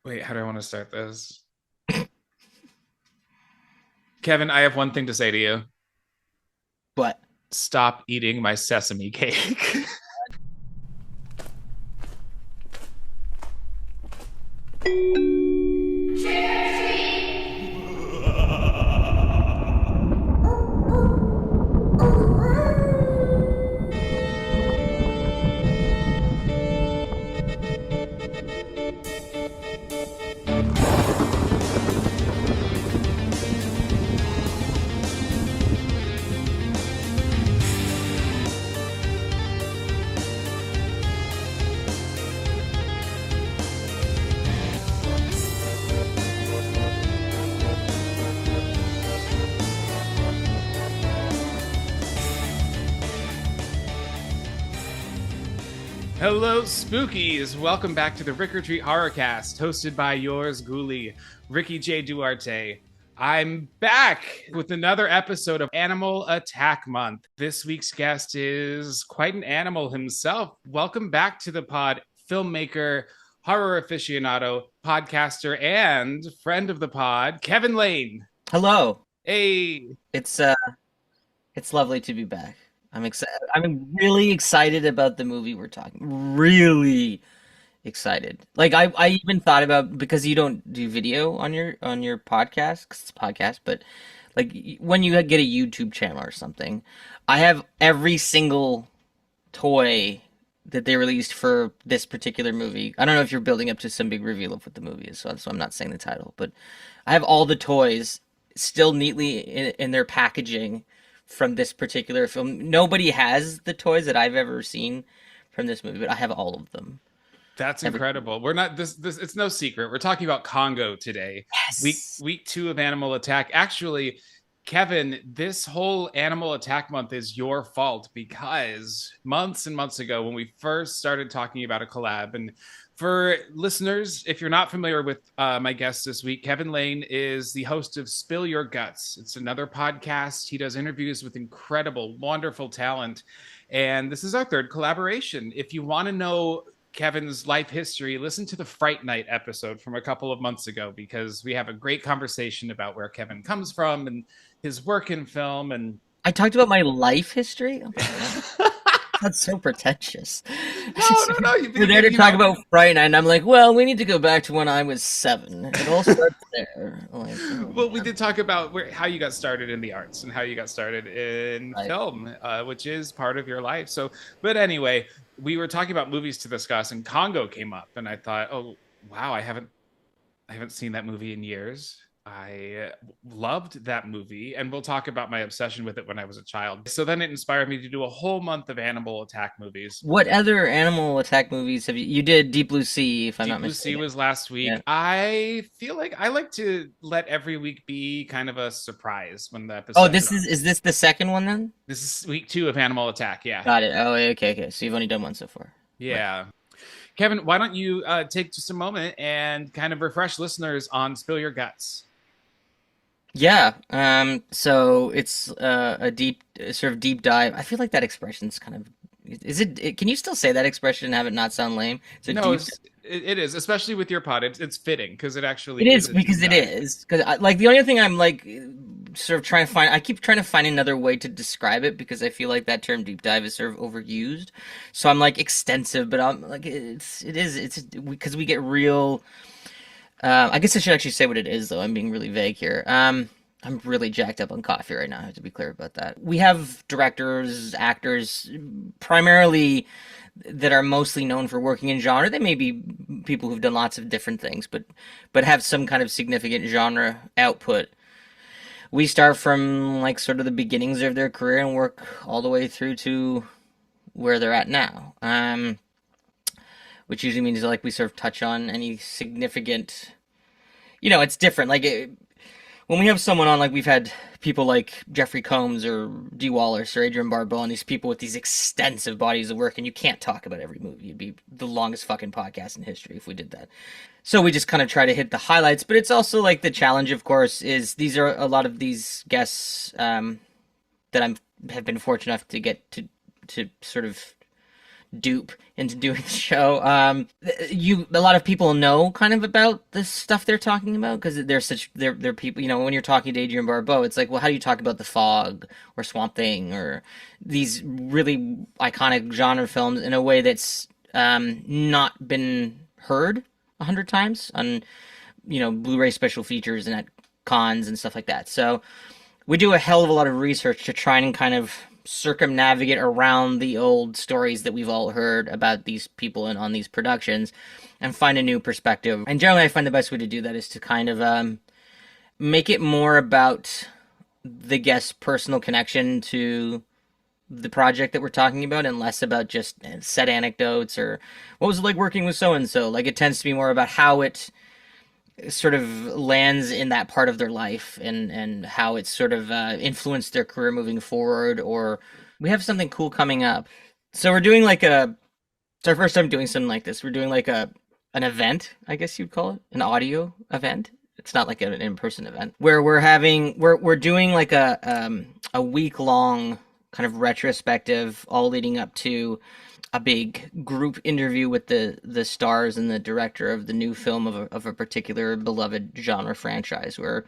Wait, how do I want to start this? Kevin, I have one thing to say to you. But Stop eating my sesame cake. Hello, spookies. Welcome back to the Rick or Treat Horrorcast, hosted by yours, Ghoulie, Ricky J. Duarte. I'm back with another episode of Animal Attack Month. This week's guest is quite an animal himself. Welcome back to the pod, filmmaker, horror aficionado, podcaster, and friend of the pod, Kevin Lane. hello. Hey, It's uh it's lovely to be back. I'm excited. I'm really excited about the movie we're talking. Really excited. Like I even thought about because you don't do video on your podcast 'cause it's a podcast, but like when you get a YouTube channel or something, I have every single toy that they released for this particular movie. I don't know if you're building up to some big reveal of what the movie is, so I'm not saying the title, but I have all the toys still neatly in their packaging from this particular film. Nobody has the toys that I've ever seen from this movie, but I have all of them. that's Every incredible. We're not this it's no secret. We're talking about Congo today. Week Yes. week 2 of Animal Attack. Actually, Kevin, this whole Animal Attack month is your fault because months and months ago when we first started talking about a collab, and for listeners, if you're not familiar with my guest this week, Kevin Lane is the host of Spill Your Guts. It's another podcast. He does interviews with incredible, wonderful talent. And this is our third collaboration. If you want to know Kevin's life history, listen to the Fright Night episode from a couple of months ago because we have a great conversation about where Kevin comes from and his work in film. And I talked about my life history. Oh my God. That's so pretentious. no, We're there to talk about Fright Night, and I'm like, well, we need to go back to when I was 7. It all starts there. Like, oh well, we man. did talk about how you got started in the arts and how you got started in Right. film, which is part of your life. So, but anyway, we were talking about movies to discuss, and Congo came up, and I thought, oh wow, I haven't seen that movie in years. I loved that movie, and we'll talk about my obsession with it when I was a child. So then it inspired me to do a whole month of Animal Attack movies. What other animal attack movies have you? You did Deep Blue Sea, if I'm not Deep Blue Sea mistaken. was last Yeah. week. I feel like I like to let every week be kind of a surprise when the Oh, episode this drops. is this the second one then? This is week 2 of Animal Attack. Yeah. Got it. Oh, okay, okay. So you've only done one so far. Right. Yeah. Kevin, why don't you take just a moment and kind of refresh listeners on Spill Your Guts? Yeah. So it's a deep, sort of deep dive. I feel like that expression's kind of. Is it? Can you still say that expression and have it not sound lame? It's a No, deep. it is, especially with your pod. It's fitting because it It actually is is a deep because it dive. is because like the only thing I'm like sort of trying to find. I keep trying to find another way to describe it because I feel like that term deep dive is sort of overused. So I'm like extensive, but I'm like it's because we get real. I guess I should actually say what it is, though. I'm being really vague here. I'm really jacked up on coffee right now. I have to be clear about that. We have directors, actors, primarily that are mostly known for working in genre. They may be people who've done lots of different things, but have some kind of significant genre output. We start from like sort of the beginnings of their career and work all the way through to where they're at now. Which usually means like we sort of touch on any significant. It's different. When we have someone on, like we've had people like Jeffrey Combs or Dee Wallace or Adrian Barbeau, and these people with these extensive bodies of work, and you can't talk about every movie. It'd be the longest fucking podcast in history if we did that. So we just kind of try to hit the highlights, but it's also like the challenge, of course, is these are a lot of these guests that have been fortunate enough to get to sort of dupe into doing the show. A lot of people know kind of about the stuff they're talking about because they're people. You know, when you're talking to Adrian Barbeau, it's like, well, how do you talk about The Fog or Swamp Thing or these really iconic genre films in a way that's not been heard 100 times on Blu-ray special features and at cons and stuff like that. So we do a hell of a lot of research to try and kind of circumnavigate around the old stories that we've all heard about these people and on these productions and find a new perspective. And generally, I find the best way to do that is to kind of make it more about the guest's personal connection to the project that we're talking about and less about just set anecdotes or what was it like working with so and so. Like, it tends to be more about how it sort of lands in that part of their life and how it's sort of influenced their career moving forward. Or we have something cool coming up, so we're doing like it's our first time doing something like this. We're doing like an event, I guess you'd call it, an audio event. It's not like an in-person event where we're doing like a week long kind of retrospective, all leading up to a big group interview with the stars and the director of the new film of a particular beloved genre franchise, where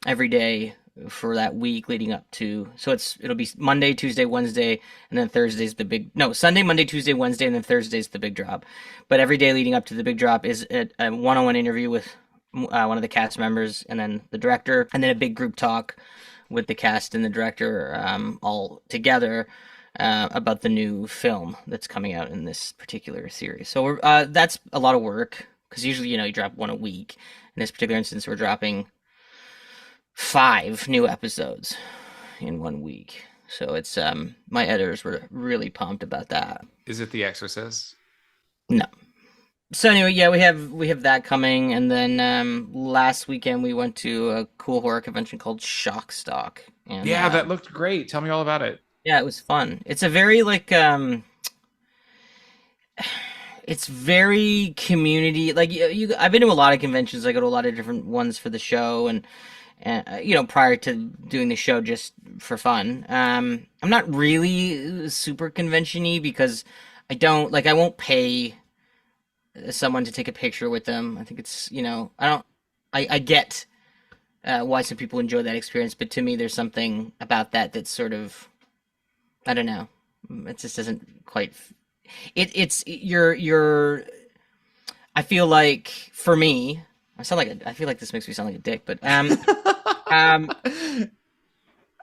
every day for that week leading up to, so it'll be Monday, Tuesday, Wednesday, and then Thursday's the big, no, Sunday, Monday, Tuesday, Wednesday, and then Thursday's the big drop. But every day leading up to the big drop is a one-on-one interview with one of the cast members and then the director, and then a big group talk with the cast and the director all together about the new film that's coming out in this particular series. So that's a lot of work because usually you drop one a week. In this particular instance, we're dropping 5 new episodes in 1 week. So it's my editors were really pumped about that. Is it The Exorcist? No. So anyway, yeah, we have that coming, and then last weekend we went to a cool horror convention called Shockstock. And yeah, that looked great. Tell me all about it. yeah, it was fun. It's a very like it's very community. Like I've been to a lot of conventions. I go to a lot of different ones for the show, and prior to doing the show just for fun. I'm not really super convention-y because I won't pay someone to take a picture with them. I think it's I get why some people enjoy that experience, but to me, there's something about that that's sort of, I don't know. It just doesn't quite. It's you're. I feel like for me, I feel like this makes me sound like a dick, but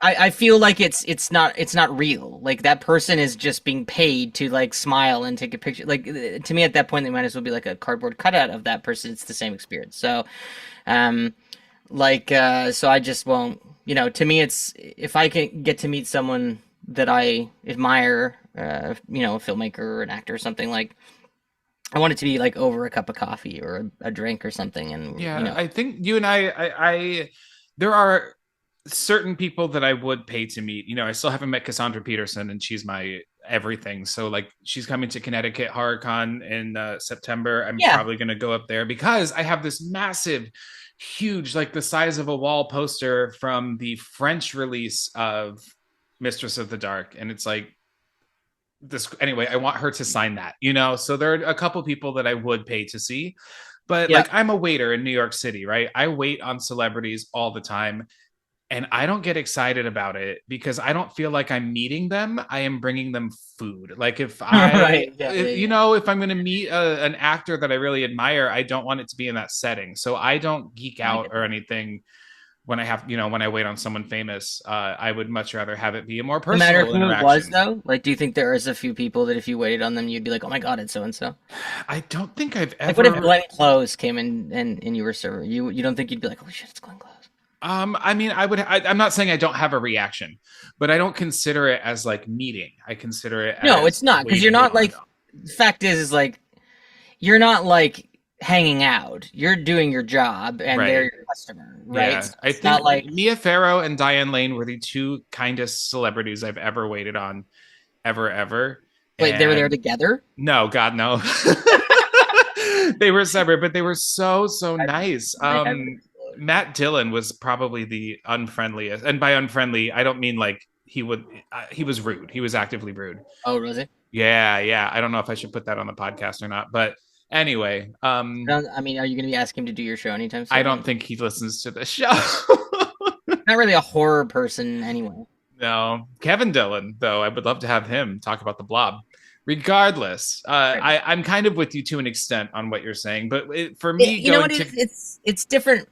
I feel like it's not real. Like, that person is just being paid to like smile and take a picture. Like, to me at that point, they might as well be like a cardboard cutout of that person. It's the same experience. So, so I just won't. To me, it's if I can get to meet someone that I admire, a filmmaker or an actor or something, like, I want it to be like over a cup of coffee or a drink or something. And yeah, I think you and I there are certain people that I would pay to meet. I still haven't met Cassandra Peterson, and she's my everything. So like, she's coming to Connecticut HorrorCon in September. I'm probably going to go up there because I have this massive, huge, like the size of a wall poster from the French release of Mistress of the Dark, and it's like this anyway. I want her to sign that, so there are a couple people that I would pay to see, but like, I'm a waiter in New York City, right? I wait on celebrities all the time, and I don't get excited about it because I don't feel like I'm meeting them. I am bringing them food. Like, if if I'm going to meet an actor that I really admire, I don't want it to be in that setting. So I don't geek out or anything when I have, when I wait on someone famous. I would much rather have it be a more personal interaction. No matter who it was, though? Like, do you think there is a few people that if you waited on them, you'd be like, oh my God, it's so-and-so? I don't think I've ever... Like, what if Glenn Close came in and you were server? You don't think you'd be like, holy shit, it's Glenn Close? I mean, I'm not saying I don't have a reaction, but I don't consider it as like meeting. I consider it No, it's not, because you're not like, the fact is like, you're not like hanging out. You're doing your job, and they're your customer, right? Yeah. I think not like Mia Farrow and Diane Lane were the 2 kindest celebrities I've ever waited on, ever. Wait, they were there together? No, God, no. They were separate, but they were so nice. Matt Dillon was probably the unfriendliest, and by unfriendly, I don't mean like he was rude. He was actively rude. Oh, was he? Yeah. I don't know if I should put that on the podcast or not, but anyway, I mean, are you going to be asking him to do your show anytime I soon? don't Like, think he listens to the show. not really a horror person anyway. No, Kevin Dillon, though, I would love to have him talk about the Blob. Regardless, Right. I'm kind of with you to an extent on what you're saying, but for me, You know going what it to is? It's different.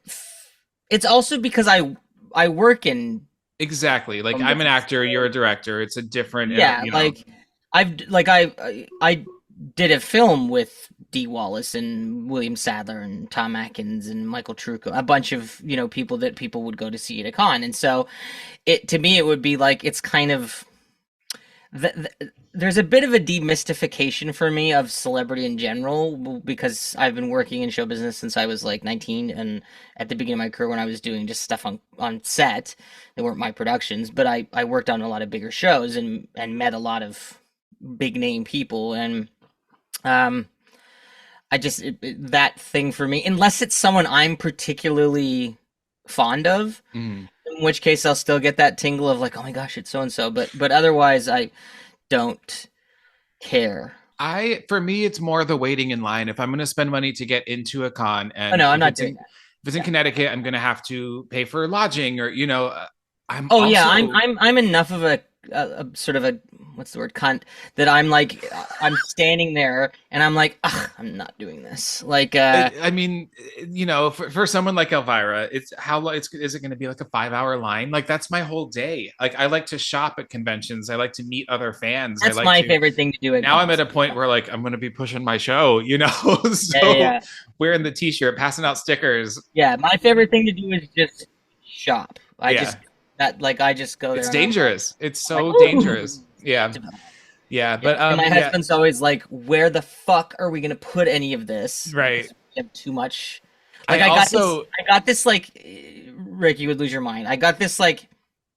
It's also because I work in exactly like film I'm an business. actor, you're a director. It's a different, Yeah, you know, like I did a film with Dee Wallace and William Sadler and Tom Atkins and Michael Trucco, a bunch of people that people would go to see at a con, and so it to me it would be like it's kind of there's a bit of a demystification for me of celebrity in general because I've been working in show business since I was like 19, and at the beginning of my career when I was doing just stuff on set, they weren't my productions, but I worked on a lot of bigger shows and met a lot of big name people, and um I just that thing for me, unless it's someone I'm particularly fond of, mm. in which case I'll still get that tingle of like, oh my gosh, it's so and so, but otherwise I don't care. For me, it's more the waiting in line. If I'm going to spend money to get into a con, Oh and no, I'm not doing that. if it's in Yeah. Connecticut, I'm going to have to pay for lodging, or I'm Oh yeah, I'm also I'm I'm enough of a sort of a what's the word cunt that I'm like I'm standing there and I'm like, ugh, I'm not doing this. Like I mean, for someone like Elvira, it's is it going to be like a 5 hour line? Like that's my whole day. Like I like to shop at conventions. I like to meet other fans. I that's like my to. favorite thing to do at Now I'm at cons. a point where like I'm going to be pushing my show, Yeah, yeah, so yeah. wearing the t-shirt, passing out stickers. Yeah, my favorite thing to do is just shop. I just Yeah, that like I just go there it's and dangerous. It's I'm like, so dangerous. ooh. Yeah, yeah, Yeah, but and my yeah, husband's always like, "Where the fuck are we gonna put any of this?" right. Because we have too much. I Like, also I got this like, Rick, you would lose your mind. I got this like,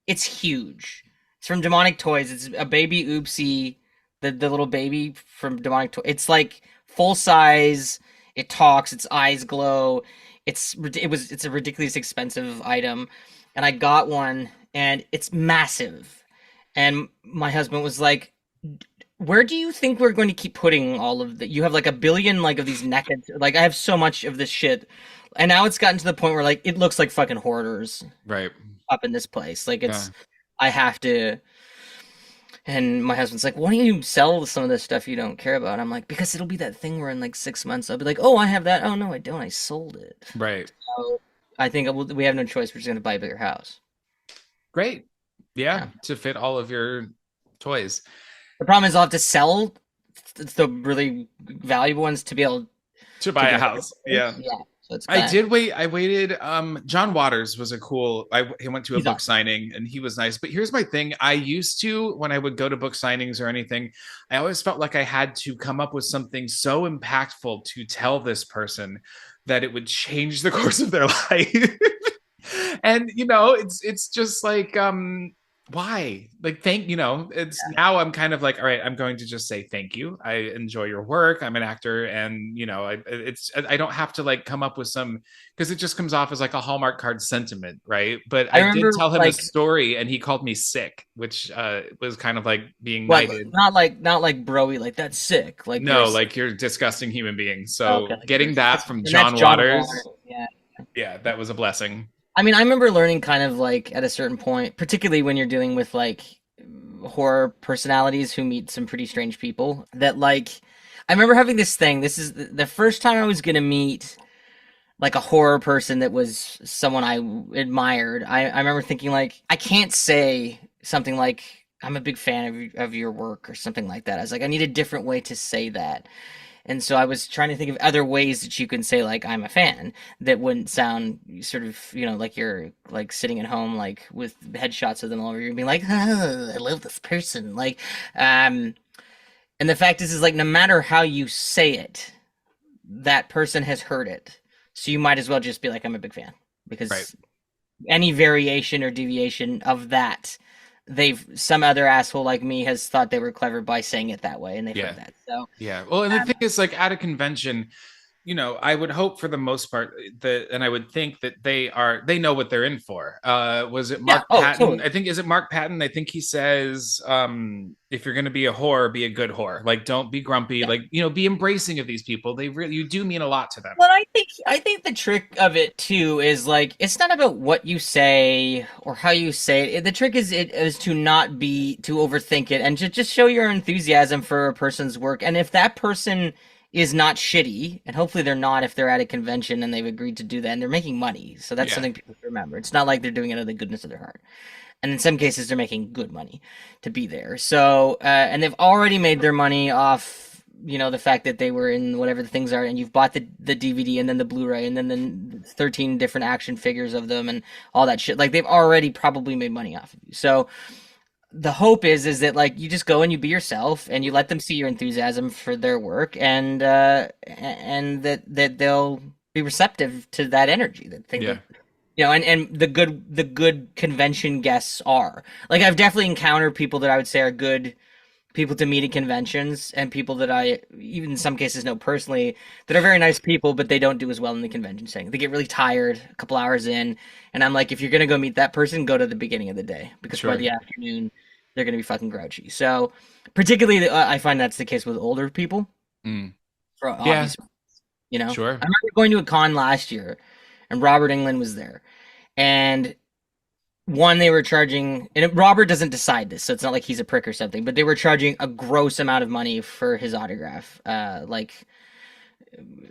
it's huge. It's from Demonic Toys. It's a baby Oopsie, the little baby from Demonic Toys. It's like full size. It talks. Its eyes glow. It's a ridiculous expensive item, and I got one, and it's massive. And my husband was like, where do you think we're going to keep putting all of the? You have like a billion like of these naked. Like I have so much of this shit, and now it's gotten to the point where like it looks like fucking hoarders right. up in this place. Like Yeah. it's I have to. And my husband's like, "Why don't you sell some of this stuff you don't care about?" I'm like, "Because it'll be that thing where in like 6 months I'll be like, oh, I have that. Oh no, I don't. I sold it." Right. So I think we have no choice. We're just gonna buy a bigger house. Great. Yeah, Yeah. to fit all of your toys. The problem is I'll have to sell the really valuable ones to be able To to buy a get house. it. Yeah. Yeah, so it's I bad. did wait. I waited. John Waters was a cool. He went to a He's book awesome. signing and he was nice. But here's my thing. I used to when I would go to book signings or anything, I always felt like I had to come up with something so impactful to tell this person that it would change the course of their life. And it's just like why like it's now I'm kind of like all right, I'm going to just say thank you, I enjoy your work, I'm an actor, and I don't have to like come up with some, because it just comes off as like a Hallmark card sentiment, right? But I I did remember tell him a like story and he called me sick, which was kind of like being what knighted. not like broy like that's sick. Like you're No, like you're a disgusting human being, okay, so like getting that from that's John John Warner. Waters, Yeah. yeah, that was a blessing. I mean, I remember learning kind of like at a certain point, particularly when you're dealing with like horror personalities who meet some pretty strange people, that like I remember having this thing. This is the first time I was gonna meet like a horror person that was someone I admired. I remember thinking like I can't say something like I'm a big fan of your work or something like that. I was like I need a different way to say that. And so I was trying to think of other ways that you can say like I'm a fan that wouldn't sound sort of like you're like sitting at home like with headshots of them all over you and being like, oh, I love this person, like and the fact is like no matter how you say it, that person has heard it, so you might as well just be like I'm a big fan, Right. because any variation or deviation of that, they've some other asshole like me has thought they were clever by saying it that way and they've Yeah. heard that. So Yeah. Well, and the thing is, like, at a convention, I would hope for the most part that, and I would think that they know what they're in for. Was it Yeah. Mark Oh, Patton? totally. I think, is it Mark Patton? I think he says, if you're going to be a whore, be a good whore. Like, don't be grumpy. Yeah. Like, be embracing of these people. They really, you do mean a lot to them. Well, I think the trick of it too is like it's not about what you say or how you say it. The trick is to not be to overthink it and to just show your enthusiasm for a person's work. And if that person is not shitty, and hopefully they're not if they're at a convention and they've agreed to do that and they're making money. So that's Yeah, something people to remember. It's not like they're doing it out of the goodness of their heart. And in some cases they're making good money to be there. So and they've already made their money off the fact that they were in whatever the things are, and you've bought the DVD and then the Blu-ray and then the 13 different action figures of them and all that shit. Like they've already probably made money off of you. So the hope is that like you just go and you be yourself and you let them see your enthusiasm for their work and that they'll be receptive to that energy. That think yeah, that and the good convention guests are. Like I've definitely encountered people that I would say are good people to meet at conventions and people that I even in some cases know personally that are very nice people, but they don't do as well in the convention setting. They get really tired a couple hours in, and I'm like, if you're gonna go meet that person, go to the beginning of the day because by sure. the afternoon they're gonna be fucking grouchy. So particularly, I find that's the case with older people Mm. for Yeah, obvious. sure. I remember going to a con last year, and Robert England was there, and one they were charging and Robert doesn't decide this so it's not like he's a prick or something, but they were charging a gross amount of money for his autograph. Like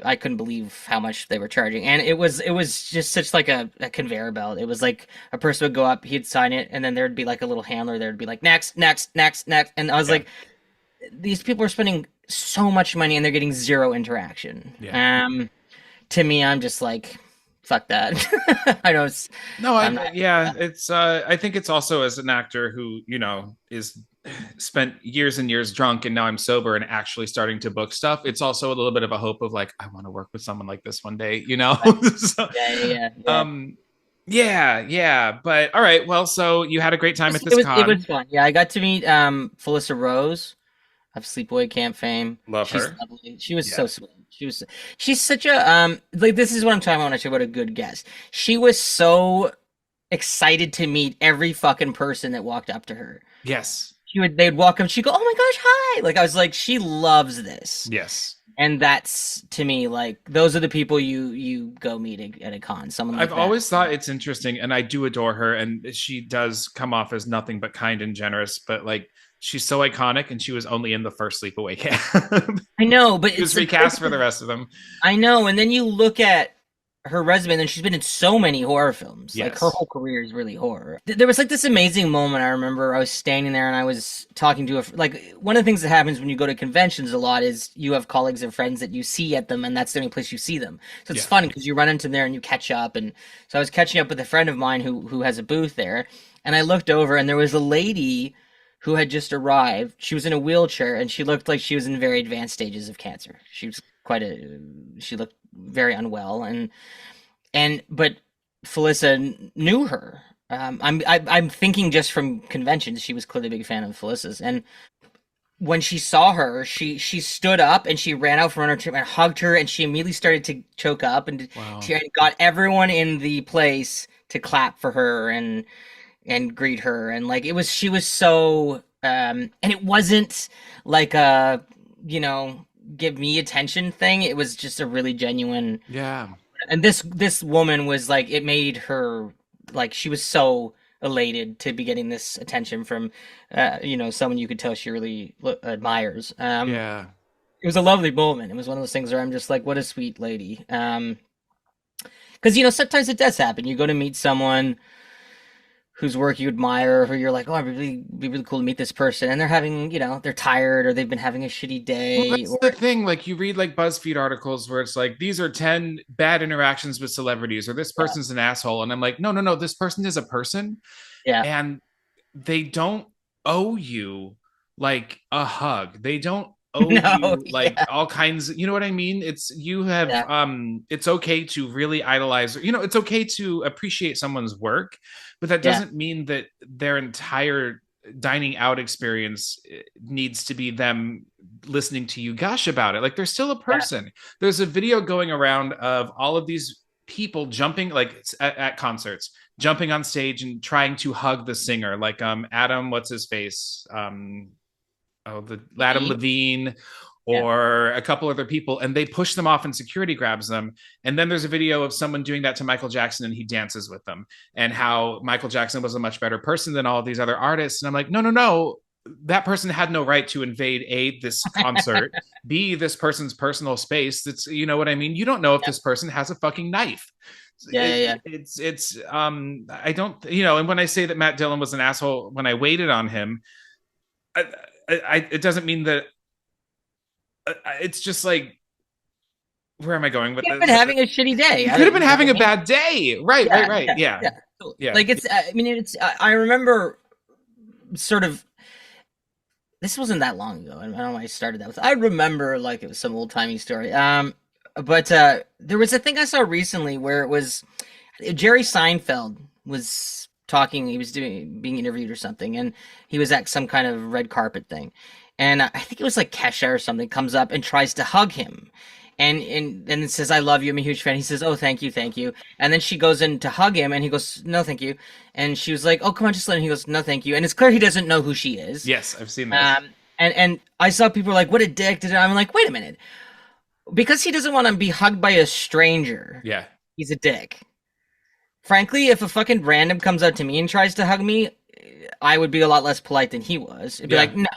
I couldn't believe how much they were charging, and it was just such like a conveyor belt. It was like a person would go up, he'd sign it, and then there'd be like a little handler there'd be like next, next, next, next, and I was Yeah, like, these people are spending so much money and they're getting zero interaction. yeah. To me, I'm just like, fuck that. I know No, I'm not. yeah, it's I think it's also as an actor who, is spent years and years drunk and now I'm sober and actually starting to book stuff. It's also a little bit of a hope of like, I want to work with someone like this one day. So, Yeah, yeah, yeah, yeah. um yeah, but all right. Well, so you had a great It time was, at it this was it con. was fun. Yeah, I got to meet Felissa Rose of Sleepaway Camp fame. Love She's her. lovely. She was Yeah. so sweet. She's such a like this is what I'm talking about when I talk about a good guest. She was so excited to meet every fucking person that walked up to her. Yes. They'd walk up, she'd go, "Oh my gosh, hi!" Like I was like, she loves this, Yes. and that's to me like those are the people you go meet at a con. Someone I've like that. always thought it's interesting, and I do adore her, and she does come off as nothing but kind and generous, but like she's so iconic, and she was only in the first Sleepaway Camp. I know, but She was it's recast for the rest of them. I know, and then you look at her resume, and she's been in so many horror films. Like her Yes. whole career is really horror. There was like this amazing moment. I remember I was standing there and I was talking to like one of the things that happens when you go to conventions a lot is you have colleagues and friends that you see at them, and that's the only place you see them. So it's Yeah. fun because you run into there and you catch up. And so I was catching up with a friend of mine who has a booth there, and I looked over and there was a lady who had just arrived. She was in a wheelchair and she looked like she was in very advanced stages of cancer. She looked very unwell but Felissa knew her. I'm thinking just from conventions, she was clearly a big fan of Felissa's. And when she saw her, she stood up and she ran out from under her and hugged her, and she immediately started to choke up, and Wow. she got everyone in the place to clap for her and greet her, and like she was so and it wasn't like a you know give me attention thing. It was just a really genuine, Yeah. and this woman was like it made her like she was so elated to be getting this attention from someone you could tell she really admires. Yeah. It was a lovely moment. It was one of those things where I'm just like, what a sweet lady. Because sometimes it does happen. You go to meet someone whose work you admire, who you're like, oh, it'd be really cool to meet this person, and they're having, they're tired or they've been having a shitty Well, day, that's or the thing. Like, you read like BuzzFeed articles where it's like, these are 10 bad interactions with celebrities, or this yeah, person's an asshole. And I'm like, no, no, no. This person is a person, yeah, and they don't owe you like a hug. They don't owe no, you like yeah, all kinds, you know what I mean? You have yeah, it's okay to really idolize, it's okay to appreciate someone's work, but that yeah, doesn't mean that their entire dining out experience needs to be them listening to you gush about it. Like they're still a Yeah. person. There's a video going around of all of these people jumping like at concerts, jumping on stage and trying to hug the singer, like Adam, what's his face? The Adam Levine? Levine Yeah. or a couple other people, and they push them off and security grabs them. And then there's a video of someone doing that to Michael Jackson and he dances with them, and how Michael Jackson was a much better person than all of these other artists. And I'm like, no, no, no. That person had no right to invade this concert, B, this person's personal space. That's, you know what I mean? You don't know if Yeah. this person has a fucking knife. Yeah. Yeah. Yeah. It's I don't, and when I say that Matt Dillon was an asshole when I waited on him, it doesn't mean that it's just like, where am I going with He could have this? been having a shitty day. He could have been having a bad day. Right, Yeah, right. Yeah. yeah. Yeah. Like it's. I mean, it's. I remember sort of. This wasn't that long ago. I don't know why I started that with. I remember like it was some old timey story. But there was a thing I saw recently where it was Jerry Seinfeld was talking. He was being interviewed or something, and he was at some kind of red carpet thing, and I think it was like Kesha or something comes up and tries to hug him, and it says, "I love you. I'm a huge fan." He says, "Oh, thank you, thank you." And then she goes in to hug him, and he goes, "No, thank you." And she was like, "Oh, come on, just let him." He goes, "No, thank you." And it's clear he doesn't know who she is. Yes, I've seen this. And I saw people like, "What a dick!" I'm like, "Wait a minute." Because he doesn't want to be hugged by a stranger, Yeah. he's a dick. Frankly, if a fucking random comes up to me and tries to hug me, I would be a lot less polite than he was. It'd be like, no.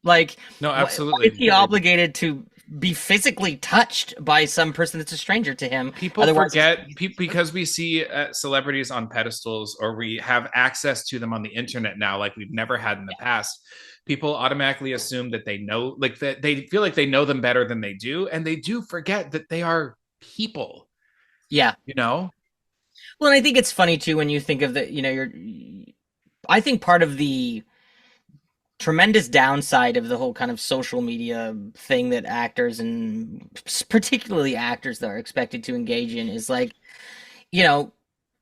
Like, no, Why absolutely. is he obligated to be physically touched by some person that's a stranger to him? People forget because we see celebrities on pedestals, or we have access to them on the internet now, like we've never had in the past. People automatically assume that they know, like that they feel like they know them better than they do, and they do forget that they are people. Yeah. Well, and I think it's funny too when you think of I think part of the tremendous downside of the whole kind of social media thing that actors, and particularly actors that are expected to engage in, is like,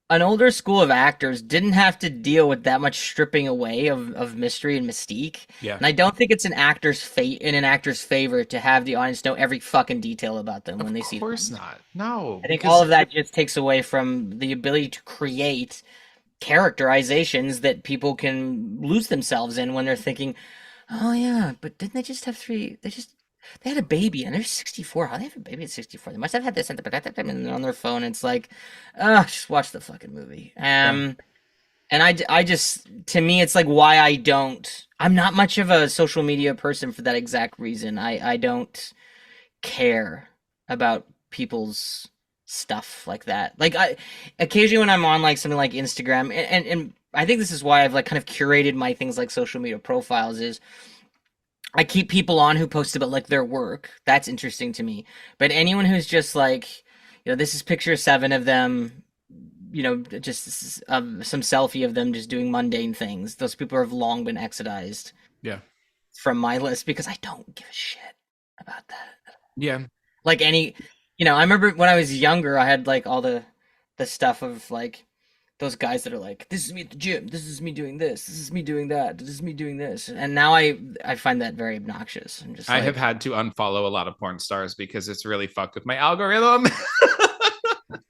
an older school of actors didn't have to deal with that much stripping away of mystery and mystique. Yeah. And I don't think it's an actor's fate in an actor's favor to have the audience know every fucking detail about them when they see them. Of course not. No. I think all of that just takes away from the ability to create characterizations that people can lose themselves in when they're thinking, "Oh yeah, but didn't they just have they had a baby and they're 64. How do they have a baby at 64? They must have had this and on their phone." It's like, just watch the fucking movie. And I just, to me, it's like why I'm not much of a social media person for that exact reason. I don't care about people's stuff like that. Like occasionally when I'm on like something like Instagram, and I think this is why I've like kind of curated my things like social media profiles, is I keep people on who post about like their work. That's interesting to me. But anyone who's just like, this is picture 7 of them, just some selfie of them just doing mundane things. Those people have long been exodized. Yeah. From my list, because I don't give a shit about that. Yeah. Like I remember when I was younger, I had like all the stuff of like those guys that are like, this is me at the gym, this is me doing this is me doing that, this is me doing this. And now I find that very obnoxious. And just I have had to unfollow a lot of porn stars because it's really fucked with my algorithm.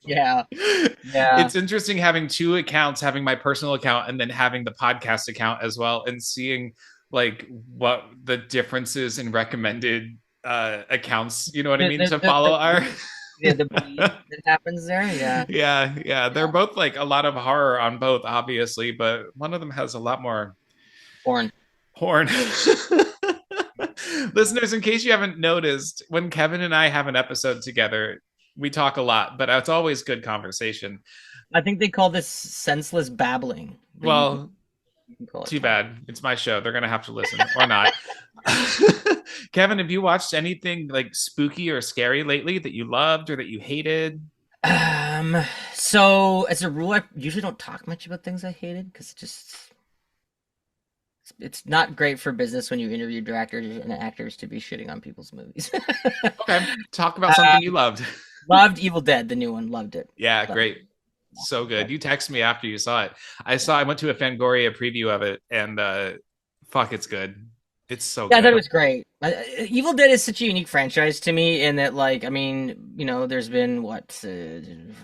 Yeah. It's interesting having 2 accounts, having my personal account and then having the podcast account as well, and seeing like what the differences in recommended accounts, you know what I mean, to follow are. Yeah, the bleed that happens there. Yeah. They're both like a lot of horror on both, obviously, but one of them has a lot more porn. Listeners, in case you haven't noticed, when Kevin and I have an episode together, we talk a lot, but it's always good conversation. I think they call this senseless babbling. Well, too bad. It's my show. They're going to have to listen or not. Kevin, have you watched anything like spooky or scary lately that you loved or that you hated? So as a rule, I usually don't talk much about things I hated because it's not great for business when you interview directors and actors to be shitting on people's movies. Okay, talk about something you loved. Loved Evil Dead, the new one. Loved it. Yeah, great. So good. You texted me after you saw it. I went to a Fangoria preview of it, and fuck, it's good. It's so Yeah, I thought it good. was great. Evil Dead is such a unique franchise to me in that, like, I mean, there's been what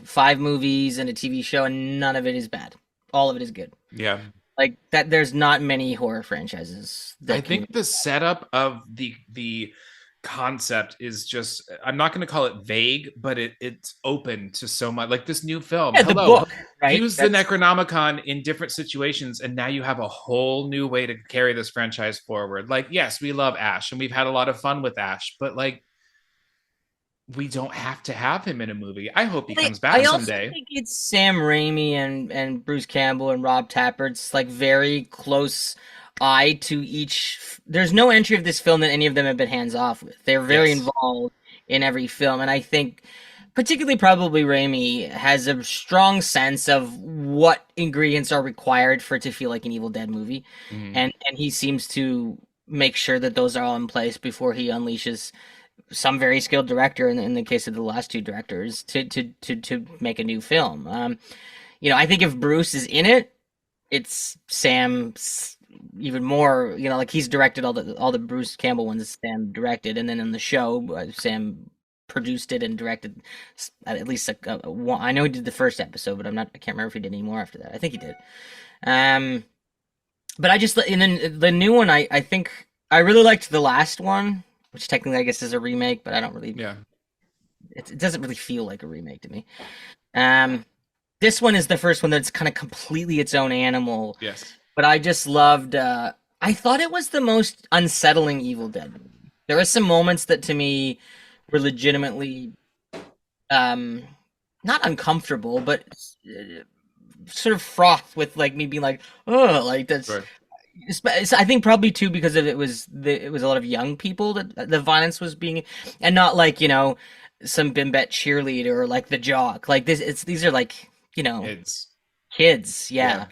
5 movies and a TV show, and none of it is bad. All of it is good. Yeah. Like that, there's not many horror franchises I that can. think the setup of the concept is just, I'm not going to call it vague, but it's open to so much. Like this new film, Yeah, the hello, book, right? use the Necronomicon in different situations, and now you have a whole new way to carry this franchise forward. Like, yes, we love Ash and we've had a lot of fun with Ash, but like we don't have to have him in a movie. I hope he I, comes back I also someday. think it's Sam Raimi and Bruce Campbell and Rob Tappert's like very close eye to each. There's no entry of this film that any of them have been hands off with. They're very Yes. involved in every film, and I think particularly probably Raimi has a strong sense of what ingredients are required for it to feel like an Evil Dead movie, Mhm. and he seems to make sure that those are all in place before he unleashes some very skilled director in the case of the last two directors to make a new film. I think if Bruce is in it, it's Sam's even more. Like he's directed all the Bruce Campbell ones. Sam directed, and then in the show, Sam produced it and directed at least one. I know he did the first episode, but I can't remember if he did any more after that. I think he did. Um, but and then the new one, I think I really liked the last one, which technically I guess is a remake, but I don't really. Yeah. It doesn't really feel like a remake to me. Um, this one is the first one that's kind of completely its own animal, Yes. but I just loved. I thought it was the most unsettling Evil Dead movie. There were some moments that to me were legitimately um, not uncomfortable, but sort of fraught with like me being like, oh, like that's. Right. I think probably too because it was a lot of young people that the violence was being, and not like some bimbet cheerleader or like the jock. Like these are like Kids. kids, Yeah.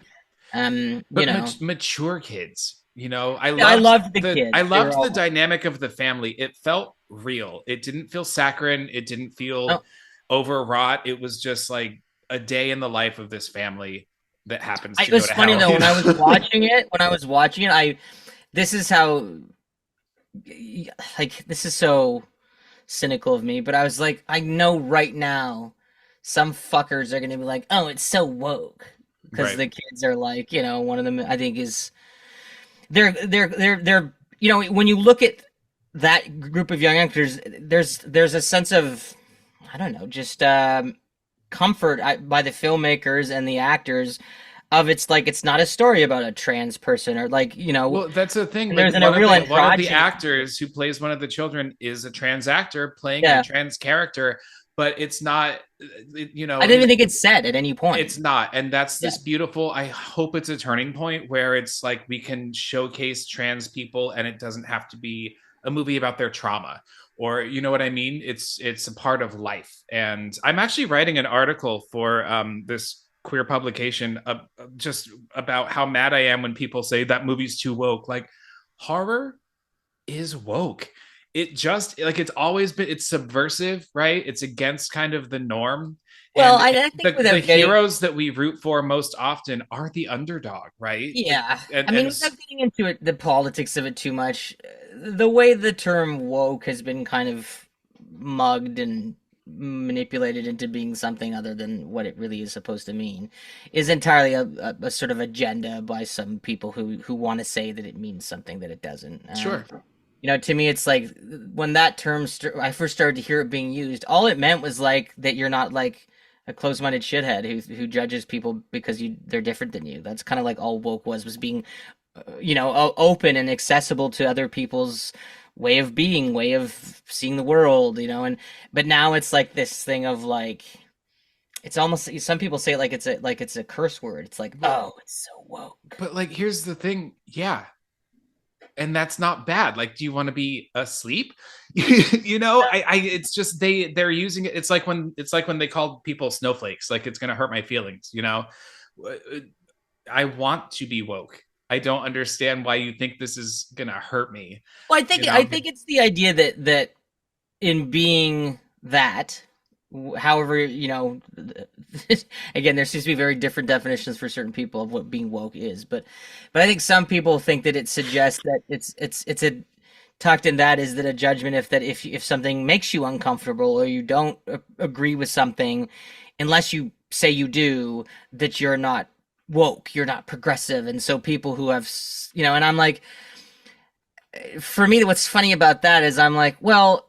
yeah. But mature kids. I Yeah, I loved loved the the I kids. They were loved the all dynamic of the family. It felt real. It didn't feel saccharine. It didn't feel oh, overwrought. It was just like a day in the life of this family that happens it to go was to funny hell. though when I was watching it, I this is how like this is so cynical of me, but I was like, I know right now some fuckers are gonna be like, oh, it's so woke because Right. the kids are like, one of them I think is they're when you look at that group of young actors, there's a sense of I don't know, just comfort by the filmmakers and the actors of it's like it's not a story about a trans person or like Well, that's the thing. and Like there's a real one of the androgyny. actors who plays one of the children is a trans actor playing a Yeah, trans character, but it's not, I didn't even think it's said at any point. it's not. And that's Yeah. this beautiful, I hope it's a turning point where it's like we can showcase trans people and it doesn't have to be a movie about their trauma, or you know what I mean? It's a part of life. And I'm actually writing an article for this queer publication, just about how mad I am when people say that movie's too woke. Like, horror is woke. It just, like, it's always been, it's subversive, right? It's against kind of the norm. Well, And I think the without getting heroes that we root for most often are the underdog, right? Like, yeah, and I mean without getting into it, the politics of it too much, the way the term woke has been kind of mugged and manipulated into being something other than what it really is supposed to mean is entirely a sort of agenda by some people who want to say that it means something that it doesn't. Sure. To me, it's like when that term I first started to hear it being used, all it meant was like that you're not like a closed-minded shithead who judges people because they're different than you. That's kind of like all woke was being, open and accessible to other people's way of being, way of seeing the world, and but now it's like this thing of like it's almost some people say it like it's a curse word. It's like, But oh, it's so woke. but like here's the thing, yeah. And that's not bad. Like, do you want to be asleep? I it's just they're using it. It's like when they call people snowflakes, like it's gonna hurt my feelings. I want to be woke. I don't understand why you think this is gonna hurt me, Well, I you think I know? think it's the idea that in being that however, again, there seems to be very different definitions for certain people of what being woke is, but I think some people think that it suggests that it's a tucked in that is that a judgment if something makes you uncomfortable or you don't agree with something, unless you say you do, that you're not woke, you're not progressive. And so people who have, and I'm like, for me, what's funny about that is I'm like, well,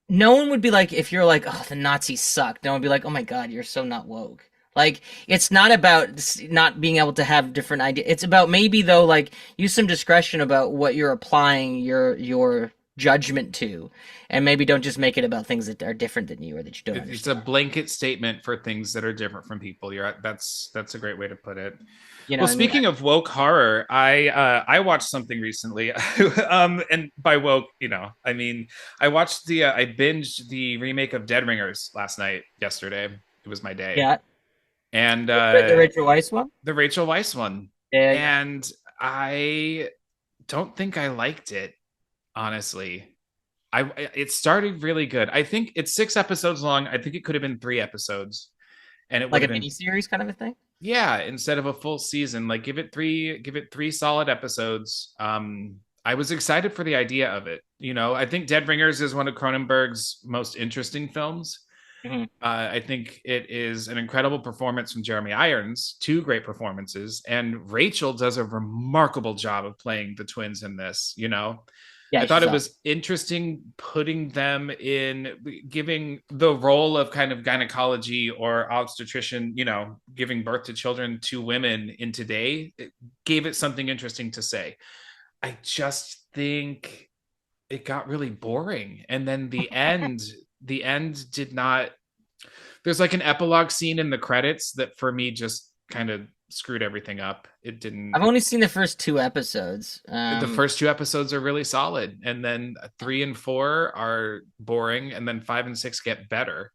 no one would be like, if you're like, oh, the Nazis suck, no one would be like, oh my God, you're so not woke. Like, it's not about not being able to have different ideas. It's about maybe though, like, use some discretion about what you're applying your judgment to, and maybe don't just make it about things that are different than you or that you don't It's a understand. blanket statement for things that are different from people. That's a great way to put it. You know Well, what I mean? speaking of woke horror, I watched something recently, and by woke, I mean I watched I binged the remake of Dead Ringers yesterday. It was my day, Yeah, and the Rachel Weisz one. the Rachel Weisz one, Yeah, and I don't think I liked it, honestly. It started really good. I think it's 6 episodes long. I think it could have been 3 episodes, and it would like a have been, mini series kind of a thing. yeah, instead of a full season. Like give it three solid episodes. I was excited for the idea of it. I think Dead Ringers is one of Cronenberg's most interesting films. Hmm. I think it is an incredible performance from Jeremy Irons, two great performances, and Rachel does a remarkable job of playing the twins in this. I Yeah, thought she's it up. was interesting putting them in, giving the role of kind of gynecology or obstetrician, giving birth to children to women in today. It gave it something interesting to say. I just think it got really boring. And then the end did not. There's like an epilogue scene in the credits that for me just kind of screwed everything up. It I've didn't. only seen the first 2 episodes. The first 2 episodes are really solid, and then 3 and 4 are boring, and then 5 and 6 get better,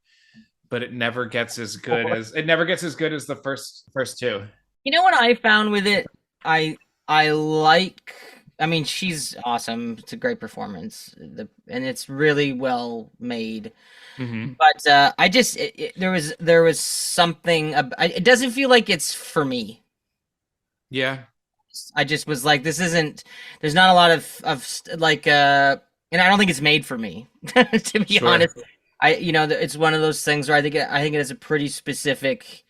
but it never gets as good as the first two. You know what I found with it? I like. I mean, she's awesome. It's a great performance, and it's really well made. Mm-hmm. But I just there was something. It doesn't feel like it's for me. Yeah, I just was like, this isn't. There's not a lot like, and I don't think it's made for me. To be sure. honest, it's one of those things where I think it has a pretty specific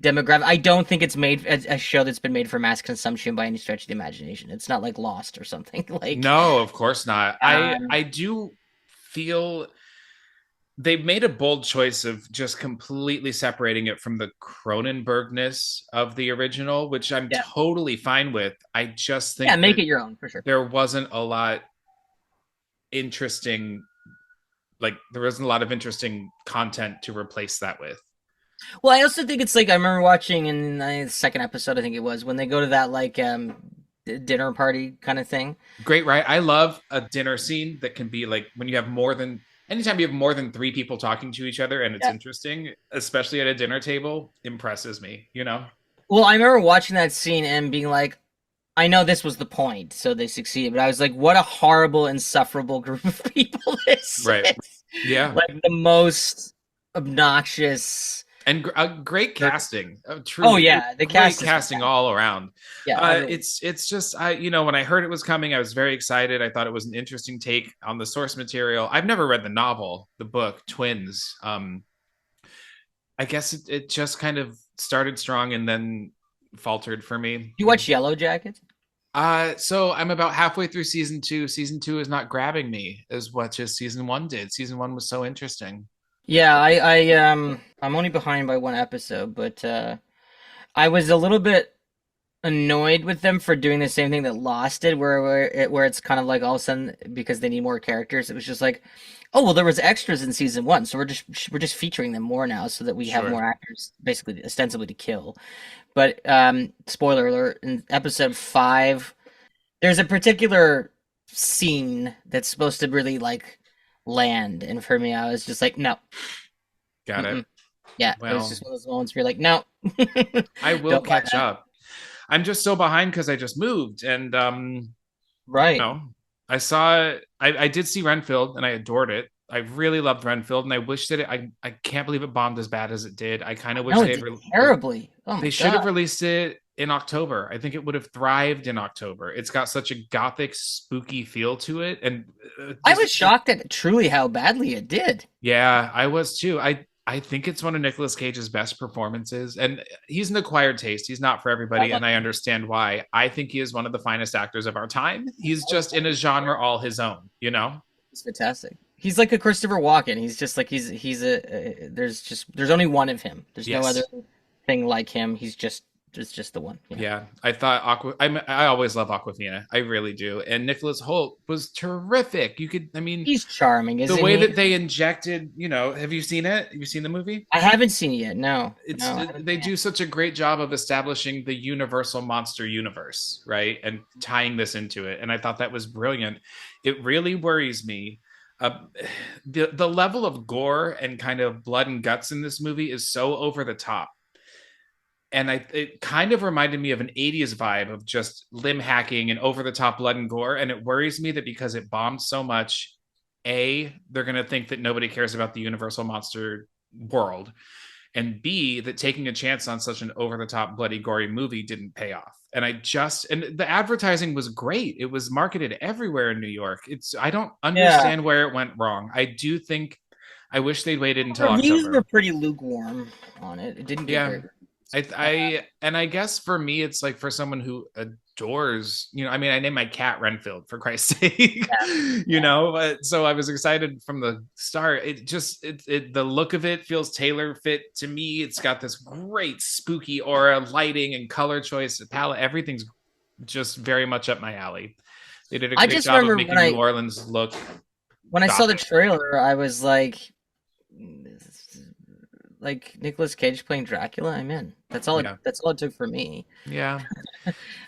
demographic. I don't think it's made a show that's been made for mass consumption by any stretch of the imagination. It's not like Lost or something. Like, No, of course not. um, I do feel they made a bold choice of just completely separating it from the Cronenbergness of the original, which I'm yeah, totally fine with. I just yeah, think make that it your own for sure. there wasn't a lot interesting, like there wasn't a lot of interesting content to replace that with. Well, I also think it's like I remember watching in the second episode. I think it was when they go to that like dinner party kind of thing. Great, right? I love a dinner scene that can be like when you have anytime you have more than three people talking to each other and it's Yeah. interesting, especially at a dinner table, impresses me. Well, I remember watching that scene and being like, I know this was the point, so they succeeded. But I was like, what a horrible, insufferable group of people this Right. is. Yeah. Like the most obnoxious. And great casting, Oh truly yeah, the great cast is casting fantastic. all around. Yeah, everyone. It's just when I heard it was coming, I was very excited. I thought it was an interesting take on the source material. I've never read the novel, the book Twins. I guess it just kind of started strong and then faltered for me. You watch Yellow Jackets? So I'm about halfway through season 2. Season 2 is not grabbing me as much as season 1 did. Season 1 was so interesting. Yeah, I'm only behind by one episode, but I was a little bit annoyed with them for doing the same thing that Lost did, where it's kind of like all of a sudden because they need more characters, it was just like, oh well, there was extras in season one, so we're just featuring them more now so that we have Sure. more actors, basically ostensibly to kill. But spoiler alert, in episode 5, there's a particular scene that's supposed to really like land, and for me, I was just like, no, Got it. mm-mm. Yeah, it was Well, just one of those moments where you're like, no, I will don't have catch that. up. I'm just so behind because I just moved, and Right. know, I did see Renfield and I adored it. I really loved Renfield, and I wish that I can't believe it bombed as bad as it did. I kind of wish No, it did terribly. Oh my they should have god. released it in October. I think it would have thrived in October. It's got such a gothic, spooky feel to it, and I just was shocked at truly how badly it did. yeah, I was too. I think it's one of Nicolas Cage's best performances, and he's an acquired taste. He's not for I everybody, love and I him. understand why. I think he is one of the finest actors of our time. He's just in a genre all his own, you know? He's fantastic. He's like a Christopher Walken. He's just like there's only one of him. There's no other Yes. thing like him. It's just the one. Yeah. Yeah, I thought I always love Aquafina. I really do. And Nicholas Holt was terrific. You could, I mean, He's charming, the isn't way he? that they injected, have you seen it? Have you seen the movie? I haven't seen it yet. No, no, I haven't They seen it. do such a great job of establishing the universal monster universe, right? And tying this into it. And I thought that was brilliant. It really worries me. Uh, the level of gore and kind of blood and guts in this movie is so over the top, and it kind of reminded me of an 80s vibe of just limb hacking and over the top blood and gore. And it worries me that because it bombed so much, they're going to think that nobody cares about the universal monster world, and B, that taking a chance on such an over the top bloody gory movie didn't pay off. And and the advertising was great. It was marketed everywhere in New York. I don't Yeah, understand where it went wrong. I wish they'd waited until reviews were October. pretty lukewarm on it. It didn't get Yeah, great. I guess for me, it's like for someone who adores, I mean, I named my cat Renfield for Christ's sake, Yeah, but so I was excited from the start. The look of it feels tailor fit to me. It's got this great spooky aura, lighting and color choice, palette. Everything's just very much up my alley. They did a I great just job of remember when making New I Orleans look when I saw the gothic. trailer, I was like Nicolas Cage playing Dracula. I'm in. Yeah, That's all it took for me. yeah,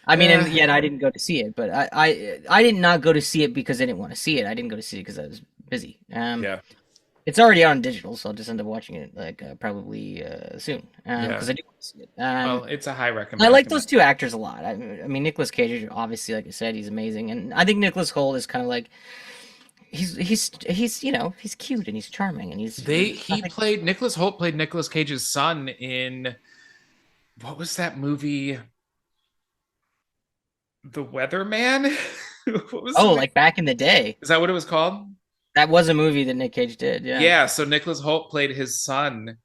I mean, and eh, yet I didn't go to see it, but I did not go to see it because I didn't want to see it. I didn't go to see it because I was busy. yeah, It's already out on digital, so I'll just end up watching it like probably soon yeah. because I do want to see it. Well, it's a high I recommend. like those two actors a lot. I mean, Nicolas Cage, obviously, like I said, he's amazing, and I think Nicholas Hoult is kind of like he's he's cute and he's charming and I He think played Nicholas Holt played Nicolas Cage's son in what was that movie? The Weatherman? What was the oh, name? like back in the day, Is that what it was called? that was a movie that Nick Cage did. Yeah, Yeah, so Nicholas Holt played his son.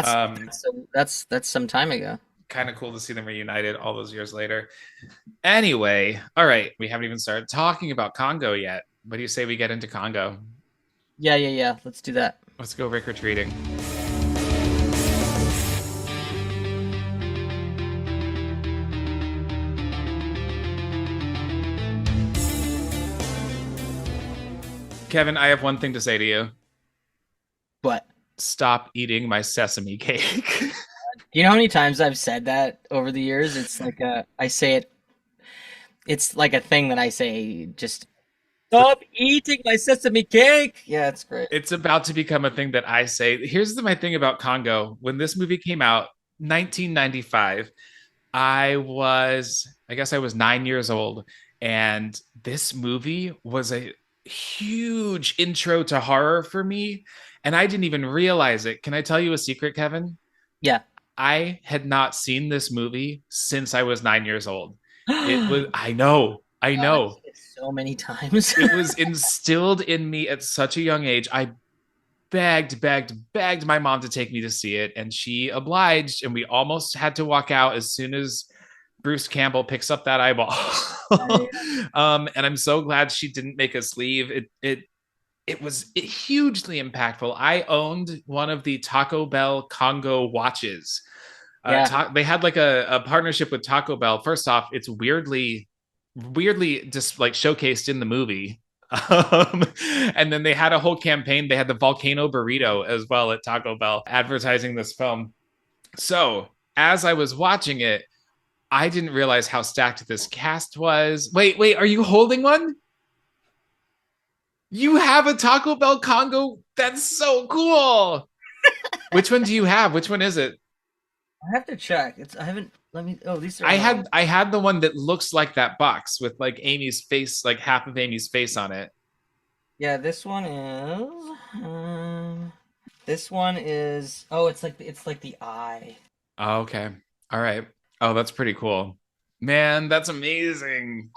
Um, that's some time ago. Kind of cool to see them reunited all those years later. Anyway, all right, we haven't even started talking about Congo yet. What do you say we get into Congo? Yeah, yeah, yeah. Let's do that. Let's go Rick retreating. Kevin, I have one thing to say to you. But Stop eating my sesame cake. do you know how many times I've said that over the years? It's like I say it. It's like a thing that I say. Just stop eating my sesame cake. Yeah, it's great. It's about to become a thing that I say. My thing about Congo. When this movie came out, 1995, I guess I was 9 years old. And this movie was a huge intro to horror for me. And I didn't even realize it. Can I tell you a secret, Kevin? Yeah. I had not seen this movie since I was 9 years old. I God, I've know. seen it so many times. It was instilled in me at such a young age. I begged my mom to take me to see it, and she obliged. And we almost had to walk out as soon as Bruce Campbell picks up that eyeball. I, And I'm so glad she didn't make us leave. It was hugely impactful. I owned one of the Taco Bell Congo watches. yeah, They had like a partnership with Taco Bell. First off, it's weirdly just like showcased in the movie. Um, and then they had a whole campaign. They had the volcano burrito as well at Taco Bell advertising this film. So as I was watching it, I didn't realize how stacked this cast was. Wait, are you holding one? You have a Taco Bell Congo? That's so cool. Which one do you have? Which one is it? I have to check. It's I haven't. Let me. Oh, these are I on my. had I had the one that looks like that box with like Amy's face, like half of Amy's face on it. Yeah, this one is. This one is. Oh, it's like the eye. Oh, okay. All right. Oh, that's pretty cool. Man, that's amazing.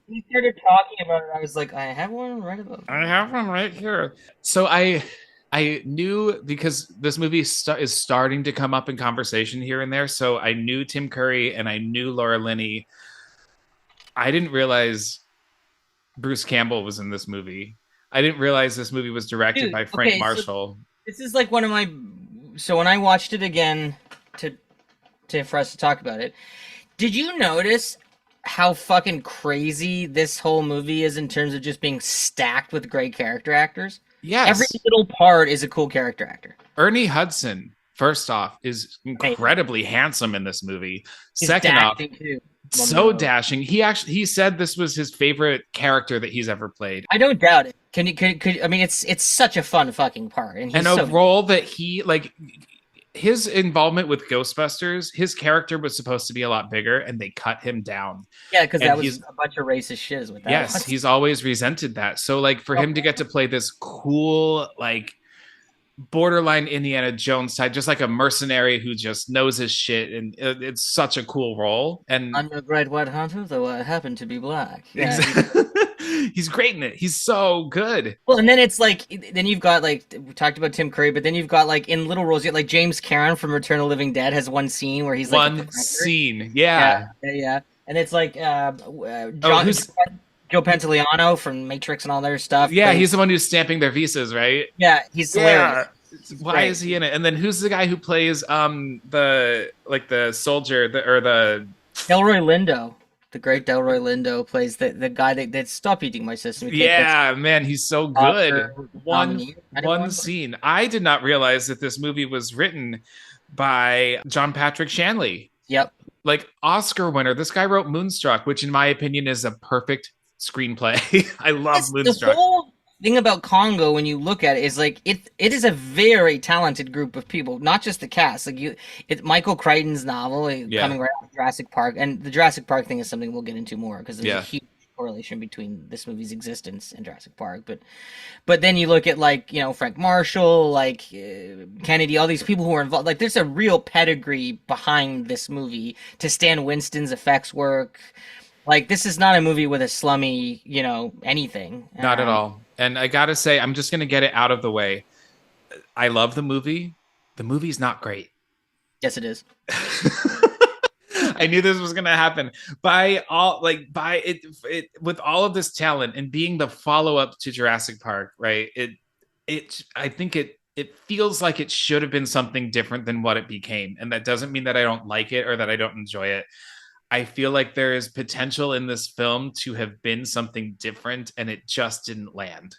We started talking about it. I was like, I have one right above I me. have them right here. So I knew because this movie is starting to come up in conversation here and there. So I knew Tim Curry and I knew Laura Linney. I didn't realize Bruce Campbell was in this movie. I didn't realize this movie was directed Dude, by Frank okay, so Marshall. this is like one of my. So when I watched it again to for us to talk about it, did you notice how fucking crazy this whole movie is in terms of just being stacked with great character actors? Every Yes, little part is a cool character actor. Ernie Hudson, first off, is Amazing. incredibly handsome in this movie. His Second off, dashing too. Love me so those. dashing. He said this was his favorite character that he's ever played. I don't doubt it. Can you could I mean it's such a fun fucking part and And he's a so role that he like his involvement with Ghostbusters, his character was supposed to be a lot bigger and they cut him down. yeah, because And that was he's a bunch of racist shit is what that yes, was. he's always resented that. So like for him to get to play this cool like borderline Indiana Jones type, just like a mercenary who just knows his shit, and it's such a cool role. And I'm a great white hunter, though I happen to be black. Yeah, he's great in it. He's so good. well, and then it's like, then you've got like we talked about Tim Curry, but then you've got like in little roles, you got like James Caan from Return of the Living Dead has one scene where he's like a One professor. scene, Yeah, yeah. yeah, yeah. And it's like Oh, John who's Joe Pantoliano from Matrix and all their stuff yeah? plays. He's the one who's stamping their visas, right? Yeah, he's hilarious. Yeah. He's Why great. is he in it? And then who's the guy who plays the like the soldier or the Delroy Lindo, the great Delroy Lindo plays the guy that stop eating my sesame cake. That's yeah, man, he's so good. Oscar One nominee. I didn't one want to. scene. I did not realize that this movie was written by John Patrick Shanley. Yep. Like Oscar winner. This guy wrote Moonstruck, which in my opinion is a perfect screenplay. I love The Moonstruck. whole thing about Congo, when you look at it, is like it is a very talented group of people, not just the cast. Like it's Michael Crichton's novel Yeah. coming right out of Jurassic Park, and the Jurassic Park thing is something we'll get into more because there's a Yeah. huge correlation between this movie's existence and Jurassic Park. But then you look at like Frank Marshall, like Kennedy, all these people who are involved. Like there's a real pedigree behind this movie to Stan Winston's effects work. Like this is not a movie with a slummy, anything. Not at all. And I gotta say, I'm just gonna get it out of the way. I love the movie. The movie's not great. Yes, it is. I knew this was gonna happen. By it with all of this talent and being the follow up to Jurassic Park, right? It I think it feels like it should have been something different than what it became, and that doesn't mean that I don't like it or that I don't enjoy it. I feel like there is potential in this film to have been something different, and it just didn't land.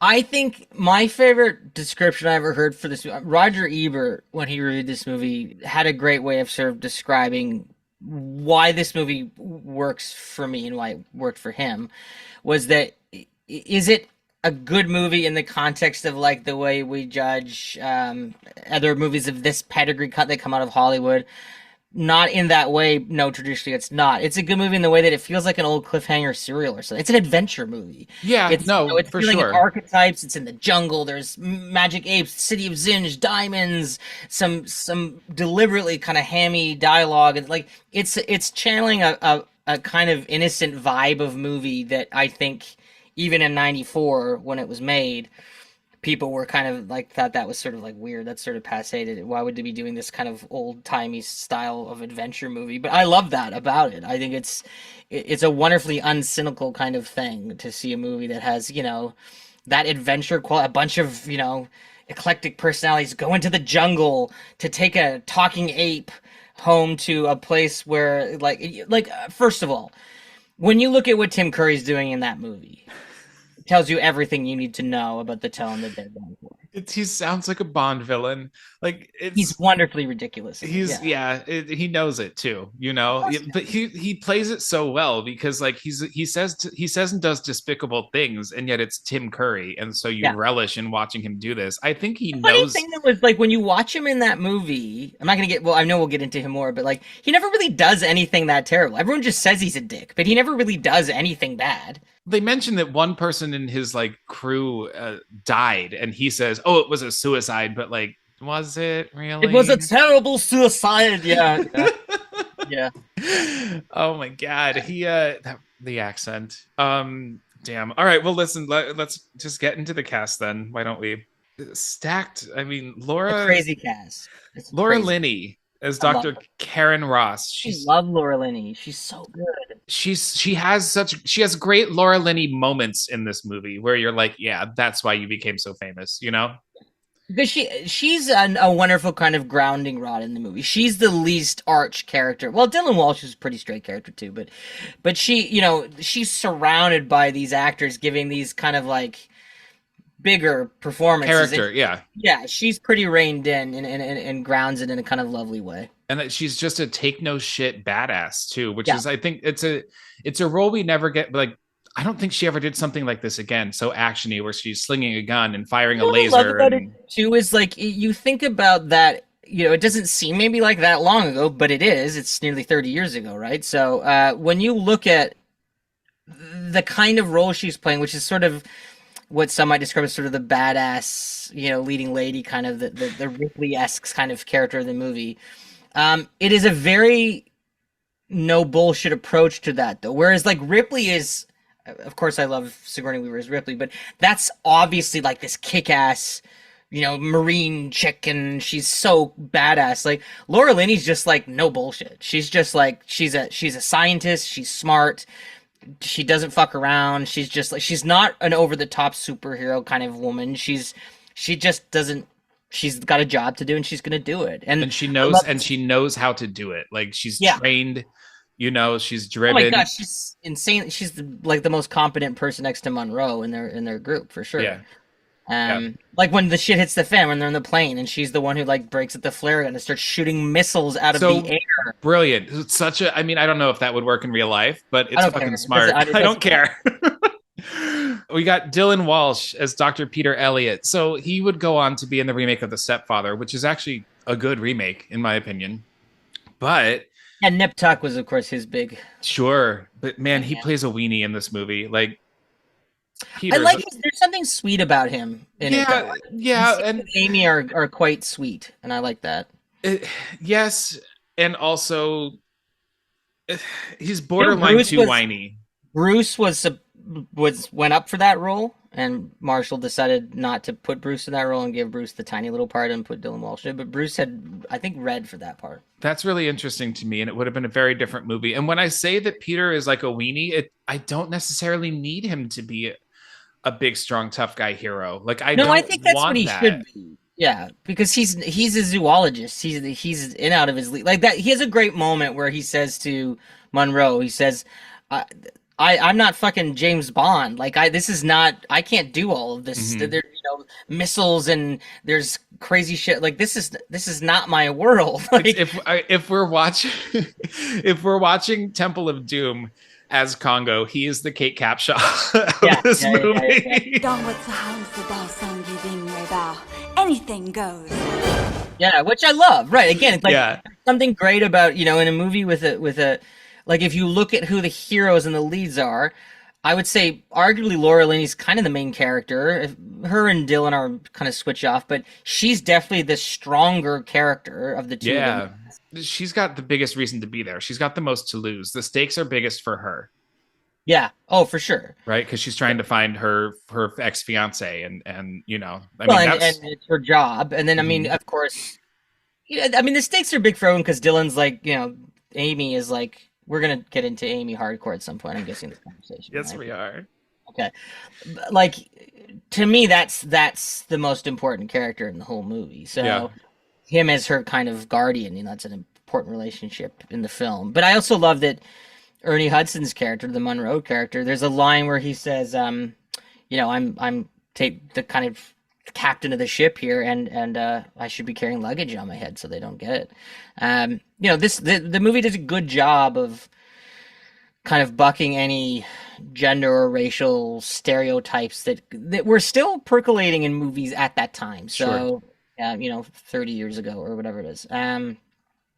I think my favorite description I ever heard for this, Roger Ebert, when he reviewed this movie, had a great way of sort of describing why this movie works for me and why it worked for him. Was that is it a good movie in the context of like the way we judge other movies of this pedigree cut that come out of Hollywood? Not in that way. No, traditionally it's not. It's a good movie in the way that it feels like an old cliffhanger serial or something. It's an adventure movie. Yeah, It's no, it's for dealing in sure. archetypes. It's in the jungle. There's magic apes, city of Zinj, diamonds, some deliberately kind of hammy dialogue, and like it's channeling a kind of innocent vibe of movie that I think even in '94 when it was made people were kind of like thought that was sort of like weird. That's sort of passe. Why would they be doing this kind of old timey style of adventure movie? But I love that about it. I think it's a wonderfully uncynical kind of thing to see a movie that has that adventure a bunch of eclectic personalities go into the jungle to take a talking ape home to a place where first of all, when you look at what Tim Curry's doing in that movie, it tells you everything you need to know about the tone that they're going for. He sounds like a Bond villain. Like He's it's wonderfully ridiculous in it. he's Yeah. yeah, he knows it too, you know. But he plays it so well because like he says and does despicable things, and yet it's Tim Curry, and so you Yeah. relish in watching him do this. I think he The funny knows. thing that was like when you watch him in that movie, I'm not gonna get well, I know we'll get into him more, but like he never really does anything that terrible. Everyone just says he's a dick, but he never really does anything bad. They mentioned that one person in his like crew died, and he says, "Oh, it was a suicide," but like, was it It was a really? terrible suicide. Yeah, yeah, yeah. Oh my god, the accent. Damn. All right, well listen, let's just get into the cast then. Why don't we? Stacked. I mean, A crazy cast. It's Laura crazy. Linney as I love Dr. her. Karen Ross. I love Laura Linney. She's so good. She has great Laura Linney moments in this movie where you're like, yeah, that's why you became so famous, you know? Because she's a wonderful kind of grounding rod in the movie. She's the least arch character. Well, Dylan Walsh is a pretty straight character too, but she, she's surrounded by these actors giving these kind of like bigger performances. Character, yeah. Yeah, she's pretty reined in and grounds it in a kind of lovely way. And that she's just a take no shit badass too, which Yeah. is I think it's a role we never get. Like I don't think she ever did something like this again, so actiony, where she's slinging a gun and firing a What I love laser. about it too is like you think about that. It doesn't seem maybe like that long ago, but it is. It's nearly 30 years ago, right? So when you look at the kind of role she's playing, which is sort of what some might describe as sort of the badass, leading lady, kind of the Ripley-esque kind of character of the movie. It is a very no bullshit approach to that, though. Whereas like Ripley is, of course, I love Sigourney Weaver as Ripley, but that's obviously like this kick-ass, Marine chick, and she's so badass. Like Laura Linney's just like no bullshit. She's just like she's a scientist. She's smart. She doesn't fuck around. She's just like she's not an over the top superhero kind of woman. She just doesn't. She's got a job to do, and she's gonna do it. And she knows how to do it. Like she's trained. She's driven. Oh my gosh, she's insane. She's like the most competent person next to Monroe in their group for sure. Yeah. Like when the shit hits the fan when they're in the plane, and she's the one who like breaks at the flare gun and starts shooting missiles out of the air. Brilliant. It's such a. I mean, I don't know if that would work in real life, but it's fucking smart. I don't care. We got Dylan Walsh as Dr. Peter Elliott. So he would go on to be in the remake of The Stepfather, which is actually a good remake in my opinion. But and Nip Tuck was, of course, his big. Sure, but man, he plays a weenie in this movie. Like, I like. There's something sweet about him. Yeah, and Amy are quite sweet, and I like that. Yes, and also he's borderline too whiny. Bruce went up for that role, and Marshall decided not to put Bruce in that role and give Bruce the tiny little part and put Dylan Walsh in. But Bruce had, I think, read for that part. That's really interesting to me, and it would have been a very different movie. And when I say that Peter is like a weenie, I don't necessarily need him to be a big, strong, tough guy hero. Like I think that's what he should be. Yeah, because he's a zoologist. He's in out of his league. Like that. He has a great moment where he says to Monroe, he says, I'm not fucking James Bond. Like this is not. I can't do all of this. Mm-hmm. There's missiles and there's crazy shit. Like this is not my world. Like if we're watching Temple of Doom as Congo, he is the Kate Capshaw of this movie. Anything goes. Yeah, which I love. Right. Again, it's like something great about, in a movie with a like if you look at who the heroes and the leads are, I would say arguably Laura Linney's kind of the main character. Her and Dylan are kind of switch off, but she's definitely the stronger character of the two. Yeah. She's got the biggest reason to be there. She's got the most to lose. The stakes are biggest for her. Yeah. Oh, for sure. Right, because she's trying to find her ex-fiance, and and it's her job. And then I mean, of course, the stakes are big for everyone because Dylan's like, Amy is like, we're gonna get into Amy hardcore at some point. I'm guessing this conversation. Yes, right? We are. Okay, like to me, that's the most important character in the whole movie. So him as her kind of guardian, that's an important relationship in the film. But I also love that Ernie Hudson's character, the Monroe character, there's a line where he says, I'm take the kind of captain of the ship here, and I should be carrying luggage on my head so they don't get it. The movie does a good job of kind of bucking any gender or racial stereotypes that were still percolating in movies at that time. Sure. So, 30 years ago or whatever it is. And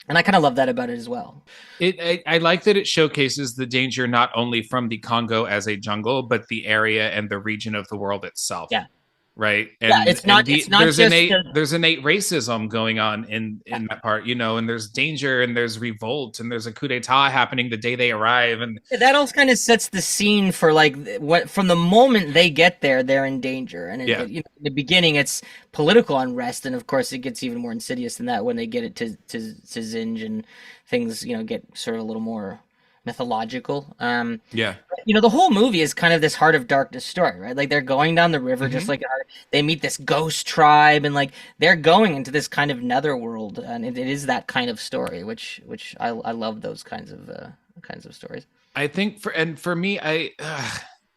I kind of love that about it as well. I like that it showcases the danger not only from the Congo as a jungle, but the area and the region of the world itself. Yeah. Right. Yeah, it's not there's just innate racism going on in that part, and there's danger and there's revolt and there's a coup d'etat happening the day they arrive, and that also kind of sets the scene for like what from the moment they get there, they're in danger. And in the beginning, it's political unrest, and of course, it gets even more insidious than that when they get it to Zinj and things, get sort of a little more mythological. The whole movie is kind of this Heart of Darkness story, right? Like they're going down the river, just like they meet this ghost tribe, and like they're going into this kind of netherworld, and it is that kind of story, which I love those kinds of stories. I think for me,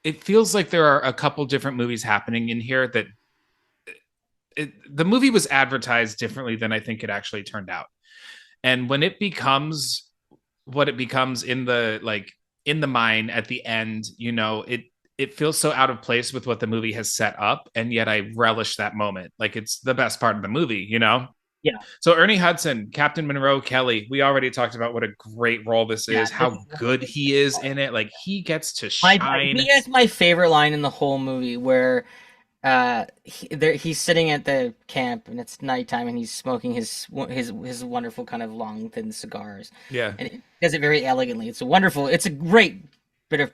it feels like there are a couple different movies happening in here that the movie was advertised differently than I think it actually turned out, and when it becomes what it becomes in the mine at the end, it feels so out of place with what the movie has set up, and yet I relish that moment. Like it's the best part of the movie. Yeah. So Ernie Hudson, Captain Monroe Kelly, we already talked about what a great role this is, how good he is in it. Like he gets to shine. He has my favorite line in the whole movie where he's sitting at the camp and it's nighttime and he's smoking his wonderful kind of long thin cigars. Yeah, and he does it very elegantly. It's a great bit of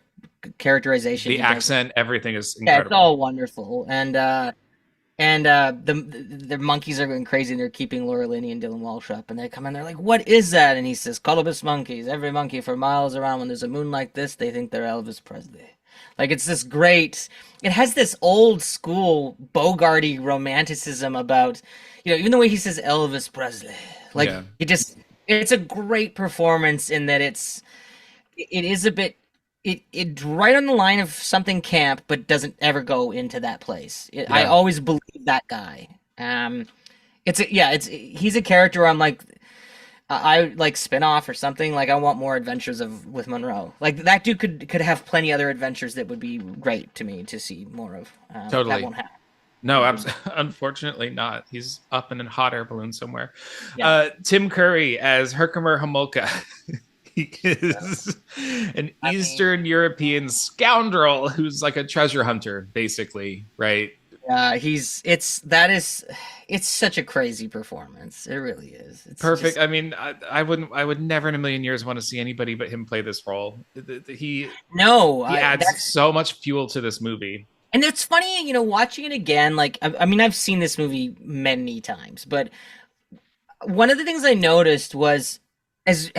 characterization. The accent, everything is incredible. Yeah, it's all wonderful. And the monkeys are going crazy and they're keeping Laura Linney and Dylan Walsh up, and they come in, they're like, "What is that?" And he says, "Colobus monkeys. Every monkey for miles around, when there's a moon like this, they think they're Elvis Presley." Like it's this great. It has this old school Bogarty romanticism about, even the way he says Elvis Presley. Like it's a great performance in that it is a bit. It's right on the line of something camp, but doesn't ever go into that place. I always believe that guy. He's a character where I'm like, I like spin-off or something. Like I want more adventures with Monroe. Like that dude could have plenty other adventures that would be great to me to see more of. Totally. That won't happen. No, unfortunately not. He's up in a hot air balloon somewhere. Yeah. Tim Curry as Herkimer Homolka. He is an Eastern European scoundrel who's like a treasure hunter, basically, right? It's such a crazy performance. It really is. It's perfect. I mean, I would never in a million years want to see anybody but him play this role. He adds so much fuel to this movie. And it's funny, watching it again, like, I mean, I've seen this movie many times, but one of the things I noticed was, as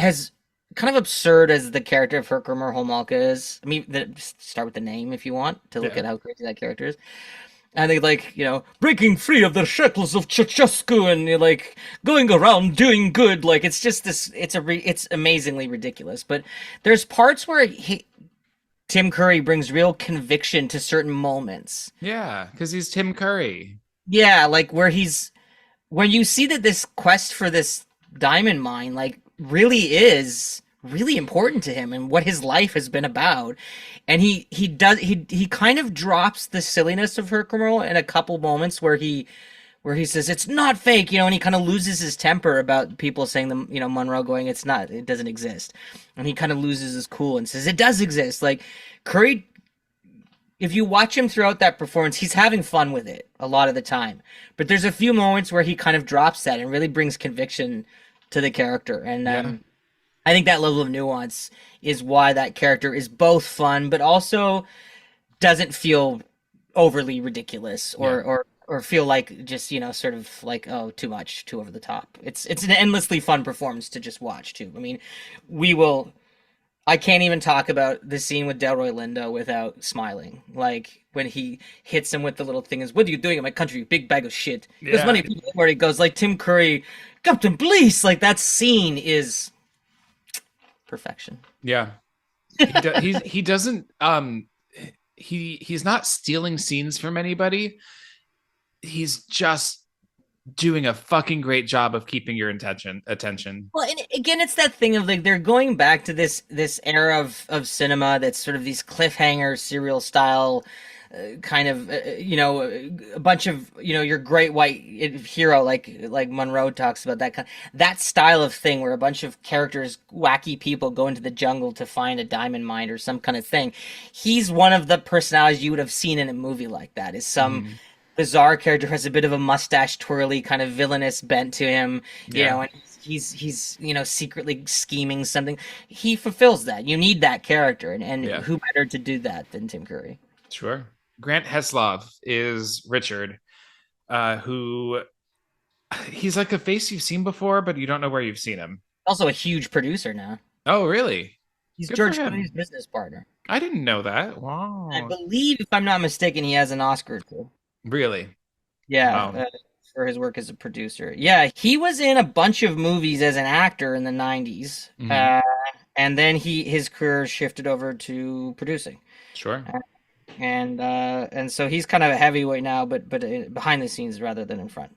kind of absurd as the character of Herkimer Homolka is, I mean, start with the name if you want to look at how crazy that character is. And they breaking free of the shackles of Ceausescu, and you're like going around doing good. Like it's just this. It's amazingly ridiculous. But there's parts where Tim Curry brings real conviction to certain moments. Yeah, because he's Tim Curry. Yeah, like where you see that this quest for this diamond mine, like, really is really important to him and what his life has been about. And he kind of drops the silliness of Herkimer in a couple moments where he says it's not fake, and he kind of loses his temper about people saying Monroe going, it doesn't exist. And he kind of loses his cool and says it does exist. Like Curry, if you watch him throughout that performance, he's having fun with it a lot of the time. But there's a few moments where he kind of drops that and really brings conviction to the character. And I think that level of nuance is why that character is both fun, but also doesn't feel overly ridiculous or feel like just, sort of like, oh, too much, too over the top. It's an endlessly fun performance to just watch too. I mean, I can't even talk about the scene with Delroy Lindo without smiling. Like when he hits him with the little thing is, "What are you doing in my country, you big bag of shit?" There's many people where he goes like, Tim Curry, "Captain, please!" Like that scene is perfection. Yeah, he doesn't. He's not stealing scenes from anybody. he's just doing a fucking great job of keeping your attention. Well, and again, it's that thing of like they're going back to this era of cinema that's sort of these cliffhanger serial style kind of a bunch of your great white hero like Monroe talks about that style of thing where a bunch of characters, wacky people, go into the jungle to find a diamond mine or some kind of thing. He's one of the personalities you would have seen in a movie like that. Is some bizarre character who has a bit of a mustache twirly kind of villainous bent to him, and he's secretly scheming something. He fulfills that. You need that character, and who better to do that than Tim Curry? Sure. Grant Heslov is Richard, who he's like a face you've seen before, but you don't know where you've seen him. Also a huge producer now. Oh, really? He's George Clooney's business partner. I didn't know that. Wow. I believe, if I'm not mistaken, he has an Oscar too. Really? Yeah, Wow. For his work as a producer. Yeah, he was in a bunch of movies as an actor in the 90s. And then his career shifted over to producing. Sure. And so he's kind of a heavyweight now, but behind the scenes rather than in front.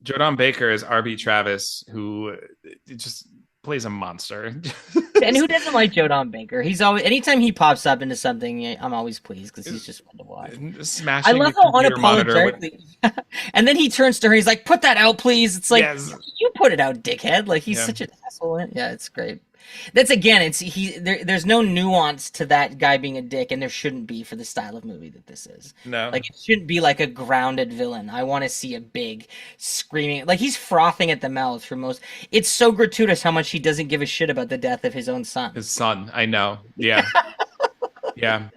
Jordan Baker is R.B. Travis, who just plays a monster. And who doesn't like Jordan Baker? He's always, anytime he pops up into something, I'm always pleased because he's just fun to watch. Smashing I love how unapologetically. And then he turns to her, he's like, "Put that out, please." It's like, you put it out, dickhead. Like, he's such an asshole. Yeah, it's great. That's again, there's no nuance to that guy being a dick, and there shouldn't be for the style of movie that this is. No, like it shouldn't be like a grounded villain. I want to see a big screaming, like he's frothing at the mouth for most. It's so gratuitous how much he doesn't give a shit about the death of his own son. His son, I know. Yeah, yeah.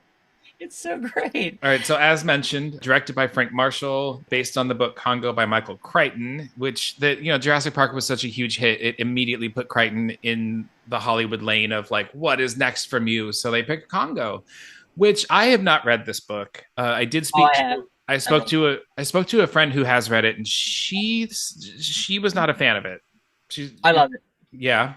It's so great. All right, so as mentioned, directed by Frank Marshall, based on the book Congo by Michael Crichton, which Jurassic Park was such a huge hit, it immediately put Crichton in the Hollywood lane of like, what is next from you? So they picked Congo, which I have not read this book. I did speak. I spoke to a friend who has read it, and she was not a fan of it. I love it. Yeah.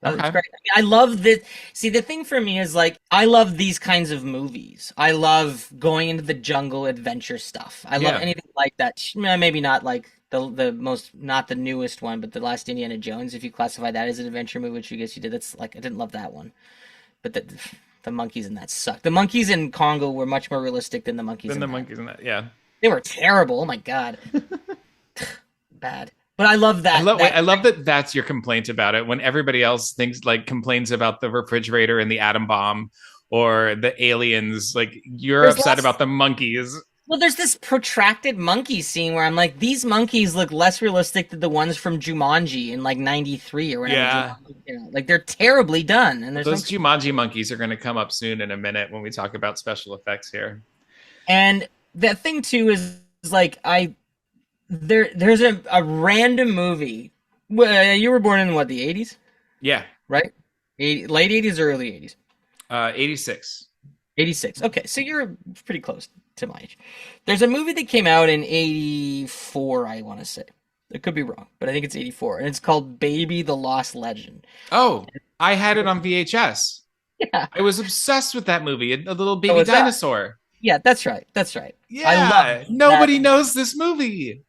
Okay. It's great. I love this. See, the thing for me is like, I love these kinds of movies. I love going into the jungle adventure stuff. I love anything like that. Maybe not like not the newest one, but the last Indiana Jones, if you classify that as an adventure movie, which I guess you did. That's like, I didn't love that one, but the monkeys in that sucked. The monkeys in Congo were much more realistic than the monkeys in that. Yeah. They were terrible. Oh my God. Bad. But I love that. I love that that's your complaint about it when everybody else complains about the refrigerator and the atom bomb or the aliens. Like, you're upset about the monkeys. Well, there's this protracted monkey scene where I'm like, these monkeys look less realistic than the ones from Jumanji in like 93 or whatever. Yeah. Like, they're terribly done. And those Jumanji monkeys are going to come up soon in a minute when we talk about special effects here. And that thing too is like, there's a random movie. You were born in what, the 80s? Yeah. Right? Late 80s or early 80s? 86. 86. Okay, so you're pretty close to my age. There's a movie that came out in 84, I want to say. I could be wrong, but I think it's 84. And it's called Baby the Lost Legend. Oh, I had it on VHS. Yeah. I was obsessed with that movie. A little baby dinosaur. Yeah, that's right. That's right. Yeah. Nobody knows this movie.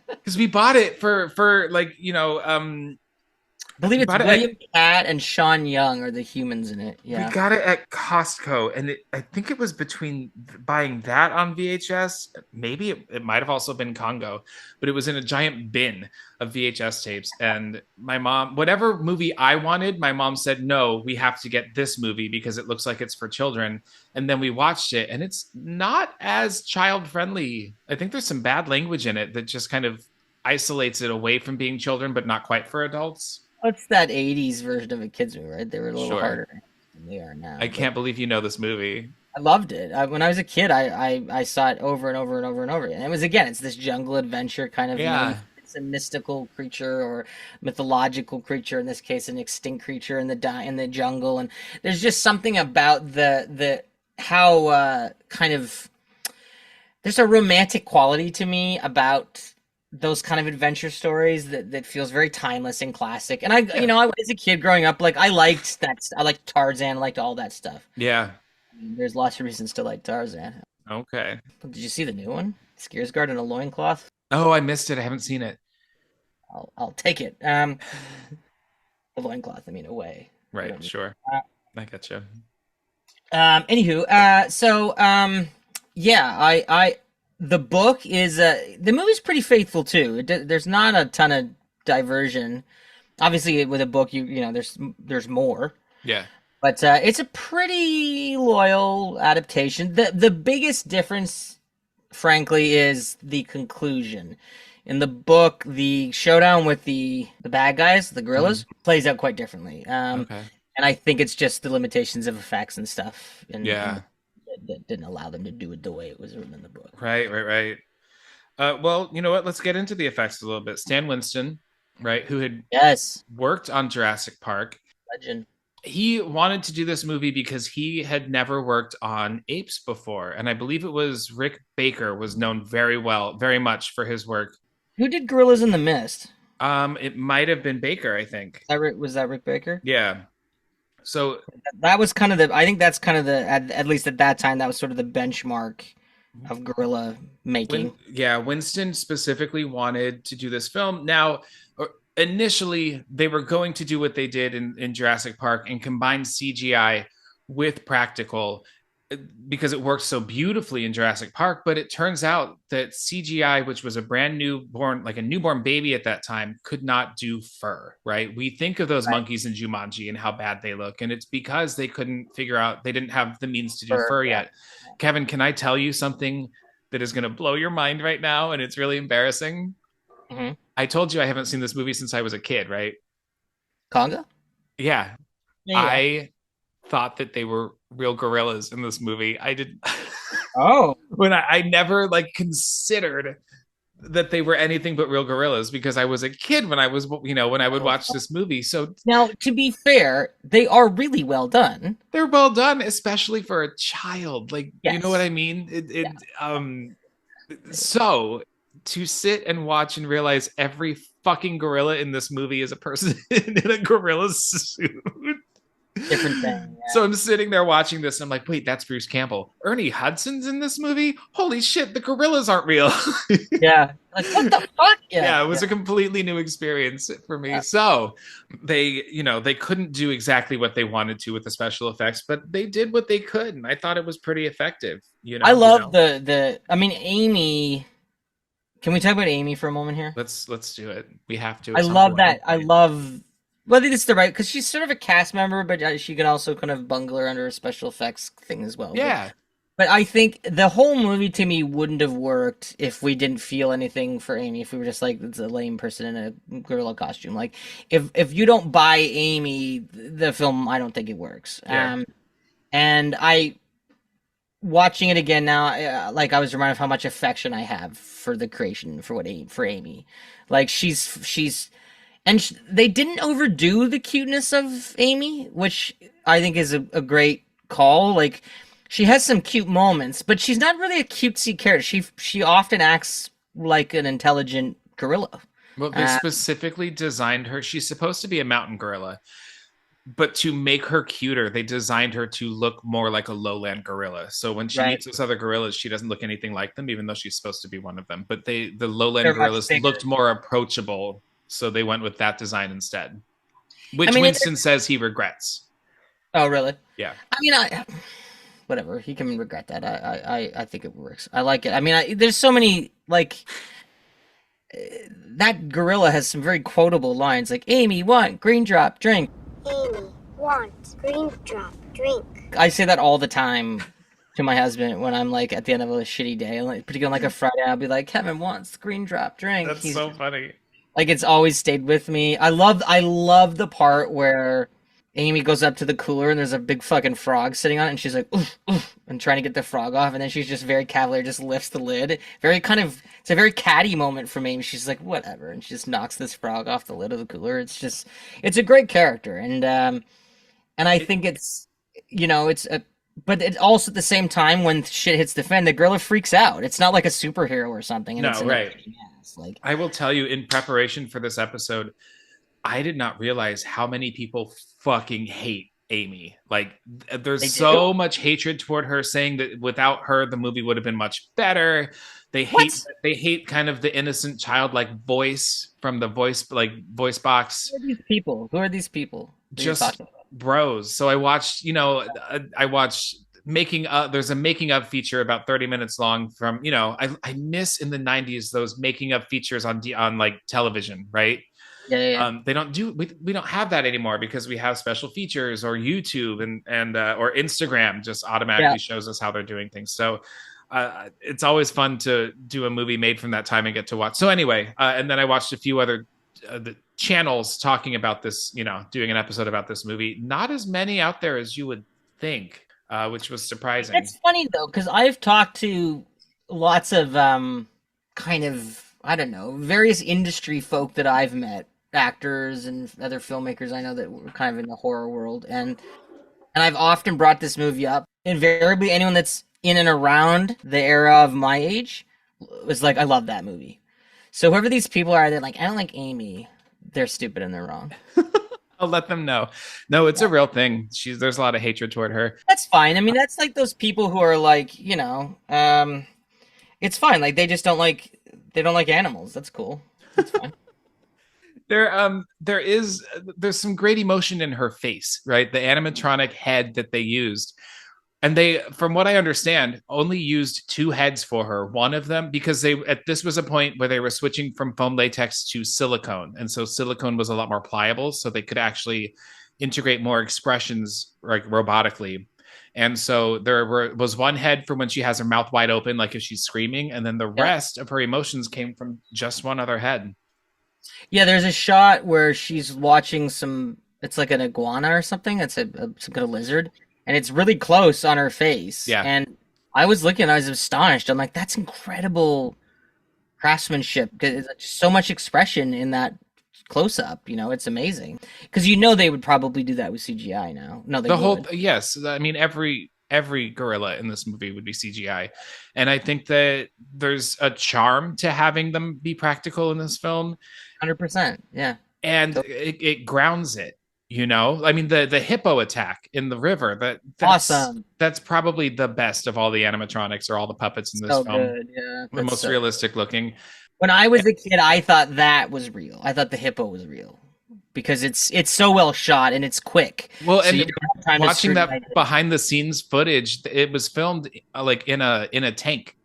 Because we bought it for like, I believe it's William Katt and Sean Young are the humans in it. Yeah, we got it at Costco, and I think it was between buying that on VHS. Maybe it might have also been Congo, but it was in a giant bin of VHS tapes. And my mom, whatever movie I wanted, my mom said, "No, we have to get this movie because it looks like it's for children." And then we watched it, and it's not as child friendly. I think there's some bad language in it that just kind of isolates it away from being children, but not quite for adults. What's that 80s version of a kids movie, right? They were a little harder than they are now. I can't believe you know this movie. I loved it. When I was a kid, I saw it over and over and over and over. And it was, again, it's this jungle adventure kind of movie. It's a mystical creature or mythological creature, in this case, an extinct creature in the jungle. And there's just something about how kind of, there's a romantic quality to me about those kind of adventure stories that feels very timeless and classic. And I as a kid growing up, like, I liked that. I liked Tarzan, I liked all that stuff. Yeah. There's lots of reasons to like Tarzan. Okay. Did you see the new one? Skarsgård in a loincloth? Oh, I missed it. I haven't seen it. I'll take it. The loincloth, I mean, away. You Right. don't need Sure. that. I gotcha. Anywho, yeah, the book is, the movie's pretty faithful too. There's not a ton of diversion. Obviously, with a book, there's more, Yeah. but it's a pretty loyal adaptation. The biggest difference, frankly, is the conclusion. In the book, the showdown with the bad guys, the gorillas, plays out quite differently. Okay. And I think it's just the limitations of effects and stuff, and Yeah. that didn't allow them to do it the way it was written in the book. Right. Right. Right. Well, you know what? Let's get into the effects a little bit. Stan Winston, right, who had Yes, worked on Jurassic Park, legend. he wanted to do this movie because he had never worked on apes before, and I believe it was Rick Baker was known very much for his work. Who did Gorillas in the Mist? It might have been Baker, I think. Was that Rick Baker? Yeah. So That was kind of the. I think that's kind of the. At least at that time, that was sort of the benchmark of gorilla making. Winston specifically wanted to do this film. Now, initially, they were going to do what they did in Jurassic Park and combine CGI with practical because it worked so beautifully in Jurassic Park. But it turns out that CGI, which was a brand newborn, like a newborn baby at that time, could not do fur, right? We think of those Right. monkeys in Jumanji and how bad they look. And it's because they couldn't figure out, they didn't have the means to do fur Yeah. yet. Kevin, can I tell you something that is going to blow your mind right now? And it's really embarrassing. Mm-hmm. I told you I haven't seen this movie since I was a kid, right? Congo? Yeah. Yeah. I thought that they were real gorillas in this movie. I did. Oh. When I never like considered that they were anything but real gorillas because I was a kid when I was, when I would watch this movie. So Now, to be fair, they are really well done. they're well done, especially for a child. Like, you know Yes. what I mean? So to sit and watch and realize every fucking gorilla in this movie is a person in a gorilla suit. Different thing. Yeah. So I'm sitting there watching this and I'm like, wait, that's Bruce Campbell. Ernie Hudson's in this movie? Holy shit, the gorillas aren't real. Yeah. Like, what the fuck? Yeah, it was a completely new experience for me. Yeah. So they couldn't do exactly what they wanted to with the special effects, but they did what they could, and I thought it was pretty effective. I love the I mean, Amy. Can we talk about Amy for a moment here? Let's do it. We have to. I love that. I love. Well, I think it's the right because she's sort of a cast member, but she can also kind of bungle her under a special effects thing as well. Yeah. But I think the whole movie to me wouldn't have worked if we didn't feel anything for Amy. If we were just like, it's a lame person in a gorilla costume. Like, if you don't buy Amy, the film, I don't think it works. Yeah. And watching it again now, like I was reminded of how much affection I have for the creation for Amy. Like they didn't overdo the cuteness of Amy, which I think is a great call. Like, she has some cute moments, but she's not really a cutesy character. She often acts like an intelligent gorilla. Well, they specifically designed her. She's supposed to be a mountain gorilla, but to make her cuter, they designed her to look more like a lowland gorilla. So when she meets those other gorillas, she doesn't look anything like them, even though she's supposed to be one of them. But the lowland gorillas looked more approachable, so they went with that design instead. Which Winston says he regrets. Oh, really? Yeah. I mean, whatever. He can regret that. I think it works. I like it. I mean, there's so many, like, that gorilla has some very quotable lines, like, Amy, want green drop, drink. Amy, want green drop, drink. I say that all the time to my husband when I'm, like, at the end of a shitty day, like, particularly on, like, a Friday, I'll be like, Kevin wants green drop, drink. That's so funny. Like, it's always stayed with me. I love the part where Amy goes up to the cooler and there's a big fucking frog sitting on it and she's like, oof, oof, and trying to get the frog off, and then she's just very cavalier, just lifts the lid. It's a very catty moment from Amy. She's like, whatever, and she just knocks this frog off the lid of the cooler. It's a great character, and I think but it also at the same time when shit hits the fan, the gorilla freaks out. It's not like a superhero or something. No, right. Like, I will tell you, in preparation for this episode, I did not realize how many people fucking hate Amy. Like there's They so do? much hatred toward her, saying that without her the movie would have been much better. What? They hate kind of the innocent childlike voice from the voice box. Who are these people? Who are these people that you're Just talking about? bros. So I watched, I watched making up. There's a making up feature about 30 minutes long from, I miss in the 90s those making up features on like television, right? Yeah, yeah, yeah. They don't do we don't have that anymore because we have special features or YouTube and or Instagram just automatically Yeah. shows us how they're doing things. So it's always fun to do a movie made from that time and get to watch. So anyway, and then I watched a few other the channels talking about this, doing an episode about this movie. Not as many out there as you would think, which was surprising. It's funny though, because I've talked to lots of kind of, I don't know, various industry folk that I've met, actors and other filmmakers I know that were kind of in the horror world, and I've often brought this movie up. Invariably, anyone that's in and around the era of my age was like, I love that movie. So whoever these people are, they're like, I don't like Amy. They're stupid and they're wrong. I'll let them know. No, it's a real thing. There's a lot of hatred toward her. That's fine. I mean, that's like those people who are like, it's fine. Like they just don't like animals. That's cool. That's fine. There's some great emotion in her face, right? The animatronic head that they used. And they, from what I understand, only used 2 heads for her. One of them, because this was a point where they were switching from foam latex to silicone. And so silicone was a lot more pliable, so they could actually integrate more expressions like robotically. And so was one head for when she has her mouth wide open, like if she's screaming. And then the rest of her emotions came from just one other head. Yeah, there's a shot where she's watching it's like an iguana or something. It's some kind of lizard. And it's really close on her face. Yeah. And I was astonished. I'm like, that's incredible craftsmanship. Because there's so much expression in that close up. It's amazing. Because they would probably do that with CGI now. No, they would. Yes. I mean, every gorilla in this movie would be CGI. And I think that there's a charm to having them be practical in this film. 100%. Yeah. And it grounds it. I mean, the hippo attack in the river, that's awesome. That's probably the best of all the animatronics or all the puppets in this film. Good, yeah. The most realistic looking. When I was a kid, I thought that was real. I thought the hippo was real because it's so well shot and it's quick. Well, so and watching that behind the scenes footage, it was filmed like in a tank.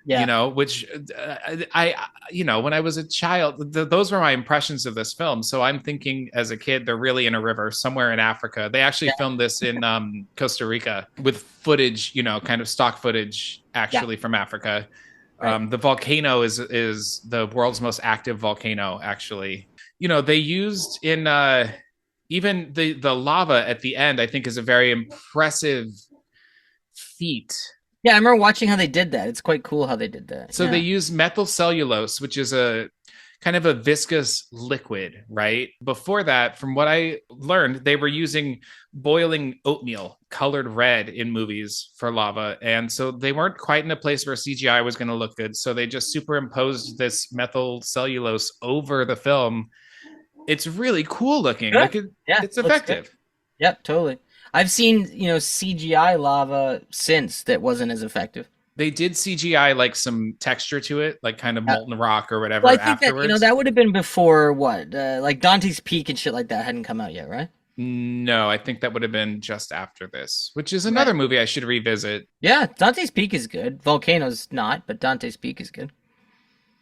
Yeah. Which I when I was a child, those were my impressions of this film. So I'm thinking as a kid, they're really in a river somewhere in Africa. They actually filmed this in Costa Rica with footage, kind of stock footage actually from Africa. Right. The volcano is the world's most active volcano, actually. They used in even the lava at the end, I think is a very impressive feat. Yeah, I remember watching how they did that. It's quite cool how they did that. So they use methyl cellulose, which is a kind of a viscous liquid, right? Before that, from what I learned, they were using boiling oatmeal colored red in movies for lava. And so they weren't quite in a place where CGI was going to look good. So they just superimposed this methyl cellulose over the film. It's really cool looking. Good. Like it's effective. Yep, totally. I've seen, CGI lava since that wasn't as effective. They did CGI like some texture to it, like kind of molten rock or whatever. Well, I think afterwards. that would have been before what, like Dante's Peak and shit like that hadn't come out yet, right? No, I think that would have been just after this, which is another movie I should revisit. Yeah, Dante's Peak is good. Volcano's not, but Dante's Peak is good.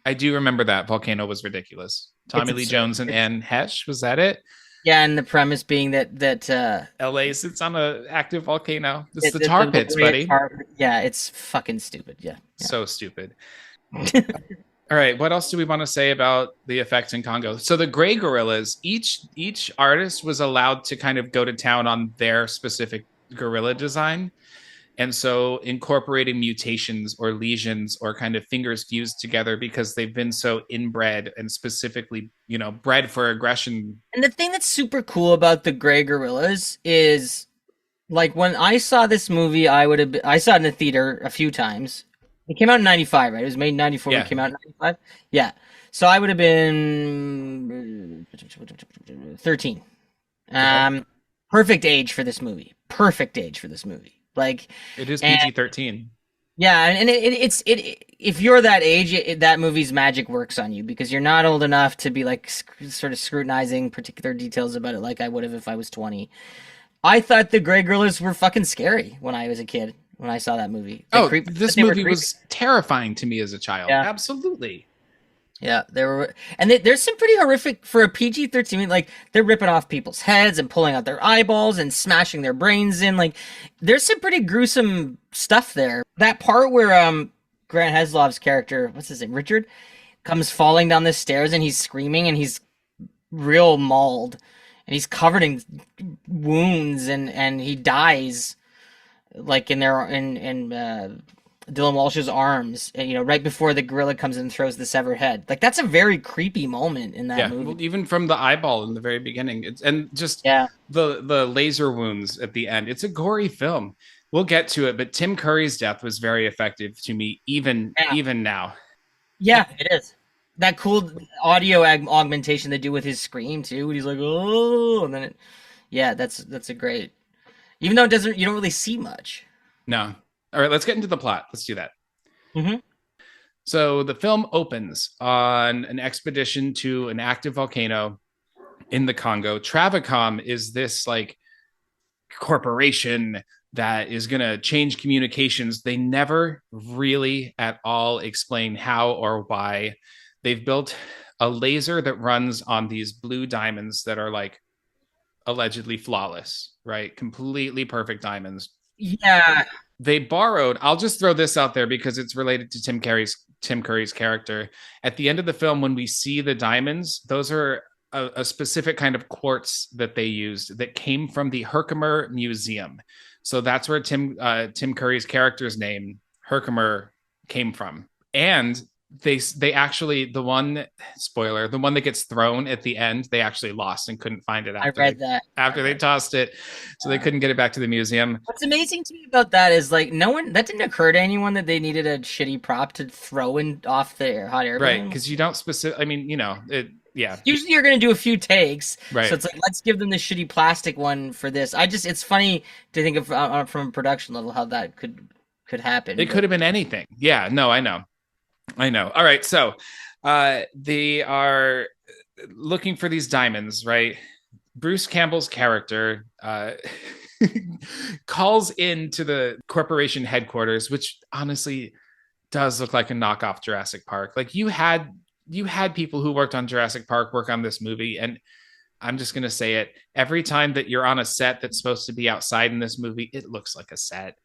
I do remember that. Volcano was ridiculous. Tommy Lee Jones and Anne Hesh, was that it? Yeah, and the premise being that LA sits on an active volcano. It's the tar pits, buddy. Yeah, it's fucking stupid. Yeah. So stupid. All right, what else do we want to say about the effects in Congo? So the gray gorillas, each artist was allowed to kind of go to town on their specific gorilla design. And so incorporating mutations or lesions or kind of fingers fused together because they've been so inbred and specifically, bred for aggression. And the thing that's super cool about the gray gorillas is, like, when I saw this movie, I saw it in the theater a few times. It came out in 95, right? It was made in 94. It came out in 95. Yeah. So I would have been 13. Perfect age for this movie. Perfect age for this movie. Like, It is and PG-13. yeah, and if you're that age, that movie's magic works on you because you're not old enough to be like sort of scrutinizing particular details about it like I would have if I was 20. I thought the Grey Gorillas were fucking scary when I was a kid when I saw that movie. This movie was terrifying to me as a child. Yeah. Absolutely. Yeah, there's some pretty horrific for a PG-13. Like they're ripping off people's heads and pulling out their eyeballs and smashing their brains in. Like there's some pretty gruesome stuff there. That part where Grant Heslov's character, what's his name, Richard, comes falling down the stairs and he's screaming and he's real mauled and he's covered in wounds and he dies like in Dylan Walsh's arms, right before the gorilla comes in and throws the severed head. Like that's a very creepy moment in that movie. Well, even from the eyeball in the very beginning, the laser wounds at the end. It's a gory film. We'll get to it, but Tim Curry's death was very effective to me, even now. Yeah, it is. That cool audio augmentation they do with his scream too. And he's like, oh, and then that's a great. Even though you don't really see much. No. All right, let's get into the plot. Let's do that. Mm-hmm. So the film opens on an expedition to an active volcano in the Congo. Travacom is this like corporation that is going to change communications. They never really at all explain how or why. They've built a laser that runs on these blue diamonds that are like allegedly flawless, right? Completely perfect diamonds. Yeah. They borrowed, I'll just throw this out there because it's related to Tim Curry's character. At the end of the film, when we see the diamonds, those are a specific kind of quartz that they used that came from the Herkimer Museum. So that's where Tim Curry's character's name, Herkimer, came from. And they actually, the one that gets thrown at the end, they actually lost and couldn't find it after they tossed it. So they couldn't get it back to the museum. What's amazing to me about that is like that didn't occur to anyone that they needed a shitty prop to throw in off the hot air balloon. Right, because you don't yeah. Usually you're going to do a few takes. Right. So it's like, let's give them the shitty plastic one for this. It's funny to think of from a production level how that could happen. It could have been anything. Yeah, no, I know. All right. So they are looking for these diamonds, right? Bruce Campbell's character calls into the corporation headquarters, which honestly does look like a knockoff Jurassic Park. Like you had people who worked on Jurassic Park work on this movie, and I'm just going to say it. Every time that you're on a set that's supposed to be outside in this movie, it looks like a set.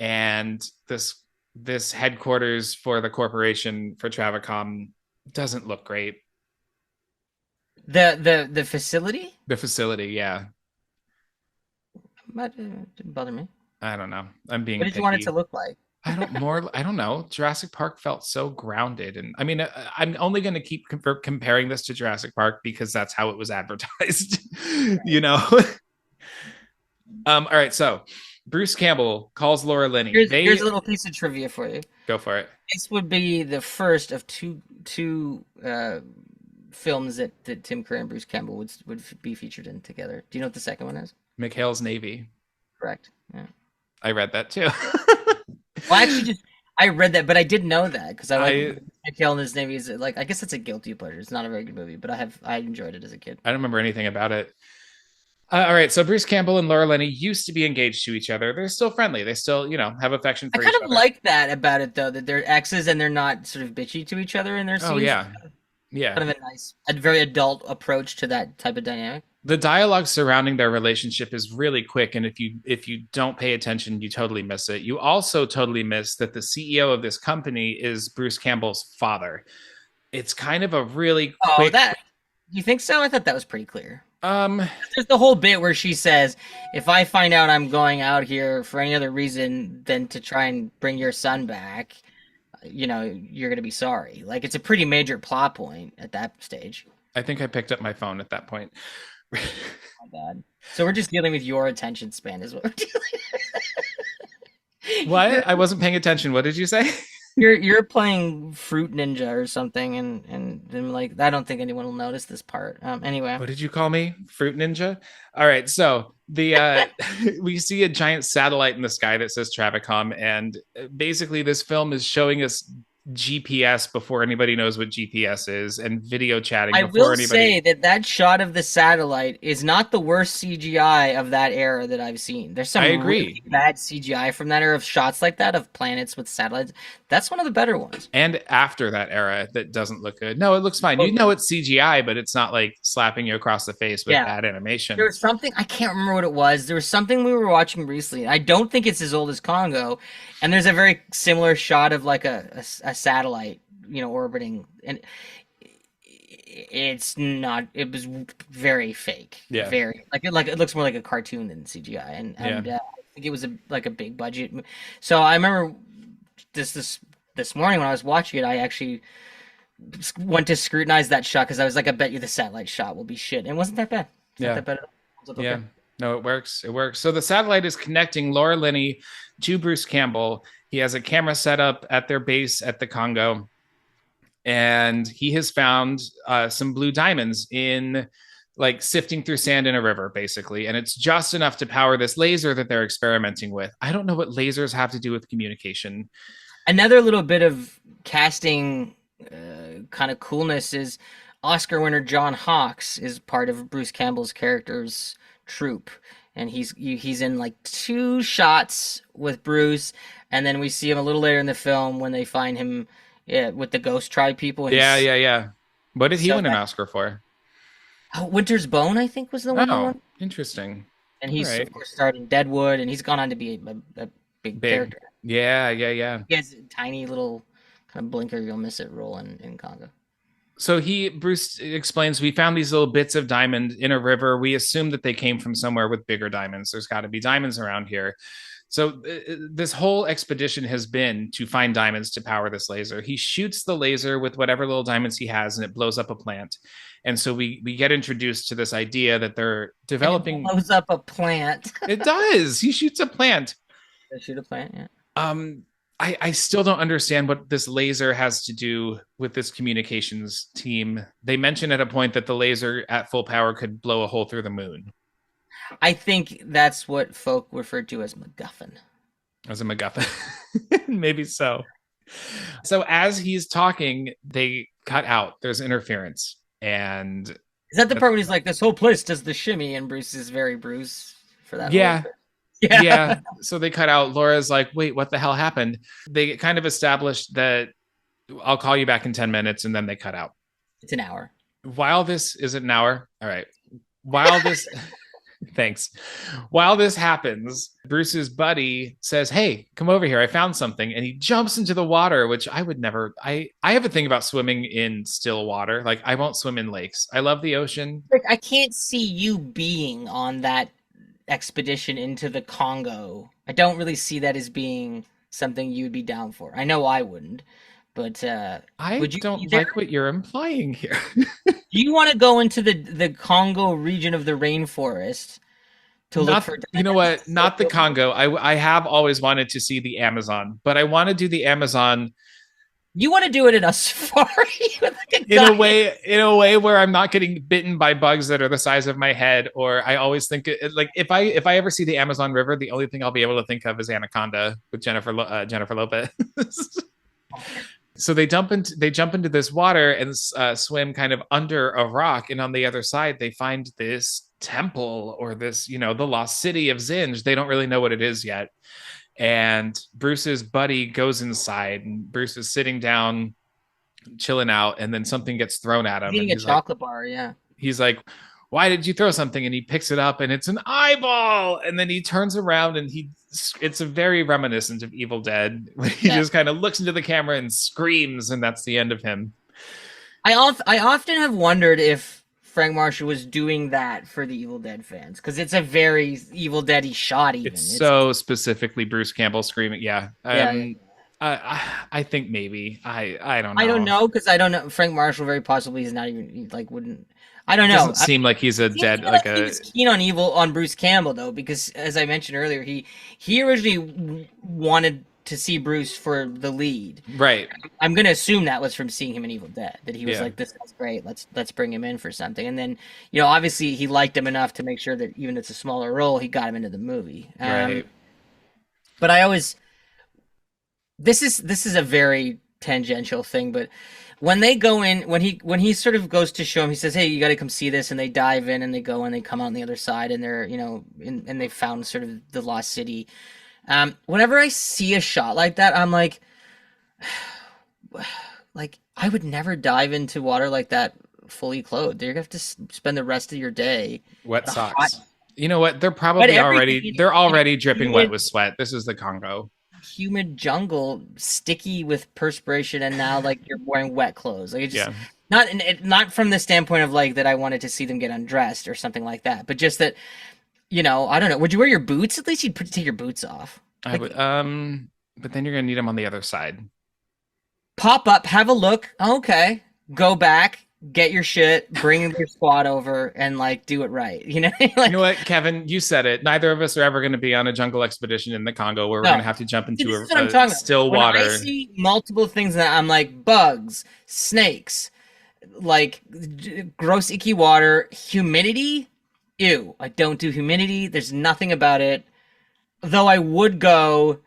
And this headquarters for the corporation for Travacom doesn't look great. The facility? The facility, yeah. That didn't bother me. I don't know. I'm being What did picky. you want it to look like? I don't know. Jurassic Park felt so grounded. And I mean, I'm only going to keep comparing this to Jurassic Park because that's how it was advertised, All right. So Bruce Campbell calls Laura Linney. Here's a little piece of trivia for you. Go for it. This would be the first of two films that Tim Curry and Bruce Campbell would be featured in together. Do you know what the second one is? McHale's Navy. Correct. Yeah. I read that too. Well, actually, I read that, but I did know that because I like McHale and his Navy is like, I guess it's a guilty pleasure. It's not a very good movie, but I enjoyed it as a kid. I don't remember anything about it. All right, so Bruce Campbell and Laura Linney used to be engaged to each other. They're still friendly. They still, have affection for each other. I kind of like that about it, though, that they're exes and they're not sort of bitchy to each other in their scenes. Oh, yeah. Yeah. Kind of a very adult approach to that type of dynamic. The dialogue surrounding their relationship is really quick, and if you don't pay attention, you totally miss it. You also totally miss that the CEO of this company is Bruce Campbell's father. It's kind of a really quick... You think so? I thought that was pretty clear. There's the whole bit where she says, if I find out I'm going out here for any other reason than to try and bring your son back, you're going to be sorry. Like, it's a pretty major plot point at that stage. I think I picked up my phone at that point. Oh my God. So we're just dealing with your attention span is what we're dealing with. What? I wasn't paying attention. What did you say? You're playing Fruit Ninja or something, and then like I don't think anyone will notice this part. Anyway, What did you call me? Fruit Ninja? All right, so the we see a giant satellite in the sky that says Travicom, and basically this film is showing us GPS before anybody knows what GPS is, and video chatting I before will anybody. say that shot of the satellite is not the worst CGI of that era that I've seen. There's I some agree. really bad CGI from that era of shots like that of planets with satellites. That's one of the better ones. And after that era, that doesn't look good. No, it looks fine. You Okay. know it's CGI, but it's not like slapping you across the face with Yeah. bad animation. There was something I can't remember what it was. There was something we were watching recently. I don't think it's as old as Congo, and there's a very similar shot of like a satellite, orbiting, and it's not. It was very fake. Yeah. Very it looks more like a cartoon than CGI, and Yeah. I think it was like a big budget. So I remember this morning when I was watching it, I actually went to scrutinize that shot because I was like, I bet you the satellite shot will be shit. And it wasn't that bad. It's Yeah. not that bad at all. It was Yeah. okay. No, it works. It works. So the satellite is connecting Laura Linney to Bruce Campbell. He has a camera set up at their base at the Congo, and he has found some blue diamonds in like sifting through sand in a river, basically. And it's just enough to power this laser that they're experimenting with. I don't know what lasers have to do with communication. Another little bit of casting kind of coolness is Oscar winner John Hawkes is part of Bruce Campbell's character's troupe, and he's in like 2 shots with Bruce, and then we see him a little later in the film when they find him with the Ghost Tribe people. Yeah. What did he So win an that- Oscar for? Winter's Bone, I think, was the one. Oh, interesting. And he's Right. of course starred in Deadwood, and he's gone on to be a big character. Yeah. He has a tiny little kind of blinker, you'll miss it role in Congo. So Bruce explains, we found these little bits of diamond in a river. We assume that they came from somewhere with bigger diamonds. There's got to be diamonds around here. So this whole expedition has been to find diamonds to power this laser. He shoots the laser with whatever little diamonds he has, and it blows up a plant. And so we get introduced to this idea that they're developing. It blows up a plant. It does. He shoots a plant. They shoot a plant, yeah. I still don't understand what this laser has to do with this communications team. They mention at a point that the laser at full power could blow a hole through the moon. I think that's what folk refer to as MacGuffin. As a MacGuffin. Maybe so. So as he's talking, they cut out. There's interference. And Is that the part when he's like, this whole place does the shimmy, and Bruce is very Bruce for that? yeah. Yeah. Yeah. So they cut out. Laura's like, wait, what the hell happened? They kind of established that I'll call you back in 10 minutes, and then they cut out. It's an hour. While this is an hour. All right. While this thanks. While this happens, Bruce's buddy says, hey, come over here. I found something. And he jumps into the water, which I would never. I have a thing about swimming in still water. Like, I won't swim in lakes. I love the ocean. Like, I can't see you being on that expedition into the Congo. I don't really see that as being something you'd be down for. I know I wouldn't, but I would you don't be there? like what you're implying here. Do you want to go into the Congo region of the rainforest to look Not, for? you know what? Not the Congo. I have always wanted to see the Amazon, but I want to do the Amazon You want to do it in a safari with like a in a way where I'm not getting bitten by bugs that are the size of my head. Or I always think like if I ever see the Amazon River, the only thing I'll be able to think of is Anaconda with Jennifer Lopez. So they jump into this water and swim kind of under a rock, and on the other side they find this temple or this, the lost city of Zinj. They don't really know what it is yet. And Bruce's buddy goes inside, and Bruce is sitting down, chilling out, and then something gets thrown at him. eating a chocolate bar, yeah. He's like, why did you throw something? And he picks it up, and it's an eyeball. And then he turns around, and it's a very reminiscent of Evil Dead. He just kind of looks into the camera and screams, and that's the end of him. I often have wondered if Frank Marshall was doing that for the Evil Dead fans, because it's a very Evil Dead-y shot. Even It's so specifically Bruce Campbell screaming. Yeah. Yeah. I think maybe. I don't know. I don't know, because I don't know. Frank Marshall very possibly is not even wouldn't. I don't know. Doesn't seem like he's a dead He was keen on Bruce Campbell though, because as I mentioned earlier, he originally wanted to see Bruce for the lead. Right. I'm gonna assume that was from seeing him in Evil Dead, that he was Yeah. like, "This is great. Let's bring him in for something." And then, obviously he liked him enough to make sure that even if it's a smaller role, he got him into the movie. Right. But I always, this is a very tangential thing, but when they go in, when he sort of goes to show him, he says, "Hey, you got to come see this," and they dive in and they go and they come out on the other side and they're and they found sort of the lost city. Whenever I see a shot like that, I'm like, I would never dive into water like that fully clothed. You're gonna have to spend the rest of your day Wet in a socks. hot, You know what? They're probably everything they're already in dripping wet with sweat. This is the Congo. humid jungle, sticky with perspiration, and now like you're wearing wet clothes. Like, it just Yeah. not from the standpoint of like that I wanted to see them get undressed or something like that, but just that, I don't know. Would you wear your boots? At least you'd take your boots off. I Like, would, but then you're gonna need them on the other side. pop up, have a look. Okay, go back, get your shit, bring your squad over, and like do it right. Like, You know what, Kevin? You said it. Neither of us are ever going to be on a jungle expedition in the Congo where we're No. going to have to jump into This is what I'm talking a about. still When water. I see multiple things that I'm like bugs, snakes, like gross icky water, humidity. Ew, I don't do humidity. There's nothing about it. Though I would go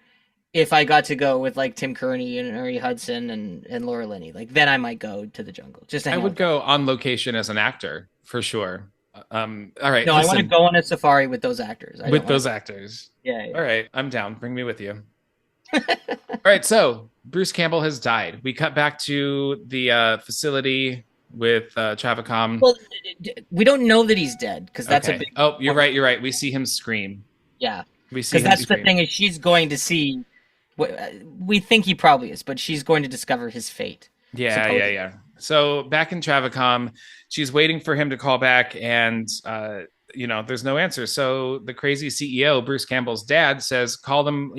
if I got to go with like Tim Curry and Uri Hudson and Laura Linney. Like then I might go to the jungle. Just to I hang would out. go on location as an actor for sure. All right. No, I want to listen, go on a safari with those actors. with those actors. Yeah. All right, I'm down. Bring me with you. All right, so Bruce Campbell has died. We cut back to the facility with Chavicom. Well, we don't know that he's dead because that's a Okay. big. Oh, you're right. You're right. We see him scream. Yeah. We see Because him that's the scream. thing is she's going to see. We think he probably is, but she's going to discover his fate. Yeah, supposedly. yeah. So back in Travacom, she's waiting for him to call back, and there's no answer. So the crazy CEO, Bruce Campbell's dad, says, "Call them.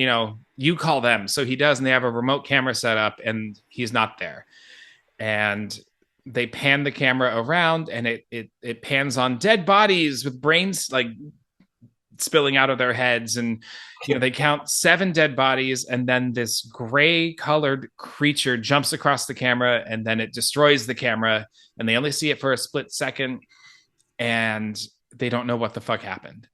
You call them." So he does, and they have a remote camera set up, and he's not there. And they pan the camera around, and it pans on dead bodies with brains like spilling out of their heads, and they count 7 dead bodies, and then this gray colored creature jumps across the camera, and then it destroys the camera, and they only see it for a split second, and they don't know what the fuck happened.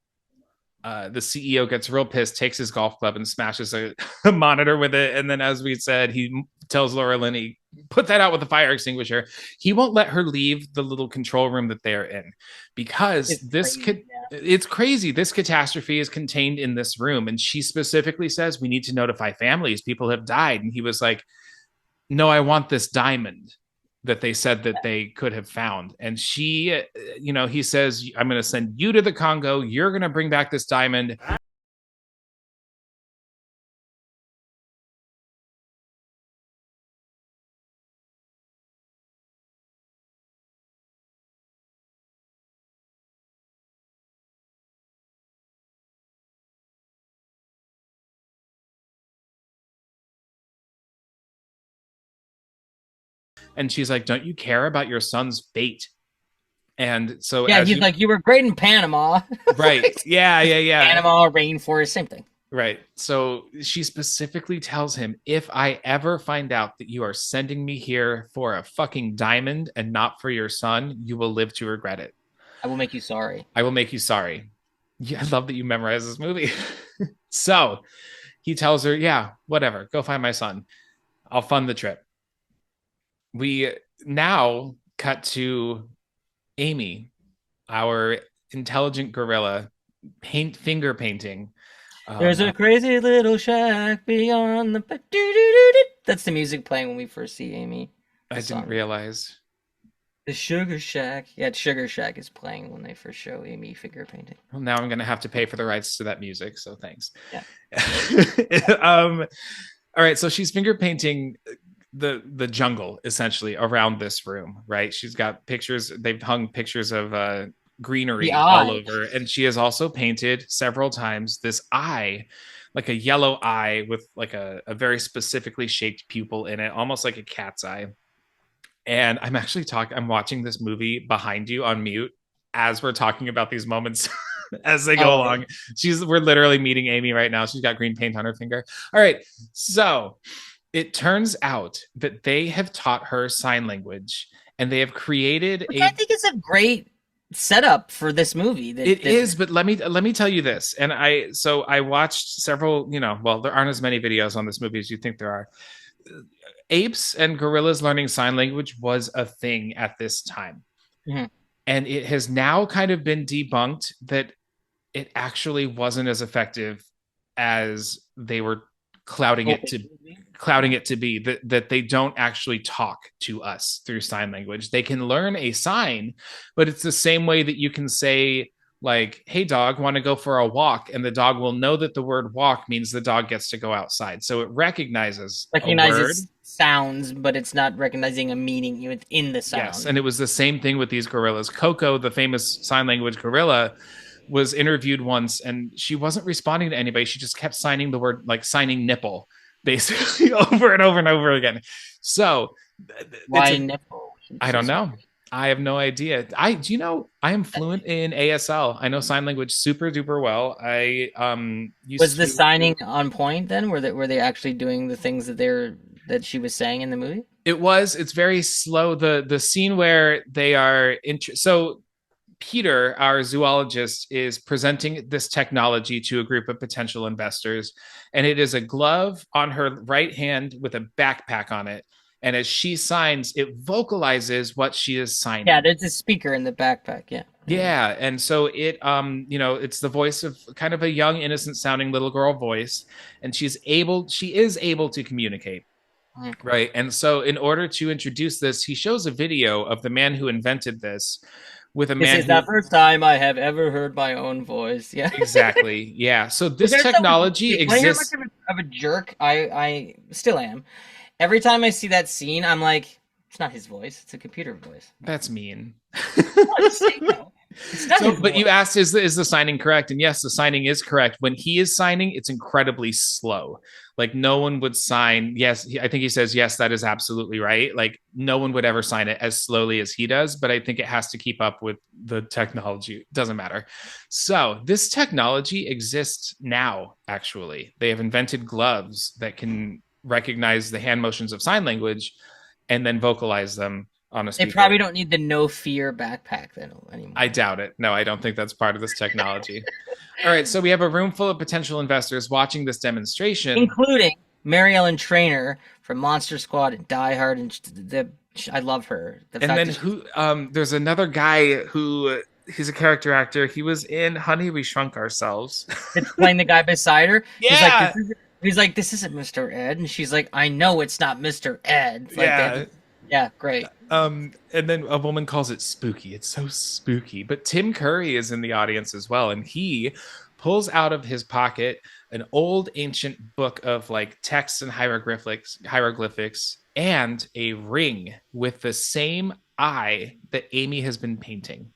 The CEO gets real pissed, takes his golf club and smashes a monitor with it, and then, as we said, he tells Laura Linney, put that out with a fire extinguisher. He won't let her leave the little control room that they're in because it's crazy. This catastrophe is contained in this room. And she specifically says, we need to notify families. People have died. And he was like, no, I want this diamond that they said that they could have found. And she, he says, I'm going to send you to the Congo. You're going to bring back this diamond. And she's like, don't you care about your son's fate? And so he's like, you were great in Panama. Right. Yeah. Panama, rainforest, same thing. Right. So she specifically tells him, if I ever find out that you are sending me here for a fucking diamond and not for your son, you will live to regret it. I will make you sorry. I will make you sorry. Yeah, I love that you memorize this movie. So he tells her, yeah, whatever, go find my son. I'll fund the trip. We now cut to Amy, our intelligent gorilla, finger painting. There's a crazy little shack beyond the. That's the music playing when we first see Amy. I didn't realize. The Sugar Shack. Yeah, Sugar Shack is playing when they first show Amy finger painting. Well, now I'm going to have to pay for the rights to that music, so thanks. Yeah. All right, so she's finger painting the jungle essentially around this room, right? She's got pictures. They've hung pictures of greenery all over, and she has also painted several times this eye, like a yellow eye with like a very specifically shaped pupil in it, almost like a cat's eye. And I'm watching this movie behind you on mute as we're talking about these moments as they go along. We're literally meeting Amy right now. She's got green paint on her finger. All right. So it turns out that they have taught her sign language, and they have created Which I think is a great setup for this movie. It is, but let me tell you this. And I watched several, well, there aren't as many videos on this movie as you think there are. Apes and gorillas learning sign language was a thing at this time. Mm-hmm. And it has now kind of been debunked that it actually wasn't as effective as they were clouding it to be, that they don't actually talk to us through sign language. They can learn a sign, but it's the same way that you can say, like, hey dog, want to go for a walk, and the dog will know that the word walk means the dog gets to go outside. So it recognizes sounds, but it's not recognizing a meaning within the sound. Yes, and it was the same thing with these gorillas. Coco, the famous sign language gorilla, was interviewed once, and she wasn't responding to anybody. She just kept signing the word, like signing nipple, basically over and over and over again. So why nipple? I don't know. I have no idea. I am fluent in ASL. I know sign language super duper well. I was the signing on point then? Were they actually doing the things that she was saying in the movie? It was. It's very slow. The scene where they are so Peter, our zoologist, is presenting this technology to a group of potential investors, and it is a glove on her right hand with a backpack on it. And as she signs, it vocalizes what she is signing. Yeah, there's a speaker in the backpack. Yeah. Yeah. And so it, it's the voice of kind of a young, innocent sounding little girl voice. And she is able to communicate. Right. And so in order to introduce this, he shows a video of the man who invented this with a man. This is the first time I have ever heard my own voice. Yeah. Exactly. Yeah. So this technology exists. How much of a jerk I still am. Every time I see that scene, I'm like, it's not his voice. It's a computer voice. That's mean. But you asked, is the signing correct? And yes, the signing is correct. When he is signing, it's incredibly slow. Like no one would sign. Yes, I think he says, yes, that is absolutely right. Like no one would ever sign it as slowly as he does. But I think it has to keep up with the technology. It doesn't matter. So this technology exists now, actually. They have invented gloves that can recognize the hand motions of sign language and then vocalize them on a speaker. They probably don't need the no fear backpack then anymore. I doubt it. No, I don't think that's part of this technology. All right, so we have a room full of potential investors watching this demonstration, including Mary Ellen Trainor from Monster Squad and Die Hard, and I love her. There's another guy who he's a character actor. He was in Honey, We Shrunk Ourselves. It's playing the guy beside her. Yeah. He's like, this isn't Mr. Ed. And she's like, I know it's not Mr. Ed. Like, yeah, great. And then a woman calls it spooky. It's so spooky. But Tim Curry is in the audience as well. And he pulls out of his pocket an old ancient book of like texts and hieroglyphics and a ring with the same eye that Amy has been painting.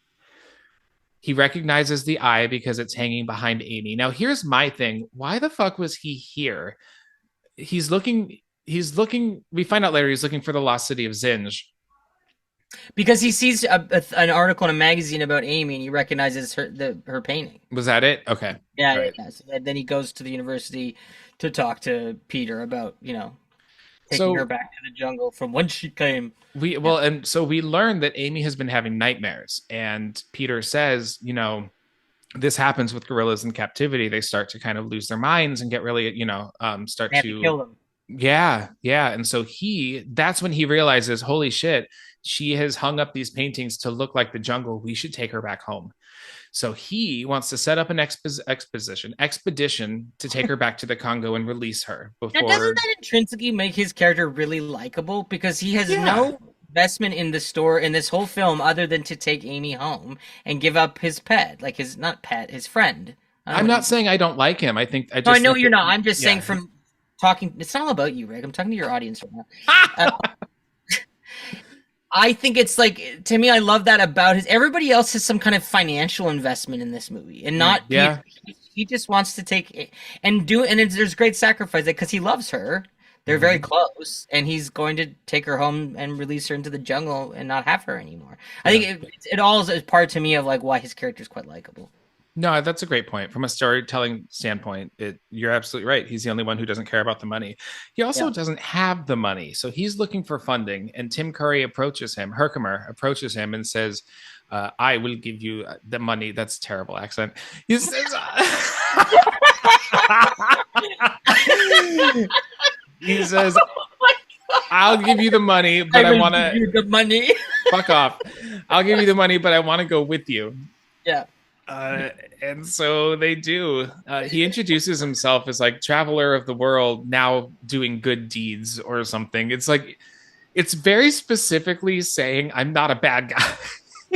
He recognizes the eye because it's hanging behind Amy. Now, here's my thing. Why the fuck was he here? He's looking, we find out later he's looking for the lost city of Zinj. Because he sees an article in a magazine about Amy and he recognizes her painting. Was that it? Okay. Yeah, right. Yeah. So then he goes to the university to talk to Peter about, taking her back to the jungle from whence she came. And so we learned that Amy has been having nightmares, and Peter says, this happens with gorillas in captivity. They start to kind of lose their minds and get really, start to kill them. Yeah. And so that's when he realizes, holy shit, she has hung up these paintings to look like the jungle. We should take her back home. So he wants to set up an expedition to take her back to the Congo and release her before. Now, doesn't that intrinsically make his character really likable? Because he has no investment in the story in this whole film other than to take Amy home and give up his pet, like his friend. I'm not saying I don't like him. I know you're not. I'm just saying from talking. It's not all about you, Rick. I'm talking to your audience right now. I think it's like, to me, I love that about everybody else has some kind of financial investment in this movie and not, he just wants to take and there's great sacrifice because he loves her. They're very close and he's going to take her home and release her into the jungle and not have her anymore. I think it all is part to me of like why his character is quite likable. No, that's a great point. From a storytelling standpoint, you're absolutely right. He's the only one who doesn't care about the money. He also Yeah. doesn't have the money. So he's looking for funding. And Tim Curry approaches him, Herkimer approaches him and says, I will give you the money. That's a terrible accent. He says, he says, I'll give you the money, but I want to. The money. Fuck off. I'll give you the money, but I want to go with you. Yeah. And so they do. He introduces himself as like traveler of the world, now doing good deeds or something. It's like, it's very specifically saying, I'm not a bad guy.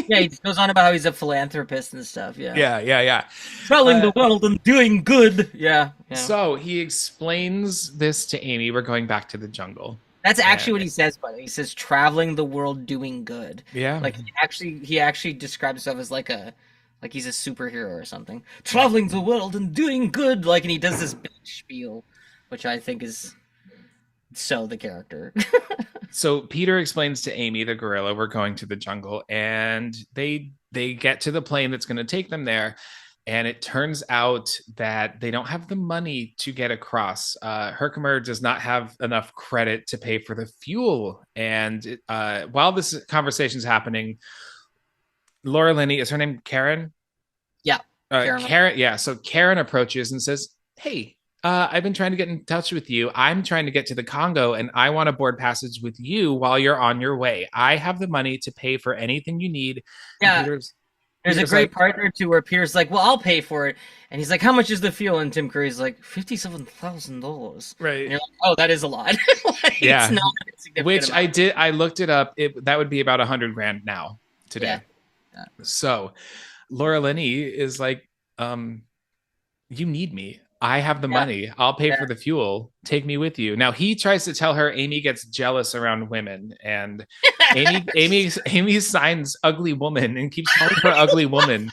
Yeah, he goes on about how he's a philanthropist and stuff. Yeah. Yeah. Traveling the world and doing good. Yeah. So he explains this to Amy. We're going back to the jungle. That's actually what he says, but he says traveling the world doing good. Yeah. Like he actually describes himself as like he's a superhero or something. Traveling the world and doing good, like, and he does this big spiel, which I think is so the character. So Peter explains to Amy, the gorilla, we're going to the jungle, and they get to the plane that's going to take them there. And it turns out that they don't have the money to get across. Herkimer does not have enough credit to pay for the fuel. And while this conversation is happening, Laura Linney, is her name Karen? Yeah. Karen. Yeah. So Karen approaches and says, hey, I've been trying to get in touch with you. I'm trying to get to the Congo and I want to board passage with you while you're on your way. I have the money to pay for anything you need. Yeah. There's a great part there too where Peter's like, well, I'll pay for it. And he's like, how much is the fuel? And Tim Curry's like, $57,000. Right. And you're like, oh, that is a lot. Like, yeah. It's not a significant Which amount. I looked it up. That would be about $100,000 now today. Yeah. So Laura Linney is like, you need me. I have the money. I'll pay for the fuel. Take me with you. Now he tries to tell her Amy gets jealous around women, and Amy signs ugly woman and keeps calling her ugly woman.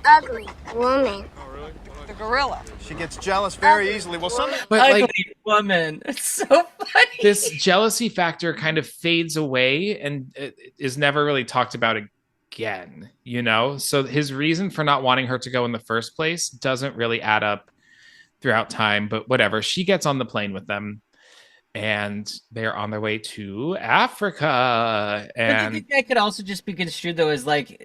Ugly woman. Oh, really? The gorilla. She gets jealous very easily. Well, some. But ugly like woman. It's so funny. this jealousy factor kind of fades away and it is never really talked about again, you know? So his reason for not wanting her to go in the first place doesn't really add up throughout time, but whatever. She gets on the plane with them and they're on their way to Africa. And I think that could also just be construed though as like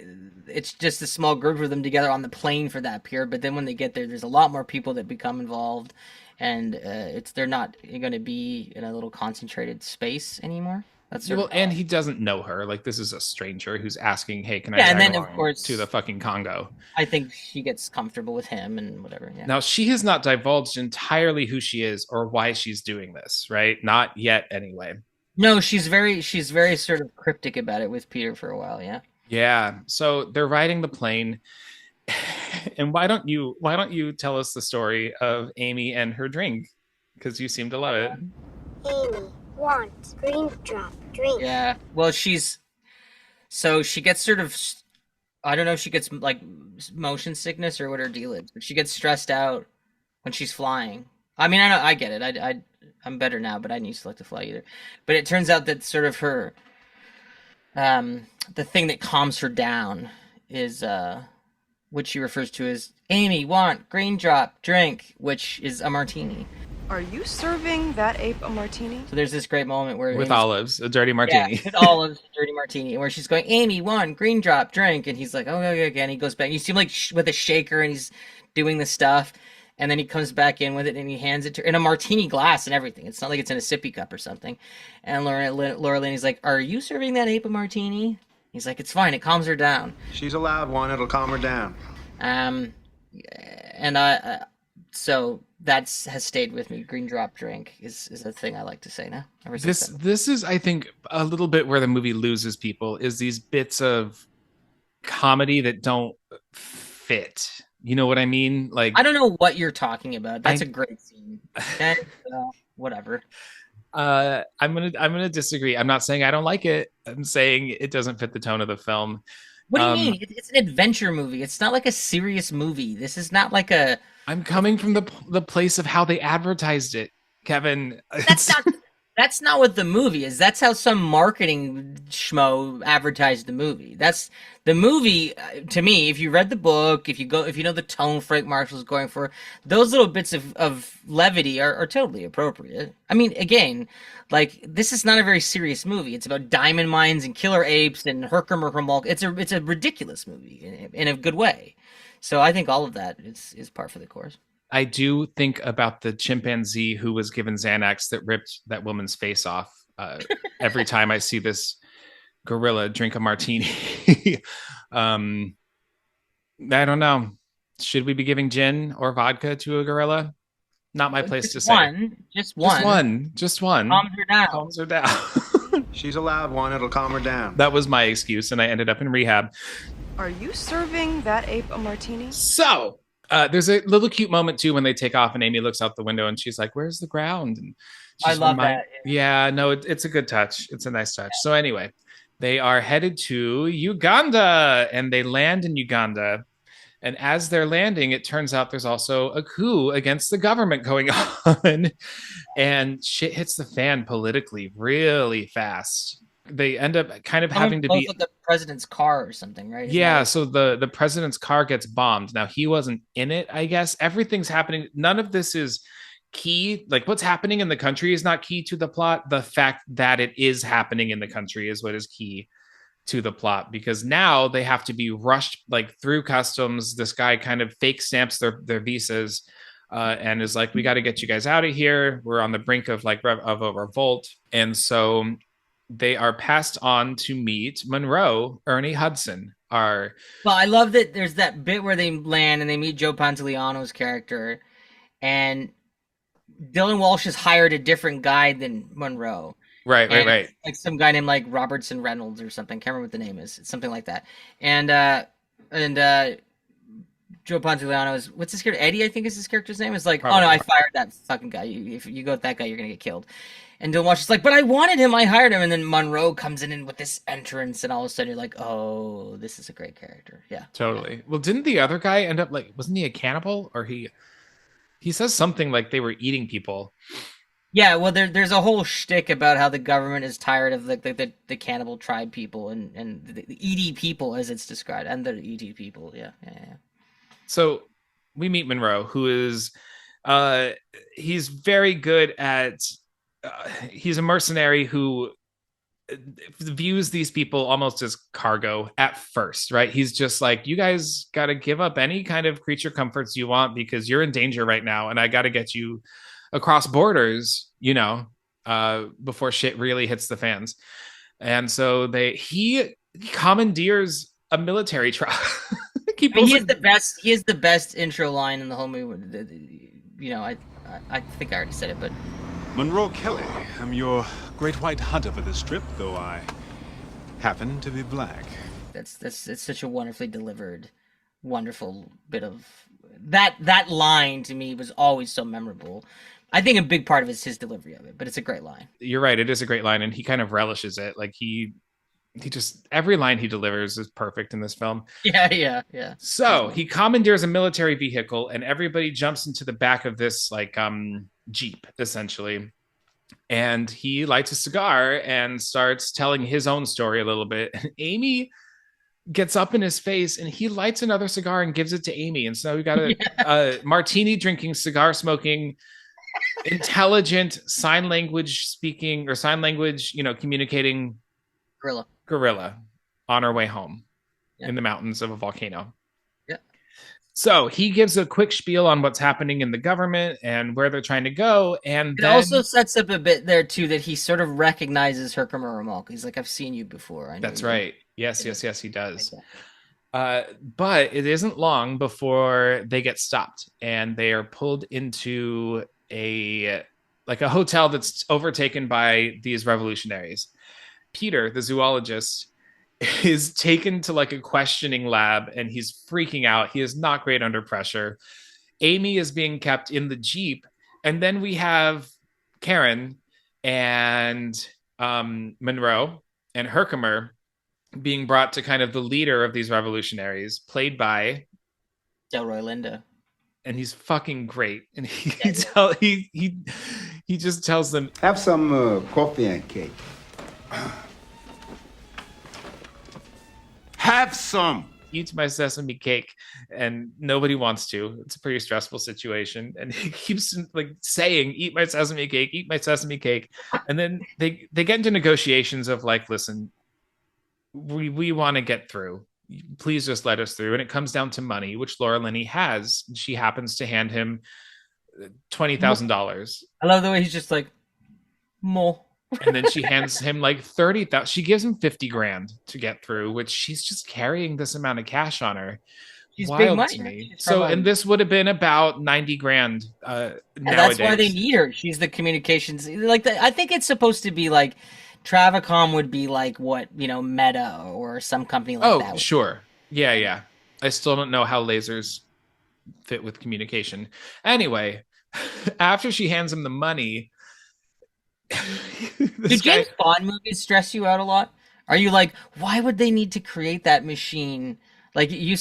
it's just a small group of them together on the plane for that period, but then when they get there, there's a lot more people that become involved, and they're not going to be in a little concentrated space anymore. That's and he doesn't know her. Like, this is a stranger who's asking, "Hey, can I?" Yeah, and then of course to the fucking Congo. I think she gets comfortable with him and whatever. Yeah. Now she has not divulged entirely who she is or why she's doing this, right? Not yet, anyway. No, she's very sort of cryptic about it with Peter for a while. Yeah. Yeah. So they're riding the plane, and why don't you tell us the story of Amy and her drink? Because you seem to love it. Amy wants green drop drink. Yeah. Well, she gets sort of, I don't know if she gets like motion sickness or what her deal is, but she gets stressed out when she's flying. I mean, I get it. I'm better now, but I didn't used to like to fly either. But it turns out that sort of her, the thing that calms her down is, which she refers to as Amy want green drop drink, which is a martini. Are you serving that ape a martini? So there's this great moment where With Amy's, olives, a dirty martini. Yeah, with olives, dirty martini, where she's going, Amy, one green drop drink, and he's like, oh, okay, again. He goes back. You see him like with a shaker, and he's doing the stuff, and then he comes back in with it, and he hands it to her in a martini glass and everything. It's not like it's in a sippy cup or something. And Laura Linney's like, are you serving that ape a martini? He's like, it's fine. It calms her down. She's allowed one. It'll calm her down. And so that has stayed with me. Green drop drink is a thing I like to say now. This is, I think, a little bit where the movie loses people, is these bits of comedy that don't fit. You know what I mean? Like, I don't know what you're talking about. That's a great scene. Whatever. I'm gonna disagree. I'm not saying I don't like it. I'm saying it doesn't fit the tone of the film. What do you mean? It's an adventure movie. It's not like a serious movie. This is not like a. I'm coming from the place of how they advertised it, Kevin. That's That's not what the movie is. That's how some marketing schmo advertised the movie. That's the movie to me. If you read the book, if you know the tone Frank Marshall's going for, those little bits of levity are totally appropriate. I mean, again, like this is not a very serious movie. It's about diamond mines and killer apes and Herkimer Hulk. It's a ridiculous movie in a good way. So I think all of that is par for the course. I do think about the chimpanzee who was given Xanax that ripped that woman's face off every time I see this gorilla drink a martini. I don't know. Should we be giving gin or vodka to a gorilla? Not my place to say. Just one. Just one. Calms her down. Calms her down. She's allowed one. It'll calm her down. That was my excuse, and I ended up in rehab. Are you serving that ape a martini? So there's a little cute moment too when they take off and Amy looks out the window and she's like, "Where's the ground?" And I love that. Yeah, no, it's a good touch. It's a nice touch. So anyway, they are headed to Uganda and they land in Uganda. And as they're landing, it turns out there's also a coup against the government going on. And shit hits the fan politically really fast. They end up kind of having to be with the president's car or something, right? Yeah, so the president's car gets bombed. Now he wasn't in it, I guess. Everything's happening. None of this is key. Like what's happening in the country is not key to the plot. The fact that it is happening in the country is what is key to the plot, because now they have to be rushed like through customs. This guy kind of fake stamps their visas and is like, "We got to get you guys out of here. We're on the brink of of a revolt." And so they are passed on to meet Monroe, Ernie Hudson. Well, I love that there's that bit where they land and they meet Joe Pantoliano's character, and Dylan Walsh has hired a different guy than Monroe. Right. Like some guy named like Robertson Reynolds or something. Can't remember what the name is. It's something like that. And Joe Pantoliano is, what's his character? Eddie, I think is his character's name. Is like, probably. "Oh no, I fired that fucking guy. If you go with that guy, you're gonna get killed." And Dylan Walsh is like, "But I wanted him. I hired him." And then Monroe comes in with this entrance, and all of a sudden you're like, "Oh, this is a great character." Yeah, totally. Yeah. Well, didn't the other guy end up like? Wasn't he a cannibal? Or he says something like they were eating people. Yeah, well, there's a whole shtick about how the government is tired of the cannibal tribe people and the ED people, as it's described, and the ED people. Yeah. So we meet Monroe, who is he's very good at he's a mercenary who views these people almost as cargo at first, right? He's just like, "You guys got to give up any kind of creature comforts you want because you're in danger right now, and I got to get you across borders, before shit really hits the fans." And so he commandeers a military truck. He has the best intro line in the whole movie. I think I already said it, but Monroe Kelly, I'm your great white hunter for this trip, though I happen to be black. It's such a wonderfully delivered, wonderful bit of that line to me was always so memorable. I think a big part of it is his delivery of it, but it's a great line. You're right. It is a great line. And he kind of relishes it. Like he just, every line he delivers is perfect in this film. Yeah. So he commandeers a military vehicle and everybody jumps into the back of this Jeep, essentially. And he lights a cigar and starts telling his own story a little bit. And Amy gets up in his face and he lights another cigar and gives it to Amy. And so we got a martini drinking, cigar smoking, intelligent sign language speaking or sign language, communicating gorilla on our way home in the mountains of a volcano. Yeah. So he gives a quick spiel on what's happening in the government and where they're trying to go. And it also sets up a bit there too that he sort of recognizes Herkimer Hulk. He's like, "I've seen you before." That's right. Yes, he does. But it isn't long before they get stopped and they are pulled into a hotel that's overtaken by these revolutionaries. Peter, the zoologist, is taken to a questioning lab and he's freaking out. He is not great under pressure. Amy is being kept in the Jeep. And then we have Karen and Monroe and Herkimer being brought to kind of the leader of these revolutionaries, played by Delroy Lindo. And he's fucking great. And he He just tells them, Have some coffee and cake. Have some. eat my sesame cake, and nobody wants to. It's a pretty stressful situation, and he keeps like saying, eat my sesame cake, and then they get into negotiations of like, listen, we want to get through, please just let us through. And it comes down to money, which Laura Linney has. She happens to hand him $20,000. I love the way he's just like, more. And then she hands him like 30,000. She gives him 50 grand to get through, which she's just carrying this amount of cash on her. She's Wild big money. to me. She's So, from, and this would have been about 90 grand and nowadays. that's why they need her. She's the communications. Like, I think it's supposed to be like, Travacom would be like what, you know, Meta or some company like that. Oh, sure. Yeah. I still don't know how lasers fit with communication. Anyway, after she hands him the money, do James Bond movies stress you out a lot? Are you like, why would they need to create that machine? Like, you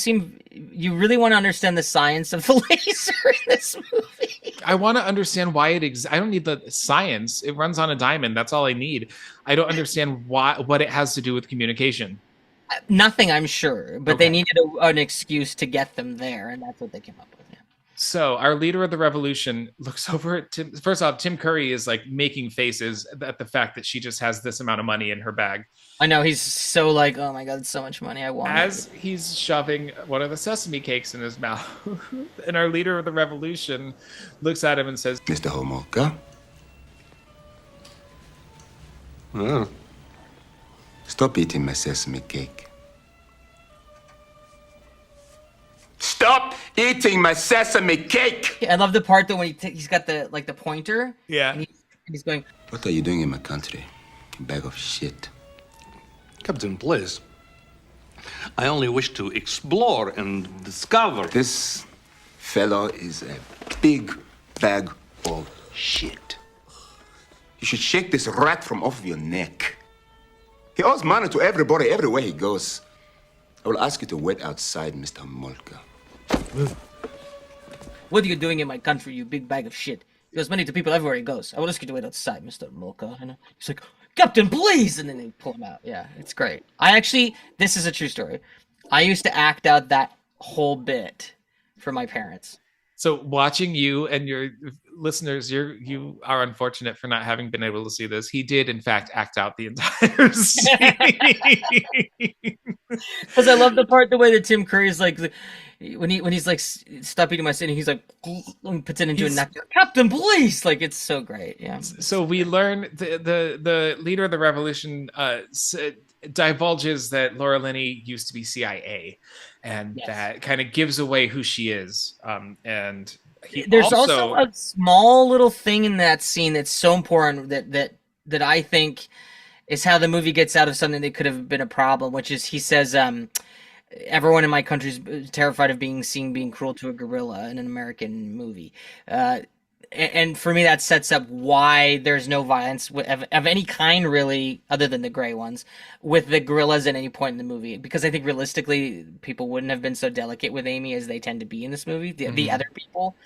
really want to understand the science of the laser in this movie. I want to understand why it exists. I don't need the science. It runs on a diamond. That's all I need. I don't understand what it has to do with communication. Nothing, I'm sure, but Okay. they needed an excuse to get them there, and that's what they came up with. Yeah. So our leader of the revolution looks over at Tim. First off, Tim Curry is like making faces at the fact that she just has this amount of money in her bag. I know, he's so like, oh my god, it's so much money, I want As it. he's shoving one of the sesame cakes in his mouth. And our leader of the revolution looks at him and says, Mr. Homolka? Well, stop eating my sesame cake. Stop eating my sesame cake! I love the part that when he's got the like the pointer. Yeah. And he's going, What are you doing in my country? You bag of shit. Captain, please. I only wish to explore and discover. This fellow is a big bag of shit. You should shake this rat from off of your neck. He owes money to everybody, everywhere he goes. I will ask you to wait outside, Mr. Molka. what are you doing in my country, you big bag of shit? He owes money to people everywhere he goes. I will ask you to wait outside, Mr. Mulca. And he's like, Captain, please! And then they pull him out. Yeah, it's great. This is a true story. I used to act out that whole bit for my parents. so watching you and your listeners, you are unfortunate for not having been able to see this. He did, in fact, act out the entire scene. Because I love the part, the way that Tim Curry is like, when he's like, stop eating my sin, he's like, puts it into a napkin. Captain, please! Like, it's so great. Yeah. So we learn the leader of the revolution divulges that Laura Linney used to be CIA, and Yes. that kind of gives away who she is. And There's also a small little thing in that scene that's so important that I think is how the movie gets out of something that could have been a problem, which is he says, everyone in my country is terrified of being seen being cruel to a gorilla in an American movie. And for me, that sets up why there's no violence of any kind, really, other than the gray ones, with the gorillas at any point in the movie. Because I think realistically, people wouldn't have been so delicate with Amy as they tend to be in this movie, the other people.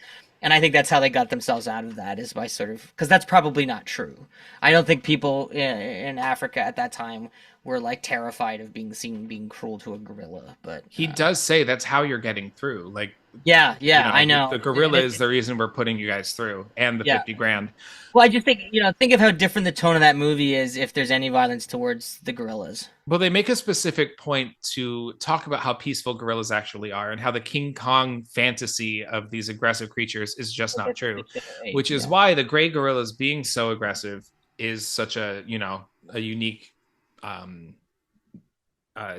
And I think that's how they got themselves out of that, is by sort of, because that's probably not true. I don't think people in Africa at that time were like terrified of being seen being cruel to a gorilla. But he does say that's how you're getting through. Like, yeah, you know, I know. the gorilla is the reason we're putting you guys through, and the 50 grand. Well, I just think, think of how different the tone of that movie is if there's any violence towards the gorillas. Well, they make a specific point to talk about how peaceful gorillas actually are, and how the King Kong fantasy of these aggressive creatures is just not true, which is why the gray gorillas being so aggressive is such a unique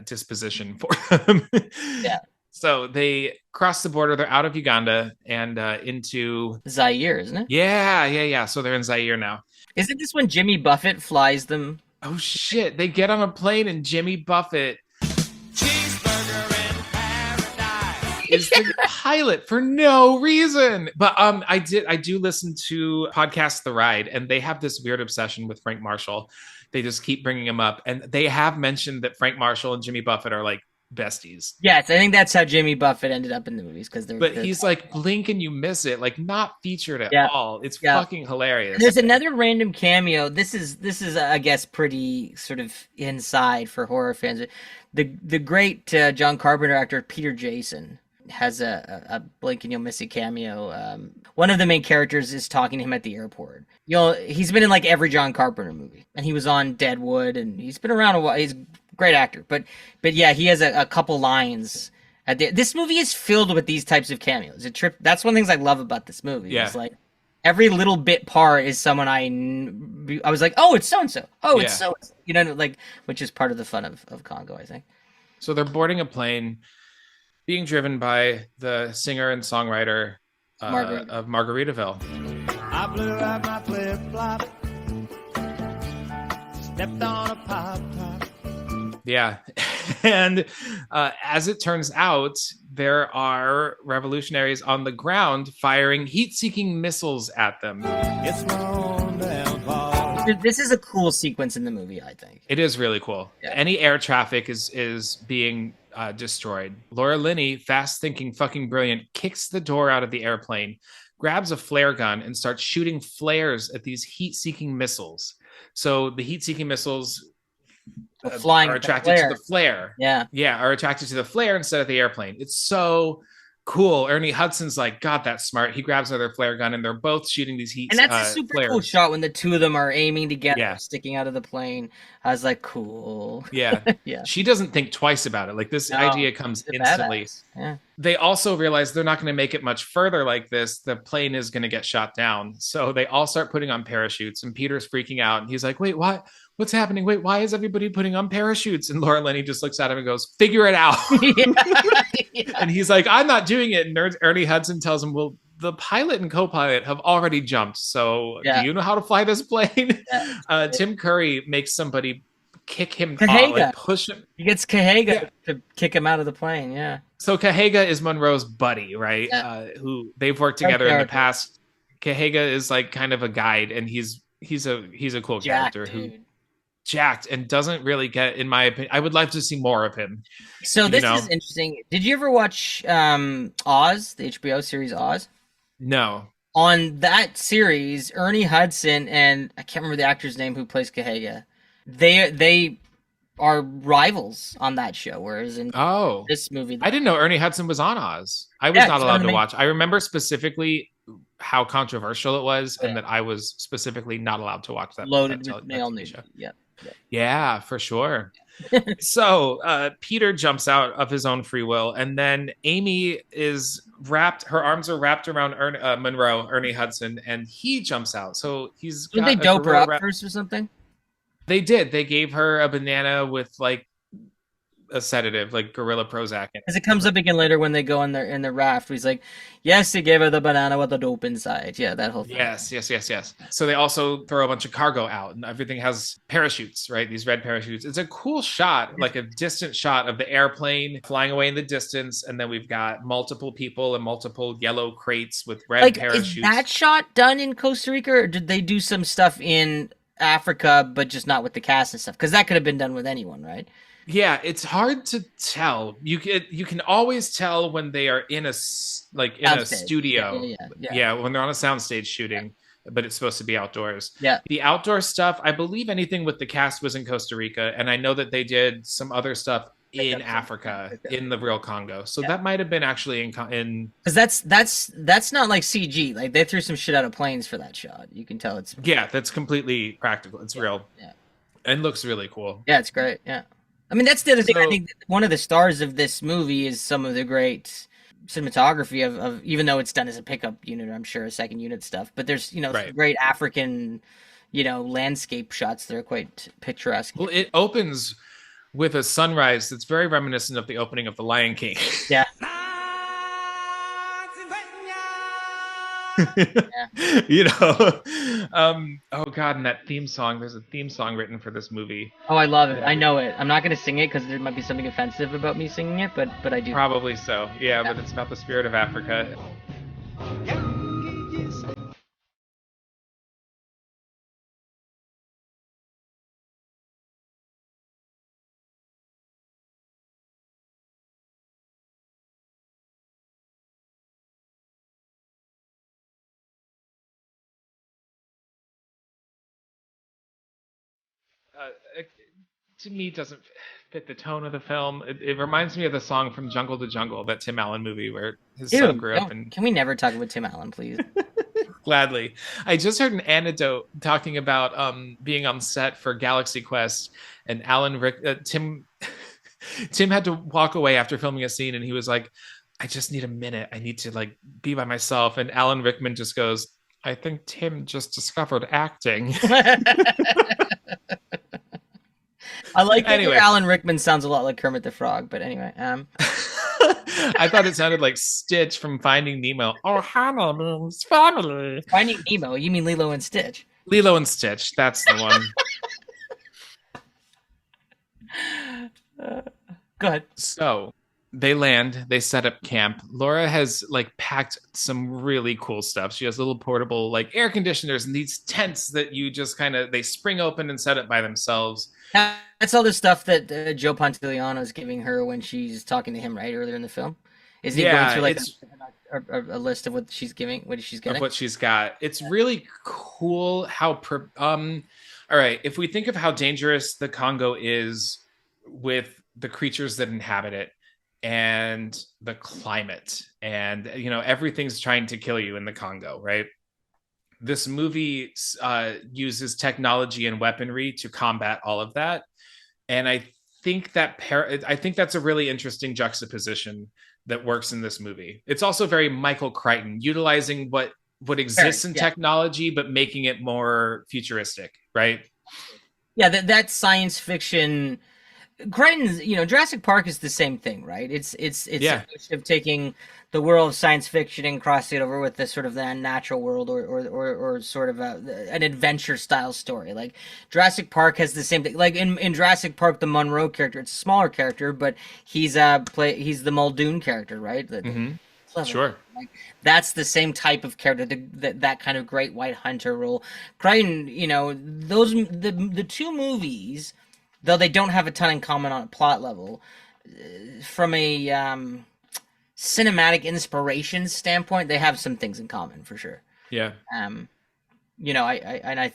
disposition for them. Yeah. So they cross the border. They're out of Uganda and into Zaire, isn't it? Yeah. So they're in Zaire now. Isn't this when Jimmy Buffett flies them? Oh shit! They get on a plane and Jimmy Buffett is the pilot for no reason. But I do listen to podcast The Ride, and they have this weird obsession with Frank Marshall. They just keep bringing him up, and they have mentioned that Frank Marshall and Jimmy Buffett are like besties. Yes, I think that's how Jimmy Buffett ended up in the movies because But he's like, blink and you miss it, like not featured at Yeah. all. It's Yeah. fucking hilarious. And there's another random cameo. This is I guess pretty sort of inside for horror fans. The great John Carpenter actor Peter Jason has a blink and you'll miss it cameo. One of the main characters is talking to him at the airport. He's been in like every John Carpenter movie, and he was on Deadwood, and he's been around a while. He's a great actor, but yeah, he has a couple lines. This movie is filled with these types of cameos. That's one of the things I love about this movie. Yeah. It's like every little bit part is someone I was like, oh, it's so and so. Oh, it's so, like, which is part of the fun of Congo, I think. So they're boarding a plane, being driven by the singer and songwriter of Margaritaville. I blew out my flip flop, stepped on a pop top. Yeah. And as it turns out, there are revolutionaries on the ground firing heat-seeking missiles at them. It's my own downfall. This is a cool sequence in the movie, I think. It is really cool. Yeah. Any air traffic is being destroyed. Laura Linney, fast thinking, fucking brilliant, kicks the door out of the airplane, grabs a flare gun, and starts shooting flares at these heat-seeking missiles. So the heat-seeking missiles flying are attracted to the flare. Yeah. Yeah, are attracted to the flare instead of the airplane. It's so cool. Ernie Hudson's like, God, that's smart. He grabs another flare gun, and they're both shooting these heat. And that's a super flares. Cool shot when the two of them are aiming together, sticking out of the plane. I was like, cool. Yeah. Yeah. She doesn't think twice about it. Like this idea comes instantly. Yeah. They also realize they're not going to make it much further like this. The plane is going to get shot down. So they all start putting on parachutes, and Peter's freaking out. And he's like, wait, what? What's happening? Wait, why is everybody putting on parachutes? And Laura Linney just looks at him and goes, figure it out. Yeah. And he's like, I'm not doing it. And Ernie Hudson tells him, well, the pilot and co-pilot have already jumped. So do you know how to fly this plane? Yeah. Tim Curry makes somebody kick him off, like push him. He gets Kahega to kick him out of the plane. Yeah. So Kahega is Monroe's buddy, right? Yeah. Who they've worked together in the past. Kahega is like kind of a guide, and he's a cool character who jacked and doesn't really get, in my opinion. I would like to see more of him. So this is interesting. Did you ever watch Oz, the HBO series Oz? No. On that series, Ernie Hudson and I can't remember the actor's name who plays Kahega. They are rivals on that show, whereas in this movie, I didn't know Ernie Hudson was on Oz. I was not allowed to watch. I remember specifically how controversial it was, and that I was specifically not allowed to watch that. Loaded with male news. Yeah, for sure. So Peter jumps out of his own free will, and then Amy is her arms are wrapped around Ernie Hudson, and he jumps out. So he's did they dope her up first or something? They did. They gave her a banana with like a sedative, like Gorilla Prozac. Because it comes up again later when they go in the raft. He's like, yes, he gave her the banana with the dope inside. Yeah, that whole thing. Yes. So they also throw a bunch of cargo out, and everything has parachutes, right? These red parachutes. It's a cool shot, like a distant shot of the airplane flying away in the distance, and then we've got multiple people and multiple yellow crates with red parachutes. Is that shot done in Costa Rica, or did they do some stuff in Africa, but just not with the cast and stuff? Because that could have been done with anyone, right? Yeah, it's hard to tell. You can always tell when they are in a studio. Yeah, when they're on a soundstage shooting, but it's supposed to be outdoors. Yeah. The outdoor stuff, I believe anything with the cast was in Costa Rica, and I know that they did some other stuff in Africa, in the real Congo. So that might have been actually in because that's not like CG. Like they threw some shit out of planes for that shot. You can tell it's that's completely practical. It's real. Yeah. And looks really cool. Yeah, it's great. Yeah. I mean, that's the other thing. I think one of the stars of this movie is some of the great cinematography of even though it's done as a pickup unit, I'm sure, a second unit stuff. But there's, some great African, landscape shots that are quite picturesque. Well, it opens with a sunrise that's very reminiscent of the opening of The Lion King. Yeah. Oh god, and that theme song, there's a theme song written for this movie. Oh, I love it. I know it. I'm not going to sing it because there might be something offensive about me singing it, but I do. Probably so. Yeah, but it's about the spirit of Africa. to me doesn't fit the tone of the film. It reminds me of the song from Jungle to Jungle, that Tim Allen movie where his son grew up in. Can we never talk about Tim Allen, please? Gladly. I just heard an anecdote talking about being on set for Galaxy Quest, and Tim had to walk away after filming a scene, and he was like, I just need a minute. I need to like be by myself. And Alan Rickman just goes, I think Tim just discovered acting. I like anyway. Alan Rickman sounds a lot like Kermit the Frog, but anyway. I thought it sounded like Stitch from Finding Nemo. Oh, Hannah means family. Finding Nemo? You mean Lilo and Stitch? Lilo and Stitch. That's the one. Go ahead. So they land, they set up camp. Laura has like packed some really cool stuff. She has little portable like air conditioners and these tents that you just they spring open and set up by themselves. That's all the stuff that Joe Pantoliano is giving her when she's talking to him, right, earlier in the film. Is he going through like a list of what she's giving, what she's getting? Of what she's got. It's really cool how all right, if we think of how dangerous the Congo is with the creatures that inhabit it and the climate, and everything's trying to kill you in the Congo, right? This movie uses technology and weaponry to combat all of that, and I think that's a really interesting juxtaposition that works in this movie. It's also very Michael Crichton, utilizing what exists in technology but making it more futuristic, right? Yeah, that science fiction. Crichton's, Jurassic Park is the same thing, right? It's a question of taking the world of science fiction and crossing it over with the sort of the natural world or sort of an adventure style story. Like Jurassic Park has the same thing. Like in Jurassic Park, the Monroe character, it's a smaller character, but he's the Muldoon character, right? Sure. Like, that's the same type of character, that kind of great white hunter role. Crichton, the two movies, though they don't have a ton in common on a plot level, from a cinematic inspiration standpoint, they have some things in common for sure. Yeah. I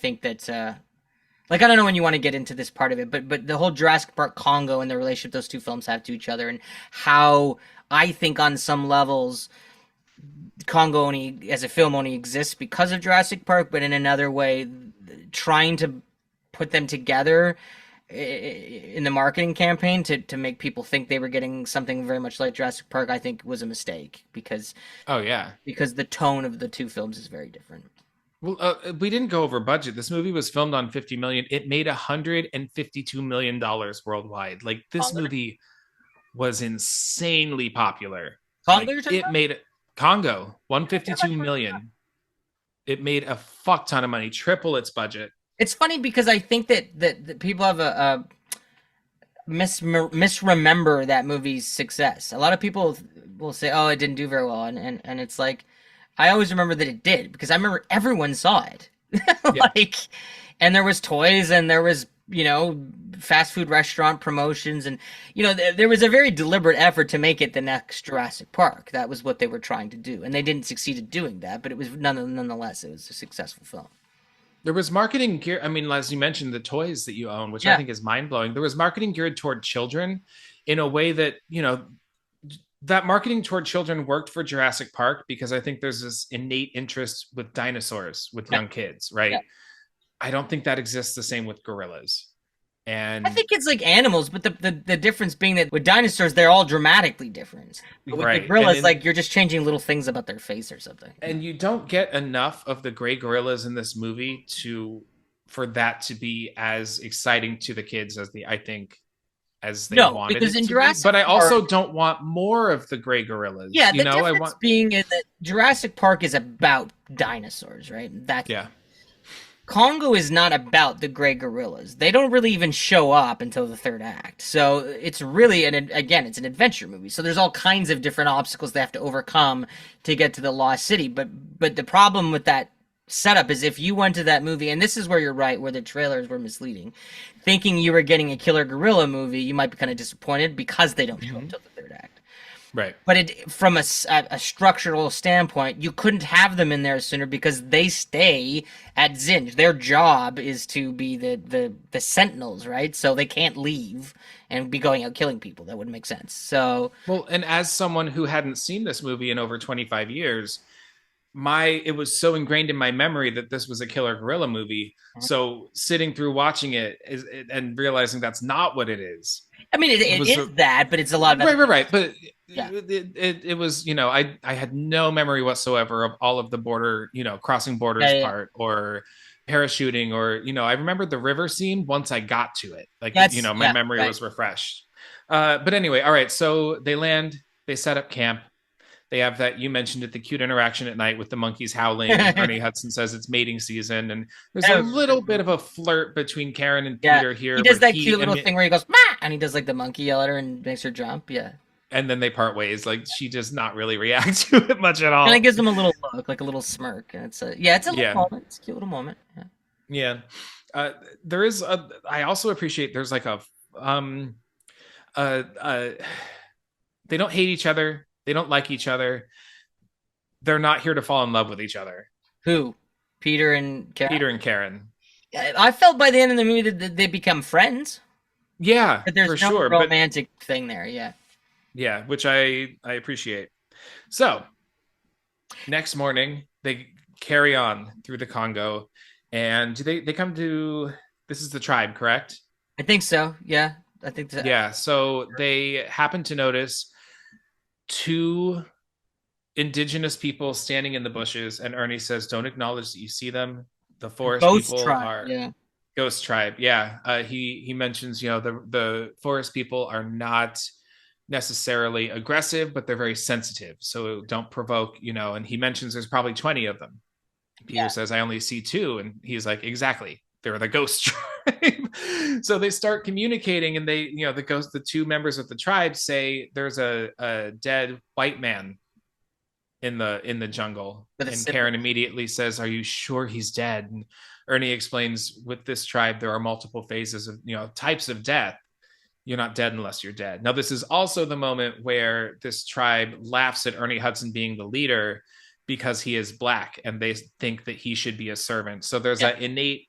think that I don't know when you want to get into this part of it, but the whole Jurassic Park Congo and the relationship those two films have to each other, and how I think on some levels Congo as a film only exists because of Jurassic Park, but in another way, trying to put them together in the marketing campaign to make people think they were getting something very much like Jurassic Park, I think was a mistake because the tone of the two films is very different. Well, we didn't go over budget. This movie was filmed on $50 million. It made $152 million worldwide. Like this movie was insanely popular. Congo, it made Congo $152 million. It made a fuck ton of money, triple its budget. It's funny because I think that people have a misremember that movie's success. A lot of people will say, "Oh, it didn't do very well," and it's like I always remember that it did because I remember everyone saw it. And there was toys and there was fast food restaurant promotions, and there was a very deliberate effort to make it the next Jurassic Park. That was what they were trying to do, and they didn't succeed at doing that. But it was nonetheless, it was a successful film. There was marketing gear. I mean, as you mentioned, the toys that you own, which I think is mind blowing. There was marketing geared toward children in a way that, that marketing toward children worked for Jurassic Park because I think there's this innate interest with dinosaurs with young kids, right? Yeah. I don't think that exists the same with gorillas. And I think it's like animals, but the difference being that with dinosaurs, they're all dramatically different. But with the gorillas, you're just changing little things about their face or something. And you don't get enough of the gray gorillas in this movie for that to be as exciting to the kids as they wanted because in it to Jurassic be. But I also don't want more of the gray gorillas. Yeah, the difference being is that Jurassic Park is about dinosaurs, right? Congo is not about the gray gorillas. They don't really even show up until the third act. So it's really, it's an adventure movie. So there's all kinds of different obstacles they have to overcome to get to the Lost City. But the problem with that setup is if you went to that movie, and this is where you're right, where the trailers were misleading, thinking you were getting a killer gorilla movie, you might be kind of disappointed because they don't show up until the third act. Right. But from a structural standpoint, you couldn't have them in there sooner because they stay at Zinj. Their job is to be the sentinels, right? So they can't leave and be going out killing people. That wouldn't make sense. So, well, and as someone who hadn't seen this movie in over 25 years, it was so ingrained in my memory that this was a killer gorilla movie. So sitting through watching it and realizing that's not what it is. I mean, it is that, but it's a lot of right. But it was, I had no memory whatsoever of all of the border, crossing borders part or parachuting or, I remember the river scene once I got to it. Like, my memory was refreshed. But anyway, all right. So they land, they set up camp. They have that, you mentioned it, the cute interaction at night with the monkeys howling. And Ernie Hudson says it's mating season. And there's a little bit of a flirt between Karen and Peter here. He does that cute little thing where he goes, "Ma!" and he does like the monkey yell at her and makes her jump. Yeah. And then they part ways. Like, she does not really react to it much at all. And it gives him a little look, like a little smirk. And it's a little moment. It's a cute little moment. Yeah. There is I also appreciate there's like they don't hate each other. They don't like each other. They're not here to fall in love with each other. Who? Peter and Karen? Peter and Karen. I felt by the end of the movie that they become friends. Yeah, but there's no romantic thing there. Yeah. Yeah, which I appreciate. So, next morning, they carry on through the Congo, and they come to, this is the tribe, correct? I think so. Yeah, I think so. Yeah, so they happen to notice 2 indigenous people standing in the bushes, and Ernie says, "Don't acknowledge that you see them. The forest people are ghost tribe." Yeah, he mentions, the forest people are not necessarily aggressive, but they're very sensitive, so don't provoke. And he mentions there's probably 20 of them. Peter says, "I only see 2," and he's like, "Exactly. They're the ghost tribe." So they start communicating, and they, the 2 members of the tribe say there's a dead white man in the jungle. And Karen immediately says, "Are you sure he's dead?" And Ernie explains, with this tribe, there are multiple phases of, types of death. You're not dead unless you're dead. Now, this is also the moment where this tribe laughs at Ernie Hudson being the leader because he is black, and they think that he should be a servant. So there's that innate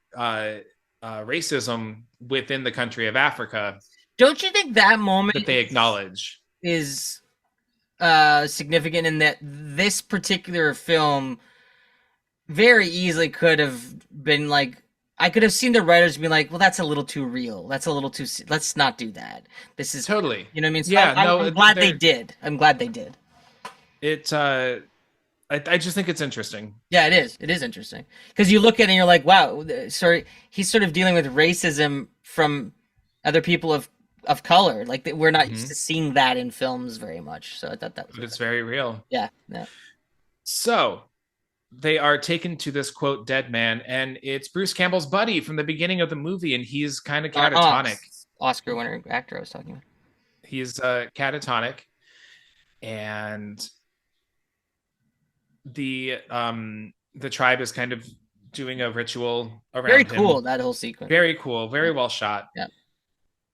racism within the country of Africa. Don't you think that moment that they acknowledge is significant in that this particular film very easily could have been like, I could have seen the writers be like, "Well, that's a little too real. That's a little too. Let's not do that. This is totally." You know what I mean? So yeah. I'm glad they did. I'm glad they did. It. I just think it's interesting. Yeah, it is. It is interesting because you look at it and you're like, "Wow, sorry." He's sort of dealing with racism from other people of color. Like, we're not used to seeing that in films very much. So I thought that was. But it's very real. Yeah. Yeah. So they are taken to this, quote, dead man, and it's Bruce Campbell's buddy from the beginning of the movie, and he's kind of catatonic. Oscar winner actor I was talking about. He's catatonic, and the tribe is kind of doing a ritual around very him. Cool, that whole sequence. Very cool, very well shot. Yeah.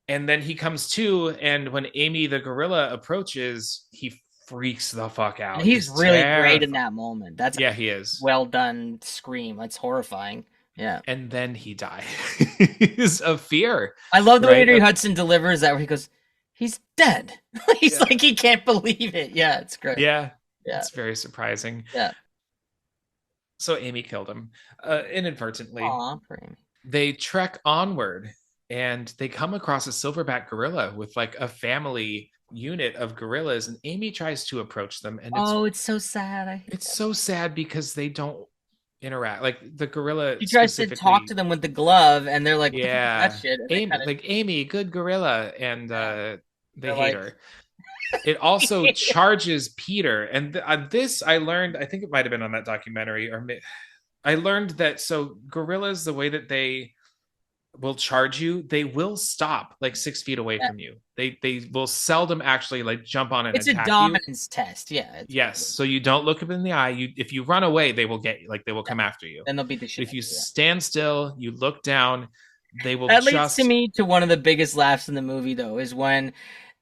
And then he comes to, and when Amy the gorilla approaches, he freaks the fuck out. And he's really great in that moment. That's he is. Well done scream. That's horrifying. Yeah. And then he dies of fear. I love the way Ernie Hudson delivers that, where he goes, "He's dead." He's like, he can't believe it. Yeah, it's great. Yeah. It's very surprising. Yeah. So Amy killed him inadvertently. Aw, poor Amy. They trek onward, and they come across a silverback gorilla with like a family unit of gorillas, and Amy tries to approach them, and it's so sad. It's so sad because they don't interact. Like, the gorilla, he tries to talk to them with the glove, and they're like, "Yeah, that shit." Amy, good gorilla," and they hate her. It also charges Peter, and this I learned. I think it might have been on that documentary, or I learned that gorillas, the way that they will charge you, they will stop like 6 feet away from you. They will seldom actually like jump on and attack you. It's a dominance test. Yeah. Yes. So you don't look them in the eye. If you run away, they will get you. Like, they will come after you. Then they'll beat the shit. If you stand still, you look down, they will. That leads to me to one of the biggest laughs in the movie, though, is when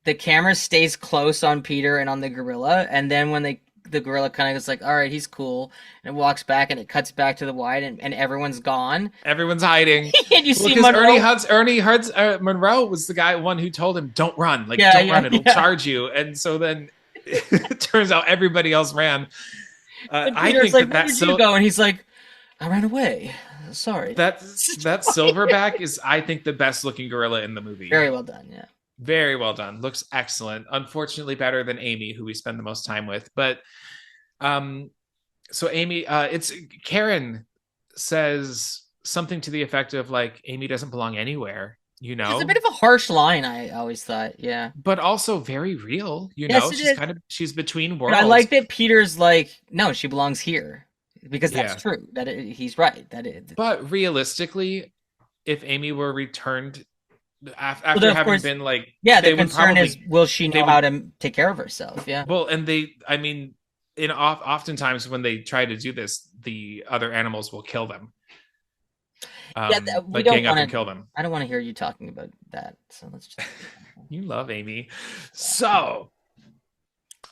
the camera stays close on Peter and on the gorilla, and then when the gorilla kind of is like, all right, he's cool, and walks back, and it cuts back to the wide, and everyone's gone. Everyone's hiding. And you see Monroe. Ernie Hudson, Monroe was the one who told him, don't run. Like, don't run, it'll charge you. And so then it turns out everybody else ran. I think like, that where did you go? And he's like, I ran away. Sorry. That silverback is, I think, the best looking gorilla in the movie. Very well done, yeah. Very well done. Looks excellent. Unfortunately, better than Amy, who we spend the most time with. But so Amy, it's Karen says something to the effect of like, Amy doesn't belong anywhere. You know, it's a bit of a harsh line. I always thought, yeah, but also very real. You know, she's between worlds. But I like that Peter's like, no, she belongs here because that's true. He's right. But realistically, if Amy were returned after having been like, the concern is, will she know how to take care of herself? Yeah. Well, and oftentimes when they try to do this, the other animals will kill them. We gang up and kill them. I don't want to hear you talking about that. So let's just. You love Amy. So,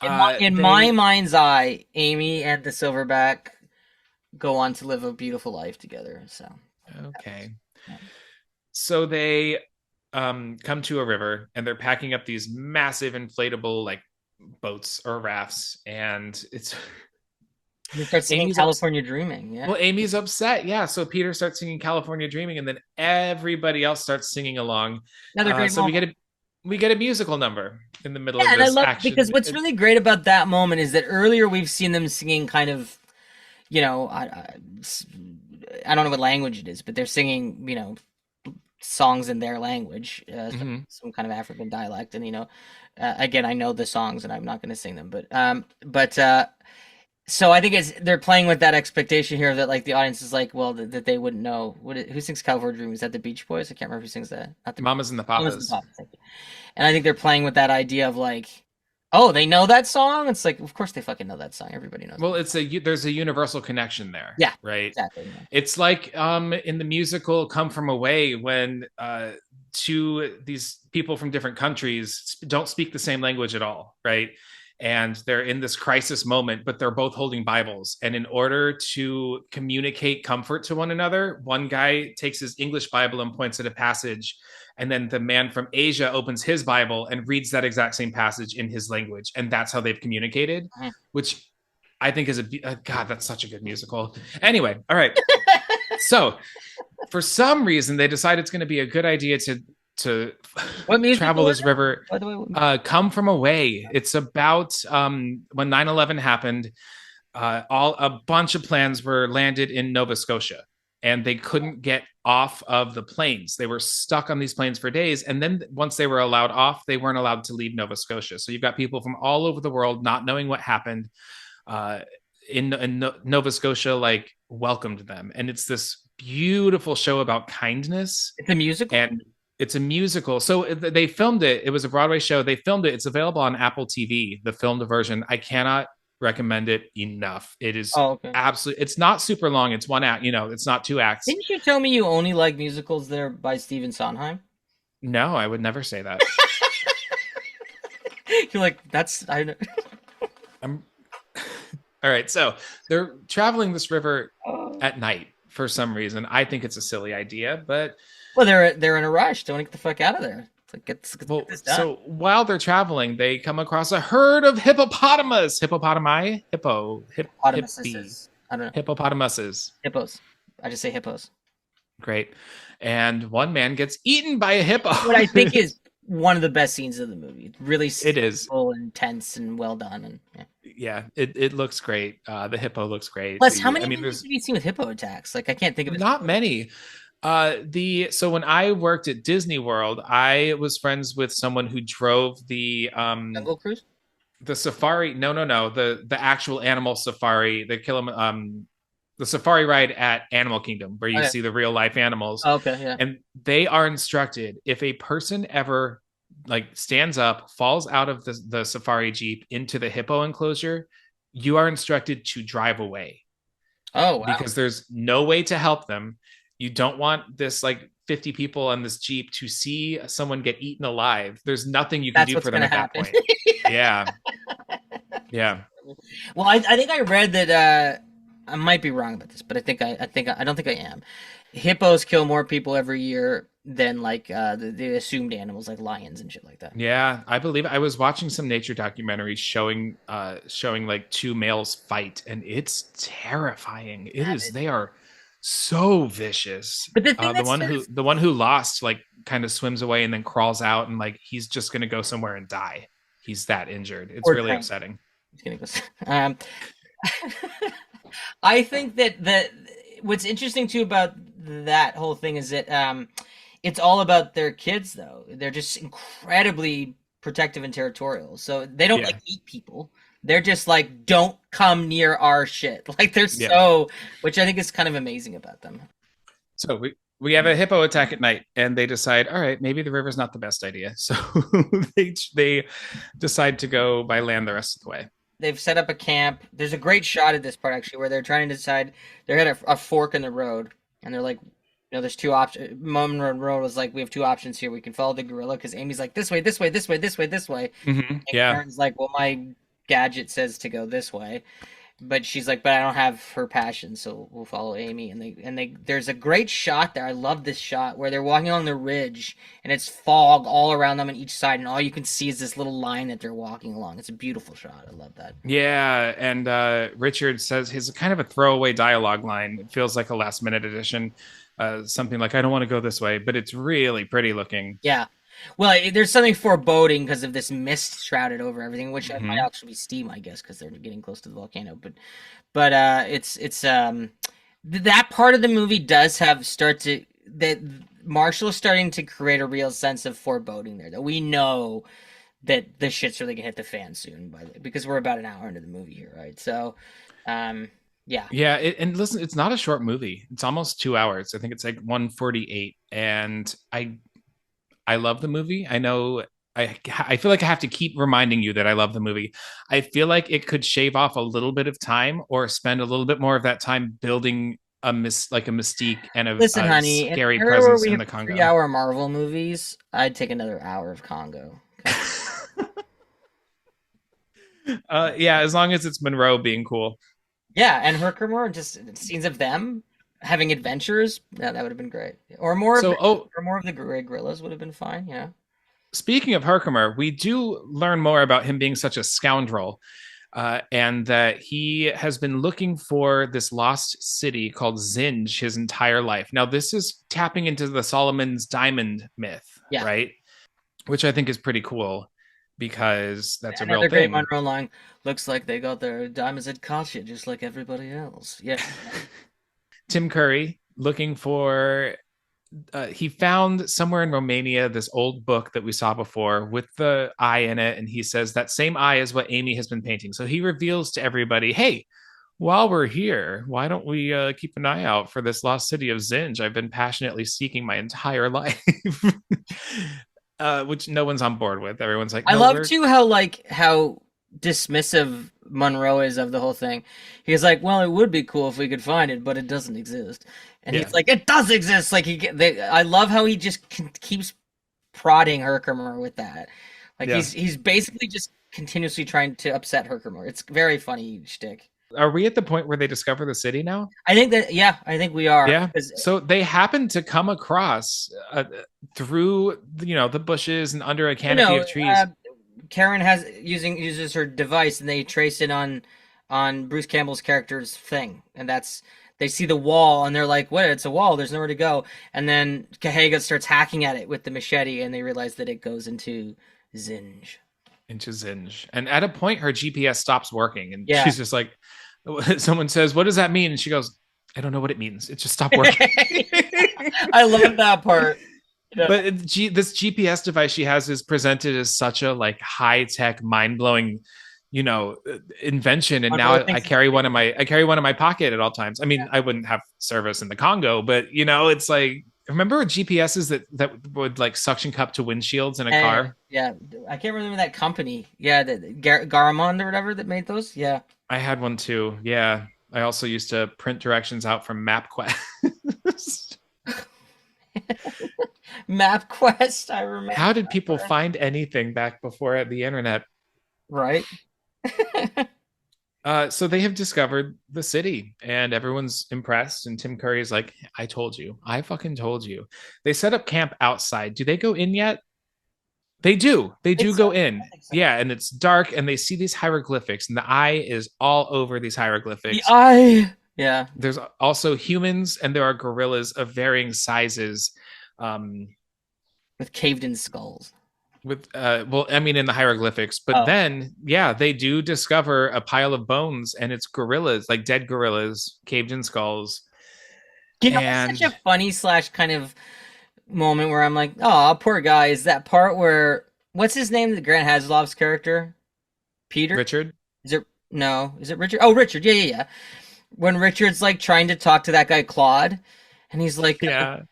in my mind's eye, Amy and the silverback go on to live a beautiful life together. So. Okay. So they come to a river, and they're packing up these massive inflatable like boats or rafts, and it's. They start singing California Dreaming. Yeah. Well, Amy's upset. Yeah. So Peter starts singing California Dreaming, and then everybody else starts singing along. So we get a musical number in the middle of this. And I love action. Because what's really great about that moment is that earlier we've seen them singing kind of, you know, I don't know what language it is, but they're singing, you know, songs in their language, some kind of African dialect, and you know, again, I know the songs, and I'm not going to sing them, but. So I think they're playing with that expectation here that like the audience is like, well, that they wouldn't know who sings California Dreaming? Is that the Beach Boys? I can't remember who sings that. Not the Mamas and the Papas. And I think they're playing with that idea of like, oh, they know that song. It's like, of course they fucking know that song. Everybody knows. Well, there's a universal connection there. Yeah, right. Exactly. Yeah. It's like in the musical Come From Away when these people from different countries don't speak the same language at all, right? And they're in this crisis moment, but they're both holding Bibles. And in order to communicate comfort to one another, one guy takes his English Bible and points at a passage. And then the man from Asia opens his Bible and reads that exact same passage in his language. And that's how they've communicated, which I think is God, that's such a good musical. Anyway, all right. So for some reason, they decide it's going to be a good idea to travel this river. Come From Away. It's about when 9/11 happened. A bunch of planes were landed in Nova Scotia, and they couldn't get off of the planes. They were stuck on these planes for days, and then once they were allowed off, they weren't allowed to leave Nova Scotia. So you've got people from all over the world not knowing what happened in Nova Scotia, like welcomed them, and it's this beautiful show about kindness. It's a musical. And it's a musical. So they filmed it. It was a Broadway show. They filmed it. It's available on Apple TV, the filmed version. I cannot recommend it enough. It is absolutely, it's not super long. It's one act, you know, it's not 2 acts. Didn't you tell me you only like musicals that are by Stephen Sondheim? No, I would never say that. You're like, I'm all right. So they're traveling this river at night for some reason. I think it's a silly idea, but well, they're in a rush. They want to get the fuck out of there. It's like, get this done. So while they're traveling, they come across a herd of hippopotamuses. I don't know. Hippopotamuses. Hippos. I just say hippos. Great. And one man gets eaten by a hippo. What I think is one of the best scenes of the movie. Really it is and tense and well done. And it looks great. The hippo looks great. Plus, how many movies have you seen with hippo attacks? Like, I can't think of it. Not many. So when I worked at Disney World, I was friends with someone who drove the Jungle Cruise, the safari. No, the actual animal safari. The safari ride at Animal Kingdom, where you see the real life animals. Okay, yeah. And they are instructed, if a person ever like stands up, falls out of the safari jeep into the hippo enclosure, you are instructed to drive away. Oh, wow. Because there's no way to help them. You don't want this like 50 people on this Jeep to see someone get eaten alive. There's nothing you can That's do what's for them gonna at that happen. point. Yeah. Yeah. Well, I think I read that I might be wrong about this, but I don't think I am. Hippos kill more people every year than like the assumed animals like lions and shit like that. Yeah, I believe I was watching some nature documentaries showing like two males fight, and it's terrifying. It is. They are so vicious. But the thing that's sort of, the one who lost like kind of swims away and then crawls out, and like he's just gonna go somewhere and die. He's that injured. It's Poor really thing. upsetting. He's gonna go. I think that what's interesting too about that whole thing is that it's all about their kids though. They're just incredibly protective and territorial. So they don't Yeah. like eat people. They're just like, don't come near our shit. Like they're Yeah. so, which I think is kind of amazing about them. So we have a hippo attack at night, and they decide, all right, maybe the river's not the best idea. So they decide to go by land the rest of the way. They've set up a camp. There's a great shot at this part actually where they're trying to decide. They're at a fork in the road, and they're like, there's two options. Monroe was like, we have two options here. We can follow the gorilla because Amy's like, this way, this way, this way, this way, this way. Mm-hmm. And Yeah. Karen's like, well, my gadget says to go this way, but she's like, but I don't have her passion, so we'll follow Amy. And they there's a great shot there. I love this shot where they're walking along the ridge, and it's fog all around them on each side, and all you can see is this little line that they're walking along. It's a beautiful shot. I love that. Yeah, and Richard says his kind of a throwaway dialogue line. It feels like a last minute addition. Something like, I don't want to go this way, but it's really pretty looking. Yeah. Well, there's something foreboding because of this mist shrouded over everything, which might actually be steam, I guess, because they're getting close to the volcano. But it's that part of the movie does that Marshall is starting to create a real sense of foreboding there. That we know that the shit's really gonna hit the fan soon, because we're about an hour into the movie here, right? So, yeah. Yeah, and listen, it's not a short movie. It's almost 2 hours. I think it's like 1:48, and I love the movie. I know I feel like I have to keep reminding you that I love the movie. I feel like it could shave off a little bit of time or spend a little bit more of that time building a mystique and a Honey, scary in an era where presence we in have the Congo. 3-hour Marvel movies, I'd take another hour of Congo. Yeah, as long as it's Monroe being cool. Yeah, and Herkimer, just scenes of them having adventures. Yeah, that would have been great. Or more of the gray gorillas would have been fine. Yeah. Speaking of Herkimer, we do learn more about him being such a scoundrel, and that he has been looking for this lost city called Zinj his entire life. Now, this is tapping into the Solomon's diamond myth, right? Which I think is pretty cool, because that's a real thing. Great Monroe line. Looks like they got their diamonds at Kasia, just like everybody else. Yeah. Tim Curry looking for. He found somewhere in Romania this old book that we saw before with the eye in it, and he says that same eye is what Amy has been painting. So he reveals to everybody, "Hey, while we're here, why don't we keep an eye out for this lost city of Zinj I've been passionately seeking my entire life." Which no one's on board with. Everyone's like, no, I love too how dismissive Monroe is of the whole thing. He's like, well, it would be cool if we could find it, but it doesn't exist. And he's like, it does exist. Like I love how he just keeps prodding Herkimer with that. Like he's basically just continuously trying to upset Herkimer. It's very funny shtick. Are we at the point where they discover the city now? I think we are. Yeah. So they happen to come across through the bushes and under a canopy of trees. Karen uses her device, and they trace it on Bruce Campbell's character's thing, and they see the wall, and they're like, "What? It's a wall. There's nowhere to go." And then Kahega starts hacking at it with the machete, and they realize that it goes into Zinj. And at a point, her GPS stops working, and she's just like, someone says, "What does that mean?" And she goes, "I don't know what it means. It just stopped working." I love that part. But this GPS device she has is presented as such a like high tech, mind blowing, invention. And now I carry one in my pocket at all times. I mean, I wouldn't have service in the Congo, but it's like, remember GPSs that would like suction cup to windshields in a car? Yeah, I can't remember that company. Yeah, Garamond or whatever that made those. Yeah, I had one too. Yeah, I also used to print directions out from MapQuest. MapQuest. I remember. How did people find anything back before the internet? Right. So they have discovered the city and everyone's impressed. And Tim Curry is like, I told you. I fucking told you. They set up camp outside. Do they go in yet? They do. They do go in. So. Yeah. And it's dark and they see these hieroglyphics and the eye is all over these hieroglyphics. The eye. Yeah. There's also humans and there are gorillas of varying sizes. With caved in skulls. With well, I mean in the hieroglyphics, but then they do discover a pile of bones and it's gorillas, like dead gorillas, caved in skulls. You know, it's such a funny / kind of moment where I'm like, oh, poor guy. Is that part where what's his name? The Grant Haslov's character, Peter. Richard. Is it Richard? Oh, Richard. Yeah. When Richard's like trying to talk to that guy Claude, and he's like,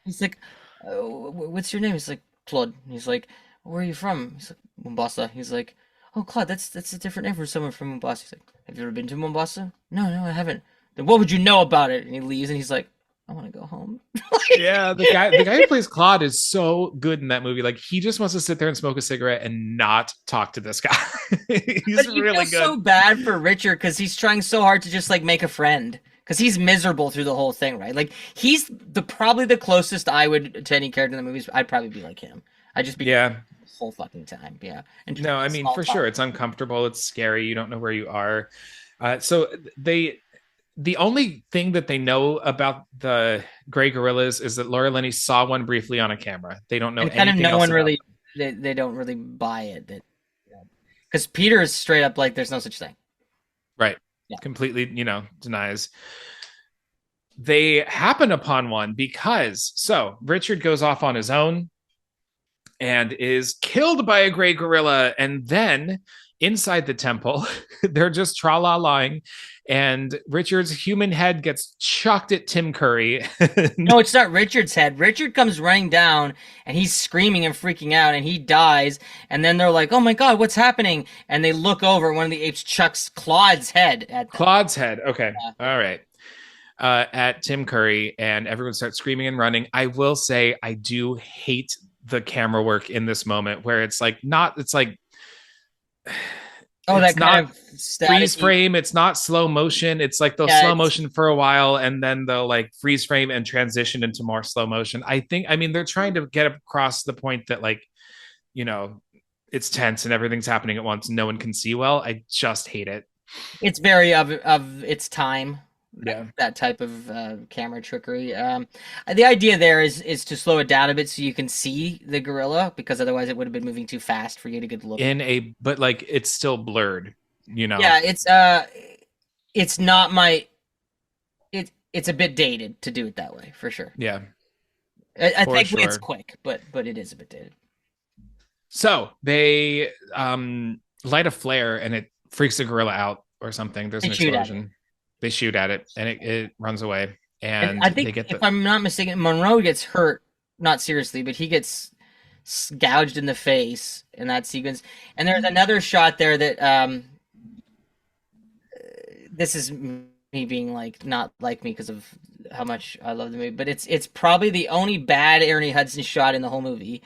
he's like, what's your name? He's like Claude. He's like, where are you from? He's like, Mombasa. He's like, oh, Claude, that's a different name for someone from Mombasa. He's like, have you ever been to Mombasa? No, I haven't. Then what would you know about it? And he leaves, and he's like, I want to go home. Yeah, the guy who plays Claude is so good in that movie. Like he just wants to sit there and smoke a cigarette and not talk to this guy. He's really good. So bad for Richard because he's trying so hard to just like make a friend. Because he's miserable through the whole thing, right? Like he's probably the closest I would to any character in the movies. I'd probably be like him. I'd just be the whole fucking time. Yeah. And no, I mean for sure, it's uncomfortable. It's scary. You don't know where you are. So the only thing that they know about the gray gorillas is that Laura Linney saw one briefly on a camera. They don't know anything no else one really. them. They don't really buy it. Because Peter is straight up like, there's no such thing. Right. Yeah. Completely, denies. They happen upon one because Richard goes off on his own and is killed by a gray gorilla. And then inside the temple, they're just tra-la-laing. And Richard's human head gets chucked at Tim Curry. No, it's not Richard's head. Richard comes running down and he's screaming and freaking out and he dies. And then they're like, oh my God, what's happening? And they look over and one of the apes chucks Claude's head at them. Claude's head. Okay. All right. At Tim Curry, and everyone starts screaming and running. I will say I do hate the camera work in this moment where it's like that kind of freeze frame. It's not slow motion. It's like they'll slow motion for a while and then they'll like freeze frame and transition into more slow motion. I mean, they're trying to get across the point that it's tense and everything's happening at once. No one can see well. I just hate it. It's very of its time. Yeah, that type of camera trickery. The idea there is to slow it down a bit so you can see the gorilla, because otherwise it would have been moving too fast for you to get a look. But like it's still blurred, Yeah, it's not my. It's a bit dated to do it that way for sure. Yeah, I think it's quick, but it is a bit dated. So they light a flare and it freaks the gorilla out or something. There's an explosion. They shoot at it and it runs away. And I think if I'm not mistaken, Monroe gets hurt, not seriously, but he gets gouged in the face in that sequence. And there's another shot there that this is me being like not like me because of how much I love the movie, but it's probably the only bad Ernie Hudson shot in the whole movie.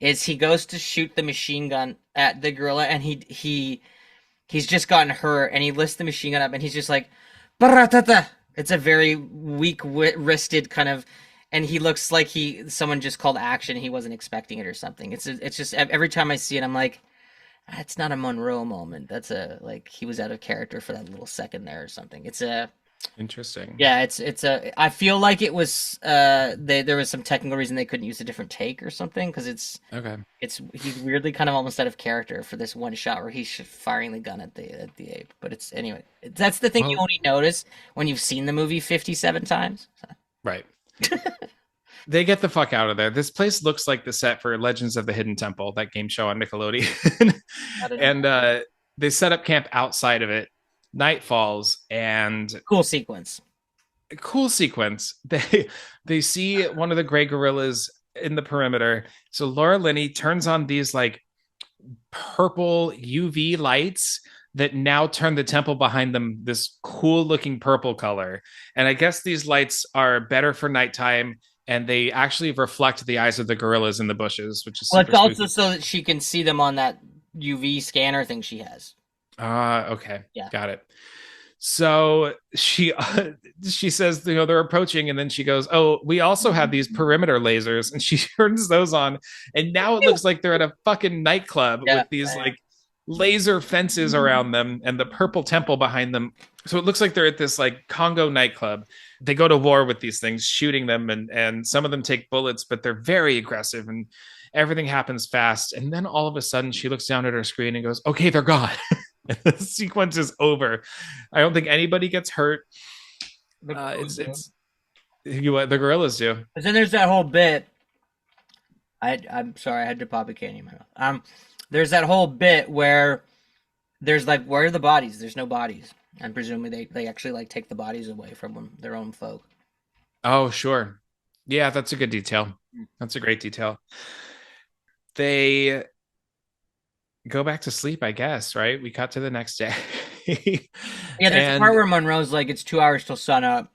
Is he goes to shoot the machine gun at the gorilla and he's just gotten hurt and he lifts the machine gun up and he's just like, it's a very weak-wristed kind of, and he looks like someone just called action. He wasn't expecting it or something. It's just every time I see it, I'm like, it's not a Monroe moment. That's he was out of character for that little second there or something. It's interesting. Yeah, I feel like it was there was some technical reason they couldn't use a different take or something because it's he's weirdly kind of almost out of character for this one shot where he's firing the gun at the ape. But it's anyway, that's the thing you only notice when you've seen the movie 57 times. Right. They get the fuck out of there. This place looks like the set for Legends of the Hidden Temple, that game show on Nickelodeon. And they set up camp outside of it. Night falls and cool sequence. They see one of the gray gorillas in the perimeter. So Laura Linney turns on these like purple UV lights that now turn the temple behind them this cool looking purple color. And I guess these lights are better for nighttime and they actually reflect the eyes of the gorillas in the bushes, which is Well, super it's also spooky. so that she can see them on that UV scanner thing she has. Okay. Yeah. Got it. So she says, they're approaching, and then she goes, "Oh, we also have these perimeter lasers," and she turns those on, and now it looks like they're at a fucking nightclub with these like laser fences around them and the purple temple behind them. So it looks like they're at this like Congo nightclub. They go to war with these things, shooting them, and some of them take bullets, but they're very aggressive, and everything happens fast. And then all of a sudden, she looks down at her screen and goes, "Okay, they're gone." The sequence is over. I don't think anybody gets hurt. It's the gorillas do. But then there's that whole bit. I'm sorry, I had to pop a candy in my mouth. There's that whole bit where there's like, where are the bodies? There's no bodies, and presumably they actually like take the bodies away from them, their own folk. Oh, sure. Yeah, that's a good detail. That's a great detail. They go back to sleep, I guess, right? We cut to the next day. Yeah, there's a part where Monroe's like, it's 2 hours till sunup.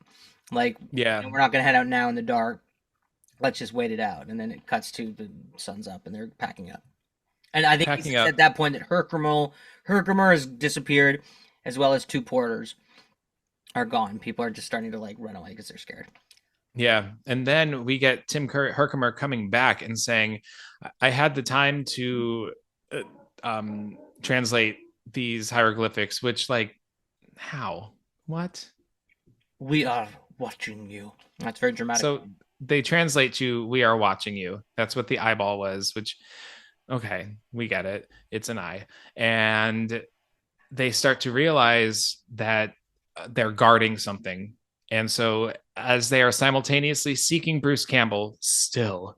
Like, yeah, we're not gonna head out now in the dark. Let's just wait it out. And then it cuts to the sun's up and they're packing up. And I think it's at that point that Herkimer has disappeared, as well as 2 porters are gone. People are just starting to like run away because they're scared. Yeah, and then we get Herkimer coming back and saying, "I had the time to translate these hieroglyphics," which, like, how? What? We are watching you. That's very dramatic. So they translate to "we are watching you." That's what the eyeball was, which, okay, we get it. It's an eye. And they start to realize that they're guarding something. And so as they are simultaneously seeking Bruce Campbell still,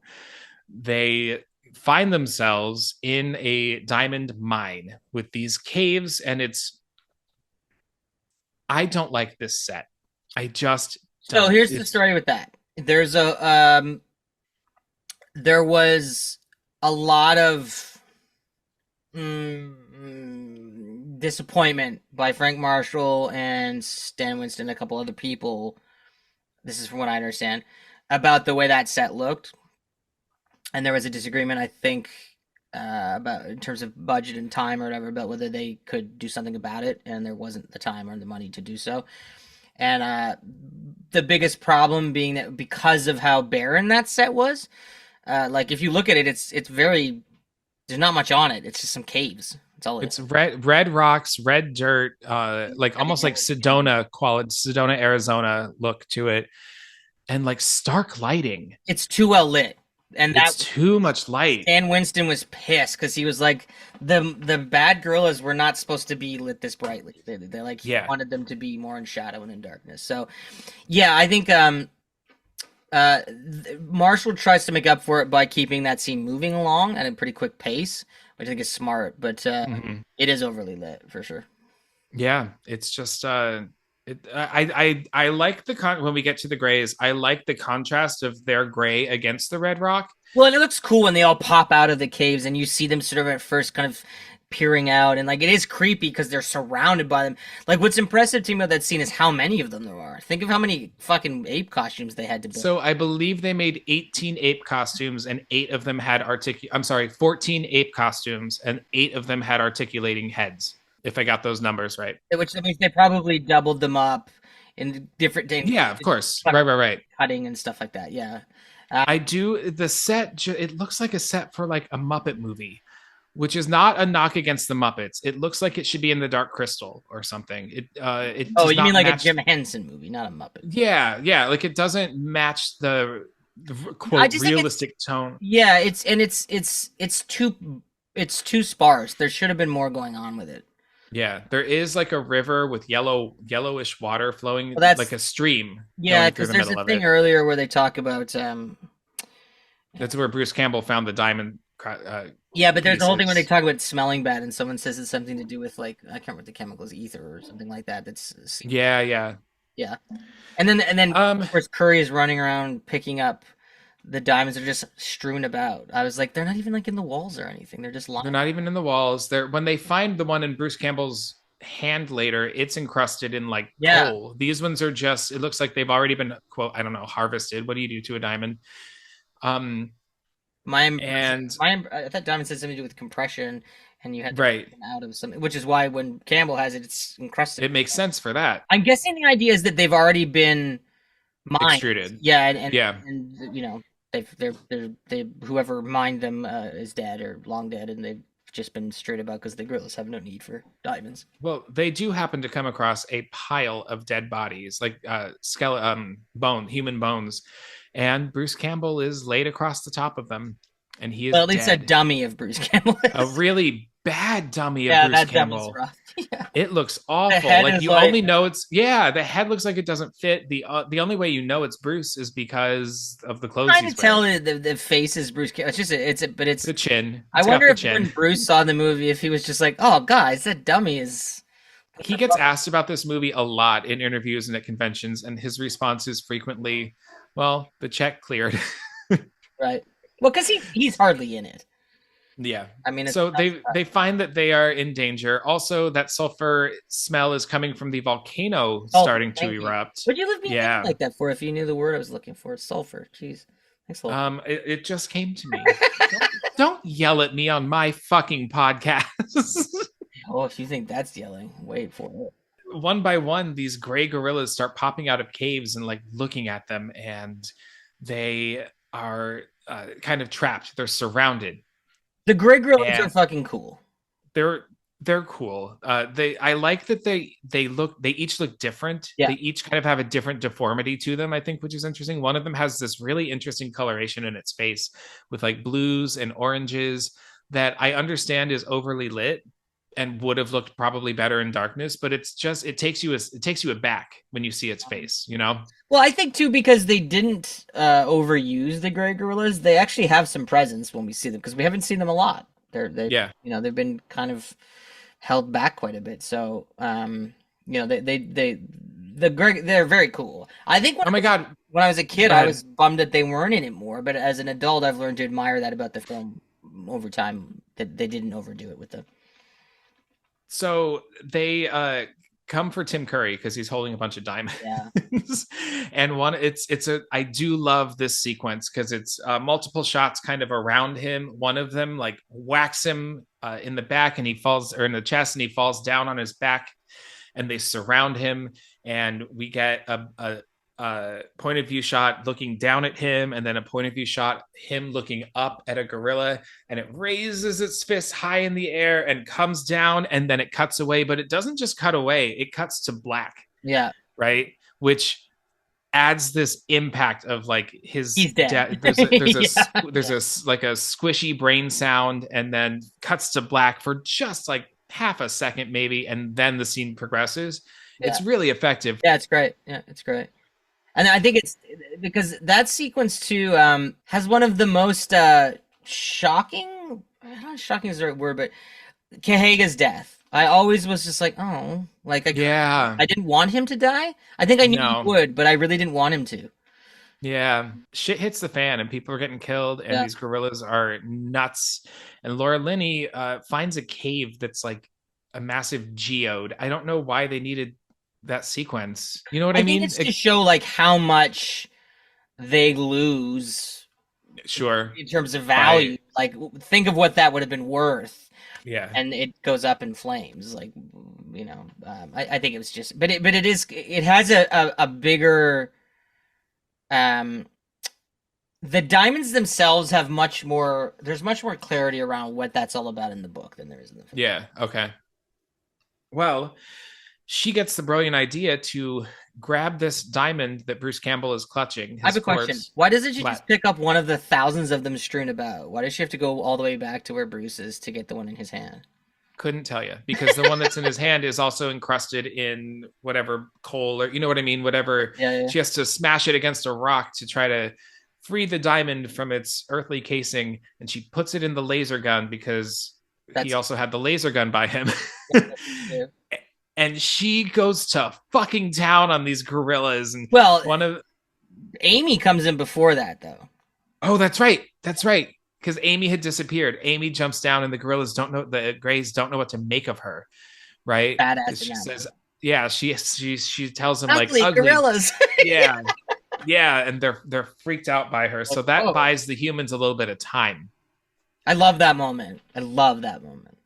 they find themselves in a diamond mine with these caves, and I don't like this set. I just don't. So here's the story with that. There was a lot of disappointment by Frank Marshall and Stan Winston, a couple other people. This is from what I understand about the way that set looked, and there was a disagreement, I think, about in terms of budget and time or whatever, about whether they could do something about it, and there wasn't the time or the money to do so. And the biggest problem being that because of how barren that set was, like if you look at it, it's very, there's not much on it. It's just some caves. That's all it's red rocks, red dirt, like almost like Sedona, Arizona look to it, and like stark lighting. It's too well lit. And that's too much light. Stan Winston was pissed because he was like, the bad gorillas were not supposed to be lit this brightly. They like, he wanted them to be more in shadow and in darkness. So, yeah, I think Marshall tries to make up for it by keeping that scene moving along at a pretty quick pace, which I think is smart. But it is overly lit for sure. Yeah, it's just I like when we get to the grays, I like the contrast of their gray against the red rock. Well, and it looks cool when they all pop out of the caves and you see them sort of at first kind of peering out, and like it is creepy because they're surrounded by them. Like what's impressive to me about that scene is how many of them there are. Think of how many fucking ape costumes they had to build. So I believe they made 18 ape costumes and 8 of them had 14 ape costumes and 8 of them had articulating heads. If I got those numbers right. Which means they probably doubled them up in different things. Yeah, of course. Right. Cutting and stuff like that. Yeah. I do. The set, it looks like a set for like a Muppet movie, which is not a knock against the Muppets. It looks like it should be in the Dark Crystal or something. Oh, you mean like a Jim Henson movie, not a Muppet? Yeah. Like it doesn't match the quote realistic tone. Yeah, it's too sparse. There should have been more going on with it. Yeah, there is like a river with yellowish water flowing, like a stream. Yeah, because there's a thing earlier where they talk about. That's where Bruce Campbell found the diamond. Yeah, but there's the whole thing where they talk about smelling bad, and someone says it's something to do with like I can't remember the chemicals, ether or something like that. That's yeah. And then of course Curry is running around picking up. The diamonds are just strewn about. I was like, they're not even like in the walls or anything. They're just lying. They're not even in the walls. When they find the one in Bruce Campbell's hand later, it's encrusted in like Yeah. coal. These ones are just, it looks like they've already been, quote, I don't know, harvested. What do you do to a diamond? I thought diamond said something to do with compression, and you had to Right. take them out of something, which is why when Campbell has it, it's encrusted. It makes sense for that. I'm guessing the idea is that they've already been mined. Extruded. Yeah, and Yeah. and you know they whoever mined them is dead or long dead, and they've just been straight about because the gorillas have no need for diamonds. Well, they do happen to come across a pile of dead bodies, like human bones, and Bruce Campbell is laid across the top of them, and he is Well, at least dead. a dummy of Bruce Campbell. A really bad dummy of Yeah, Bruce that dummy's Campbell. rough. Yeah. It looks awful. head Like is you like- only know it's the head looks like it doesn't fit. The only way you know it's Bruce is because of the clothes Trying he's to tell wearing. the face is Bruce Campbell. But it's The chin. I It's got wonder the if chin. when Bruce saw the movie, if he was just like, "Oh, guys, that dummy is." He gets asked about this movie a lot in interviews and at conventions, and his response is frequently, "Well, the check cleared." Right. Well, because he's hardly in it. Yeah. I mean, it's So not- they find that they are in danger. Also, that sulfur smell is coming from the volcano starting to thank you. erupt. What'd you leave me Yeah. like that for? If you knew the word I was looking for, sulfur. Jeez. Thanks a lot. It just came to me. don't yell at me on my fucking podcast. Oh, if you think that's yelling, wait for it. One by one, these gray gorillas start popping out of caves and like looking at them, and they are kind of trapped. They're surrounded. The gray gorillas And- are fucking cool. They're cool. I like that they each look different. Yeah. They each kind of have a different deformity to them, I think, which is interesting. One of them has this really interesting coloration in its face with like blues and oranges that I understand is overly lit and would have looked probably better in darkness, but it takes you aback when you see its face, you know? Well, I think too because they didn't overuse the gray gorillas. They actually have some presence when we see them because we haven't seen them a lot. They've been kind of held back quite a bit. So they're very cool. I think Oh my God. when I was a kid, Go I ahead. was bummed that they weren't in it more. But as an adult, I've learned to admire that about the film over time, that they didn't overdo it with them. So they come for Tim Curry because he's holding a bunch of diamonds. Yeah. And I do love this sequence because it's multiple shots kind of around him. One of them like whacks him in the back and he falls, or in the chest, and he falls down on his back, and they surround him, and we get a point of view shot looking down at him, and then a point of view shot him looking up at a gorilla, and it raises its fist high in the air and comes down, and then it cuts away. But it doesn't just cut away, it cuts to black. Yeah. Right, which adds this impact of like his He's dead. there's Yeah. a like a squishy brain sound, and then cuts to black for just like half a second maybe, and then the scene progresses. It's really effective. Yeah, it's great. Yeah, it's great. And I think it's because that sequence too has one of the most shocking. Not shocking is the right word, but Kahaga's death. I always was just like, oh, like I didn't want him to die. I think I knew he would, but I really didn't want him to. Yeah, shit hits the fan and people are getting killed, and these gorillas are nuts. And Laura Linney finds a cave that's like a massive geode. I don't know why they needed that sequence. You know what I mean? Think it's to show like how much they lose. Sure. In terms of value, like think of what that would have been worth. Yeah. And it goes up in flames, like I think it was just, but it has a bigger. The diamonds themselves have much more. There's much more clarity around what that's all about in the book than there is in the film. Yeah. Okay. Well, she gets the brilliant idea to grab this diamond that Bruce Campbell is clutching. I have a question. Why doesn't she just pick up one of the thousands of them strewn about? Why does she have to go all the way back to where Bruce is to get the one in his hand? Couldn't tell you, because the one that's in his hand is also encrusted in whatever coal, or you know what I mean? Whatever. Yeah. She has to smash it against a rock to try to free the diamond from its earthly casing. And she puts it in the laser gun because he also had the laser gun by him. And she goes to fucking town on these gorillas. And Amy comes in before that, though. Oh, that's right. That's right. Because Amy had disappeared. Amy jumps down, and the gorillas the Greys don't know what to make of her. right? Badass She in that says, yeah, she tells him like ugly gorillas. yeah, yeah, and they're freaked out by her. So that Whoa. buys the humans a little bit of time. I love that moment. I love that moment.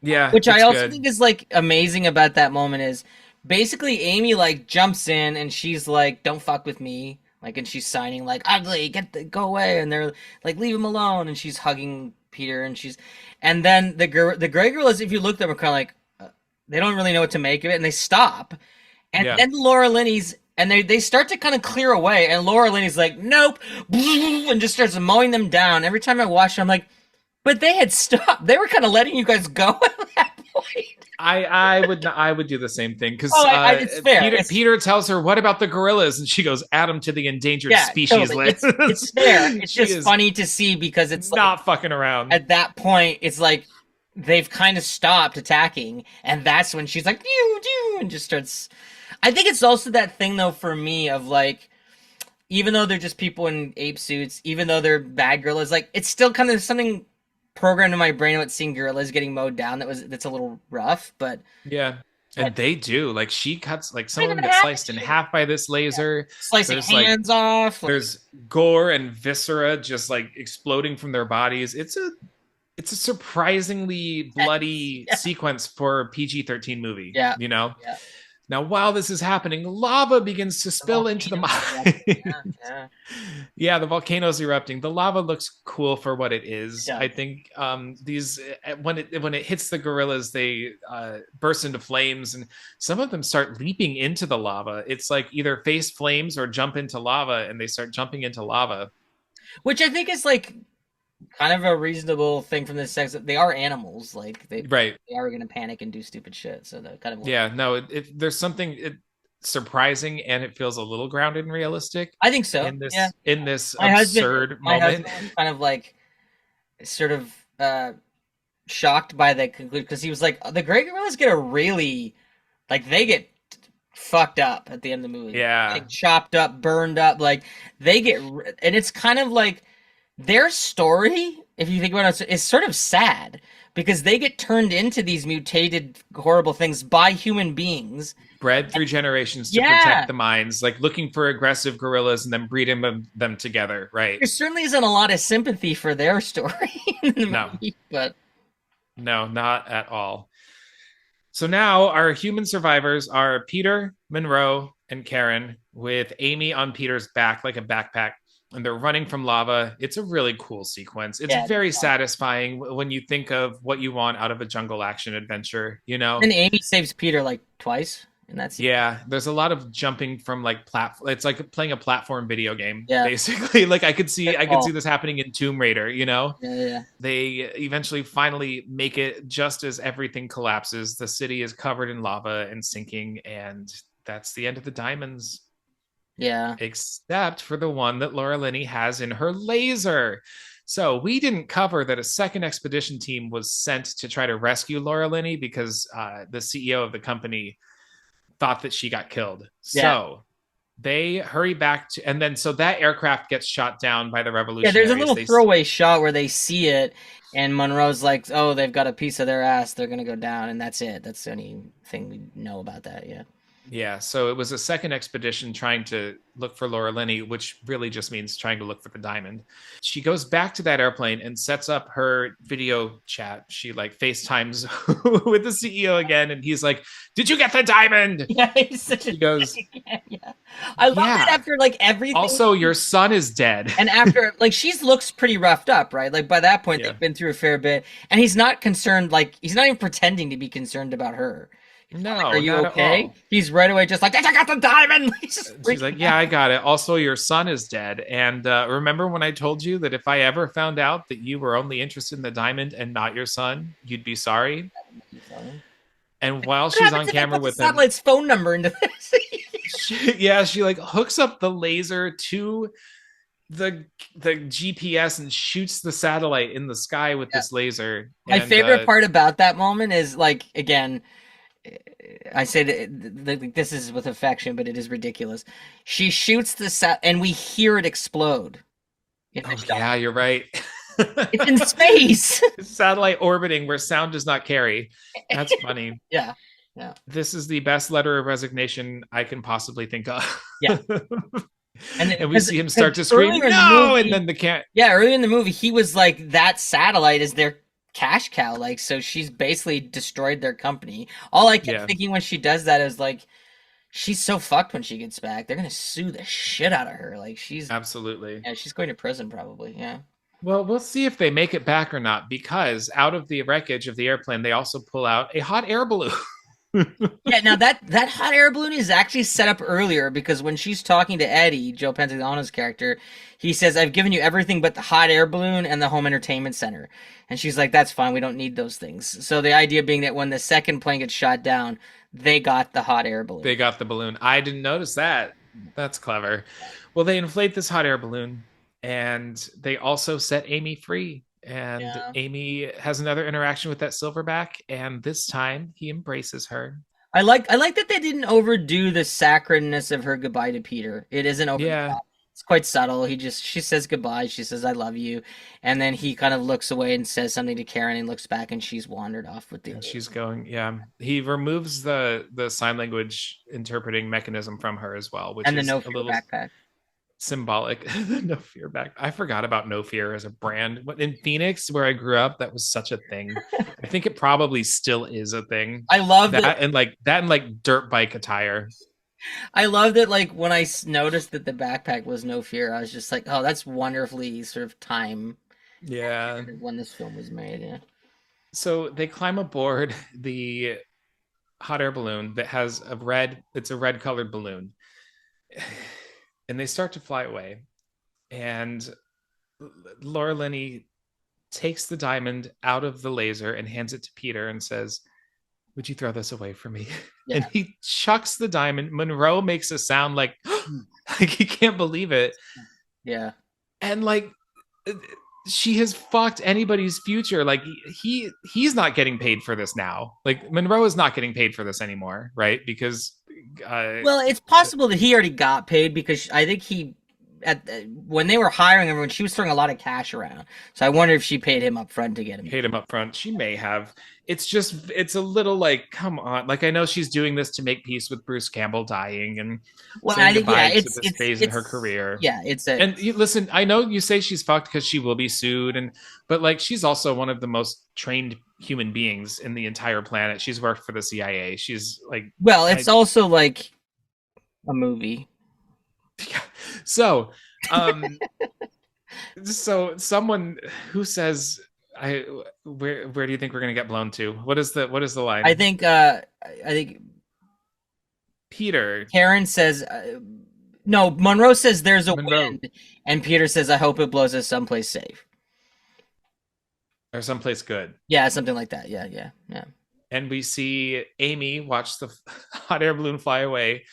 Yeah, Which I it's also good. think is like amazing about that moment is basically Amy like jumps in and she's like, "Don't fuck with me." Like, and she's signing like, "Ugly, go away," and they're like, "Leave him alone," and she's hugging Peter, and then the gray gorillas, if you look at them, are kind of like, they don't really know what to make of it, and they stop, and Yeah. then Laura Linney's. And they start to kind of clear away, and Laura Linney's like, "Nope," and just starts mowing them down. Every time I watch it, I'm like, but they had stopped. They were kind of letting you guys go at that point. I would do the same thing because it's fair. Peter tells her, "What about the gorillas?" And she goes, "Add them to the endangered species totally. list." It's fair. It's She just is funny to see because it's not like, fucking around. at that point, it's like they've kind of stopped attacking, and that's when she's like, "Doo, and just starts. I think it's also that thing though for me of like, even though they're just people in ape suits, even though they're bad gorillas, like it's still kind of something programmed in my brain about seeing gorillas getting mowed down that's a little rough, but yeah. And they do. Like she cuts, like some of them get sliced in half by this laser. Slicing hands off. There's gore and viscera just like exploding from their bodies. It's a surprisingly bloody sequence for a PG-13 movie. Yeah. You know? Yeah. Now, while this is happening, lava begins to spill into the mine. Yeah, the volcano's erupting. The lava looks cool for what it is. Yeah. I think these when it hits the gorillas, they burst into flames, and some of them start leaping into the lava. It's like either face flames or jump into lava, and they start jumping into lava. Which I think is like kind of a reasonable thing from this sex. They are animals, like they are going to panic and do stupid shit. So they're kind of there's something surprising, and it feels a little grounded and realistic. I think so. In this my absurd my moment, husband was kind of like sort of shocked by the conclusion because he was like, the gray gorillas get a really like they get fucked up at the end of the movie. Yeah, like chopped up, burned up, like they get, and it's kind of like. Their story, if you think about it, is sort of sad because they get turned into these mutated, horrible things by human beings. Bred through generations to protect the mines, like looking for aggressive gorillas and then breeding them together, right? There certainly isn't a lot of sympathy for their story in the movie, but... No, not at all. So now our human survivors are Peter, Monroe, and Karen, with Amy on Peter's back like a backpack. And they're running from lava. It's a really cool sequence. It's very satisfying when you think of what you want out of a jungle action adventure, you know? And Amy saves Peter like twice in that sequence. Yeah, there's a lot of jumping from like platform. It's like playing a platform video game, basically. Like I could see this happening in Tomb Raider, you know? Yeah. They eventually finally make it just as everything collapses. The city is covered in lava and sinking, and that's the end of the diamonds. Yeah. Except for the one that Laura Linney has in her laser. So we didn't cover that a second expedition team was sent to try to rescue Laura Linney because the CEO of the company thought that she got killed. Yeah. So they hurry back to, and then so that aircraft gets shot down by the revolutionaries. Yeah, there's a little throwaway shot where they see it, and Monroe's like, "Oh, they've got a piece of their ass. They're gonna go down," and that's it. That's the only thing we know about that. Yeah. Yeah, so it was a second expedition trying to look for Laura Linney, which really just means trying to look for the diamond. She goes back to that airplane and sets up her video chat. She like FaceTimes with the CEO again, and he's like, "Did you get the diamond?" Yeah, he's such she goes, yeah. I love it after like everything. Also, your son is dead. And after like she looks pretty roughed up, right? Like by that point, they've been through a fair bit, and he's not concerned. Like he's not even pretending to be concerned about her. No, like, are you okay? He's right away just like, I got the diamond. She's like, yeah, I got it. Also, your son is dead. And remember when I told you that if I ever found out that you were only interested in the diamond and not your son, you'd be sorry? And while she's on camera with him, satellite's phone number into this. she like hooks up the laser to the GPS and shoots the satellite in the sky with this laser. My favorite part about that moment is like, again, I say that this is with affection, but it is ridiculous. She shoots the and we hear it explode. Yeah, you're right. It's in space. Satellite orbiting where sound does not carry. That's funny. Yeah. Yeah. This is the best letter of resignation I can possibly think of. Yeah. And we see him start to scream, earlier in the no, movie- and then the cat. Yeah, early in the movie, he was like, that satellite is their cash cow. Like, so she's basically destroyed their company. All I kept Yeah. thinking when she does that is like, she's so fucked when she gets back. They're gonna sue the shit out of her. Like, she's Absolutely. yeah, she's going to prison probably. Yeah. Well, we'll see if they make it back or not, because out of the wreckage of the airplane, they also pull out a hot air balloon. Yeah, now that hot air balloon is actually set up earlier, because when she's talking to Eddie, Joe Pantoliano's character, he says, I've given you everything but the hot air balloon and the home entertainment center. And she's like, that's fine, we don't need those things. So the idea being that when the second plane gets shot down, they got the hot air balloon. They got the balloon. I didn't notice that. That's clever. Well, they inflate this hot air balloon, and they also set Amy free. And Yeah. Amy has another interaction with that silverback, and this time he embraces her. I like that they didn't overdo the saccharineness of her goodbye to Peter. It isn't over. Yeah. It's quite subtle. She says goodbye. She says, I love you. And then he kind of looks away and says something to Karen and looks back, and she's wandered off with the And other. she's going, yeah. He removes the sign language interpreting mechanism from her as well, which And the is No a Fear little backpack. symbolic. The No Fear back. I forgot about No Fear as a brand. In Phoenix, where I grew up, that was such a thing. I think it probably still is a thing. I love that and like dirt bike attire. I love that, like, when I noticed that the backpack was No Fear, I was just like, oh, that's wonderfully sort of time. Yeah. When this film was made, yeah. So they climb aboard the hot air balloon that has a red colored balloon. And they start to fly away. And Laura Linney takes the diamond out of the laser and hands it to Peter and says, would you throw this away for me? Yeah. And he chucks the diamond. Monroe makes a sound like he can't believe it. Yeah. And like, she has fucked anybody's future. Like, he's not getting paid for this now. Like, Monroe is not getting paid for this anymore, right? Because well, it's possible that he already got paid, because I think when they were hiring everyone, she was throwing a lot of cash around. So I wonder if she paid him up front to get him. Paid him up front. She may have. It's a little like, come on. Like, I know she's doing this to make peace with Bruce Campbell dying and saying goodbye to this phase in her career. Yeah, listen, I know you say she's fucked because she will be sued, but like, she's also one of the most trained human beings in the entire planet. She's worked for the CIA. She's like, well, it's also like a movie. So, so someone who says, where do you think we're gonna get blown to? What is the line? I think Peter. Karen says, no, Monroe says there's a wind, and Peter says, I hope it blows us someplace safe. Or someplace good. Yeah, something like that. Yeah. And we see Amy watch the hot air balloon fly away.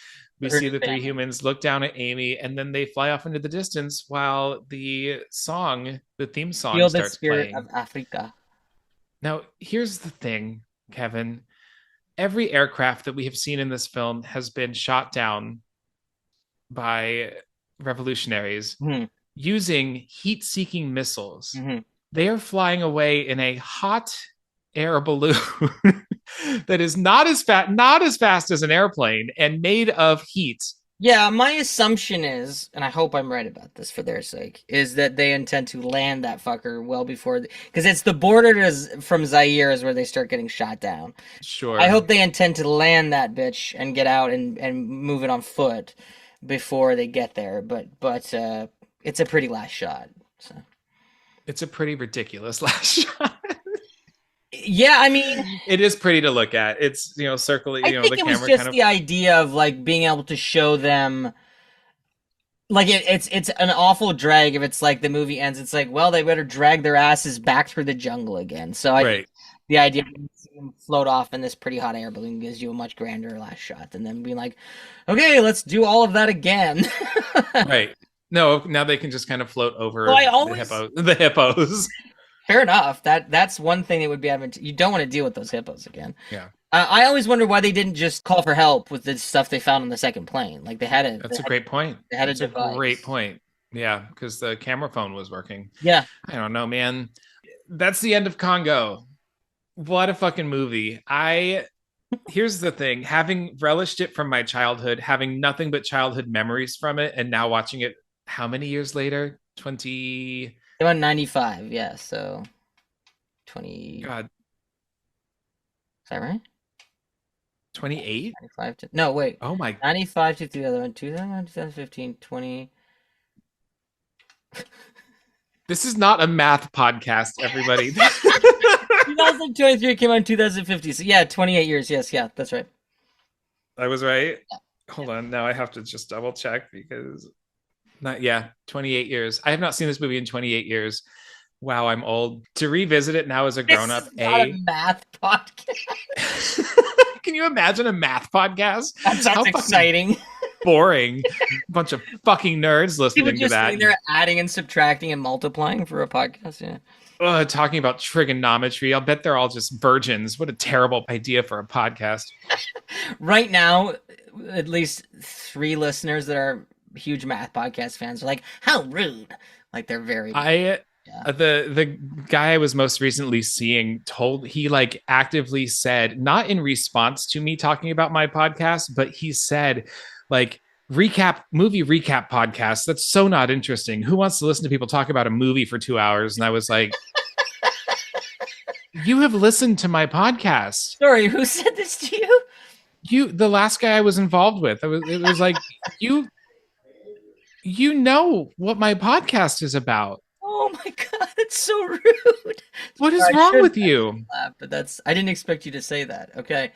We see the three humans look down at Amy, and then they fly off into the distance while the theme song Feel starts the spirit playing. of Africa. Now, here's the thing, Kevin. Every aircraft that we have seen in this film has been shot down by revolutionaries using heat-seeking missiles. Mm-hmm. They are flying away in a hot air balloon that is not as fast as an airplane and made of heat. Yeah, my assumption is, and I hope I'm right about this for their sake, is that they intend to land that fucker well before, because it's the border from Zaire is where they start getting shot down. Sure. I hope they intend to land that bitch and get out and move it on foot before they get there. But it's a pretty last shot. So. It's a pretty ridiculous last shot. Yeah, I mean, it is pretty to look at. It's, circling, I think the it camera was just kind of the idea of like being able to show them, like it's an awful drag if it's like the movie ends. It's like, well, they better drag their asses back through the jungle again. So the idea of seeing them float off in this pretty hot air balloon gives you a much grander last shot than them being like, okay, let's do all of that again. Right. No, now they can just kind of float over the hippos. Fair enough. That's one thing that would be advantageous. You don't want to deal with those hippos again. Yeah. I always wonder why they didn't just call for help with the stuff they found on the second plane. Like That's a great point. They had That's a device. A great point. Yeah, because the camera phone was working. Yeah. I don't know, man. That's the end of Congo. What a fucking movie. I Here's the thing, having relished it from my childhood, having nothing but childhood memories from it, and now watching it how many years later? 20. About 95, yeah, so 20. God, Is that right? 28? 95 to, no, wait. Oh my. 95 to 2011, 2015, 20. This is not a math podcast, everybody. 2023 came out in 2050. So yeah, 28 years. Yes, yeah, that's right. I was right. Hold on. Now I have to just double check because 28 years. I have not seen this movie in 28 years. Wow, I'm old. To revisit it now as a grown up, This is not a math podcast. Can you imagine a math podcast? That sounds exciting. Boring. Bunch of fucking nerds listening People to just that. sitting there adding and subtracting and multiplying for a podcast. Yeah. Talking about trigonometry. I'll bet they're all just virgins. What a terrible idea for a podcast. Right now, at least 3 listeners that are huge math podcast fans are like, how rude. Like they're very the guy I was most recently seeing he like actively said, not in response to me talking about my podcast, but he said like movie recap podcast. That's so not interesting. Who wants to listen to people talk about a movie for 2 hours? And I was like, you have listened to my podcast. Sorry, who said this to you? The last guy I was involved with. It was like, you know what my podcast is about. Oh my god, that's so rude. What is wrong with you? But I didn't expect you to say that. Okay.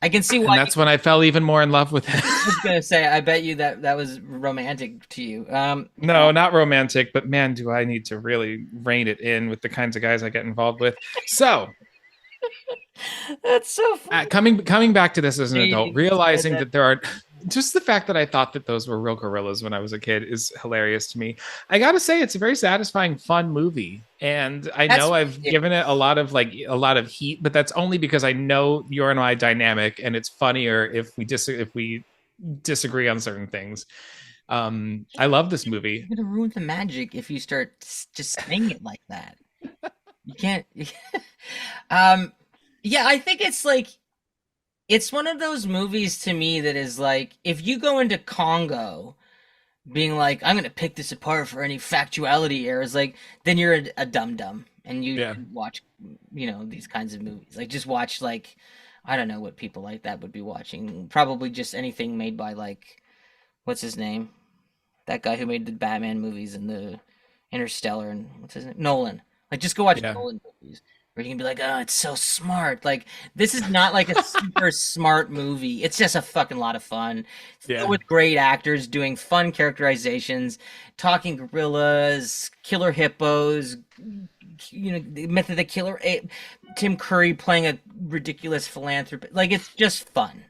I can see why. And that's when I fell even more in love with it. I was gonna say, I bet you that was romantic to you. No, not romantic, but man, do I need to really rein it in with the kinds of guys I get involved with. So that's so funny. Coming back to this as an adult, realizing that there are just the fact that I thought that those were real gorillas when I was a kid is hilarious to me. I gotta say, it's a very satisfying, fun movie, and I've given it a lot of heat, but that's only because I know your and I dynamic, and it's funnier if we disagree on certain things. I love this movie. You're gonna ruin the magic if you start just saying it like that. You can't. Yeah, I think it's like. It's one of those movies to me that is like, if you go into Congo being like, I'm going to pick this apart for any factuality errors, like, then you're a dum-dum and you watch, these kinds of movies. Like, just watch, like, I don't know what people like that would be watching. Probably just anything made by, like, what's his name? That guy who made the Batman movies and the Interstellar and what's his name? Nolan. Like, just go watch Nolan movies. Where you can be like, oh, it's so smart. Like, this is not like a super smart movie. It's just a fucking lot of fun. Filled with great actors doing fun characterizations, talking gorillas, killer hippos, the Myth of the Killer Ape, Tim Curry playing a ridiculous philanthropist. Like, it's just fun.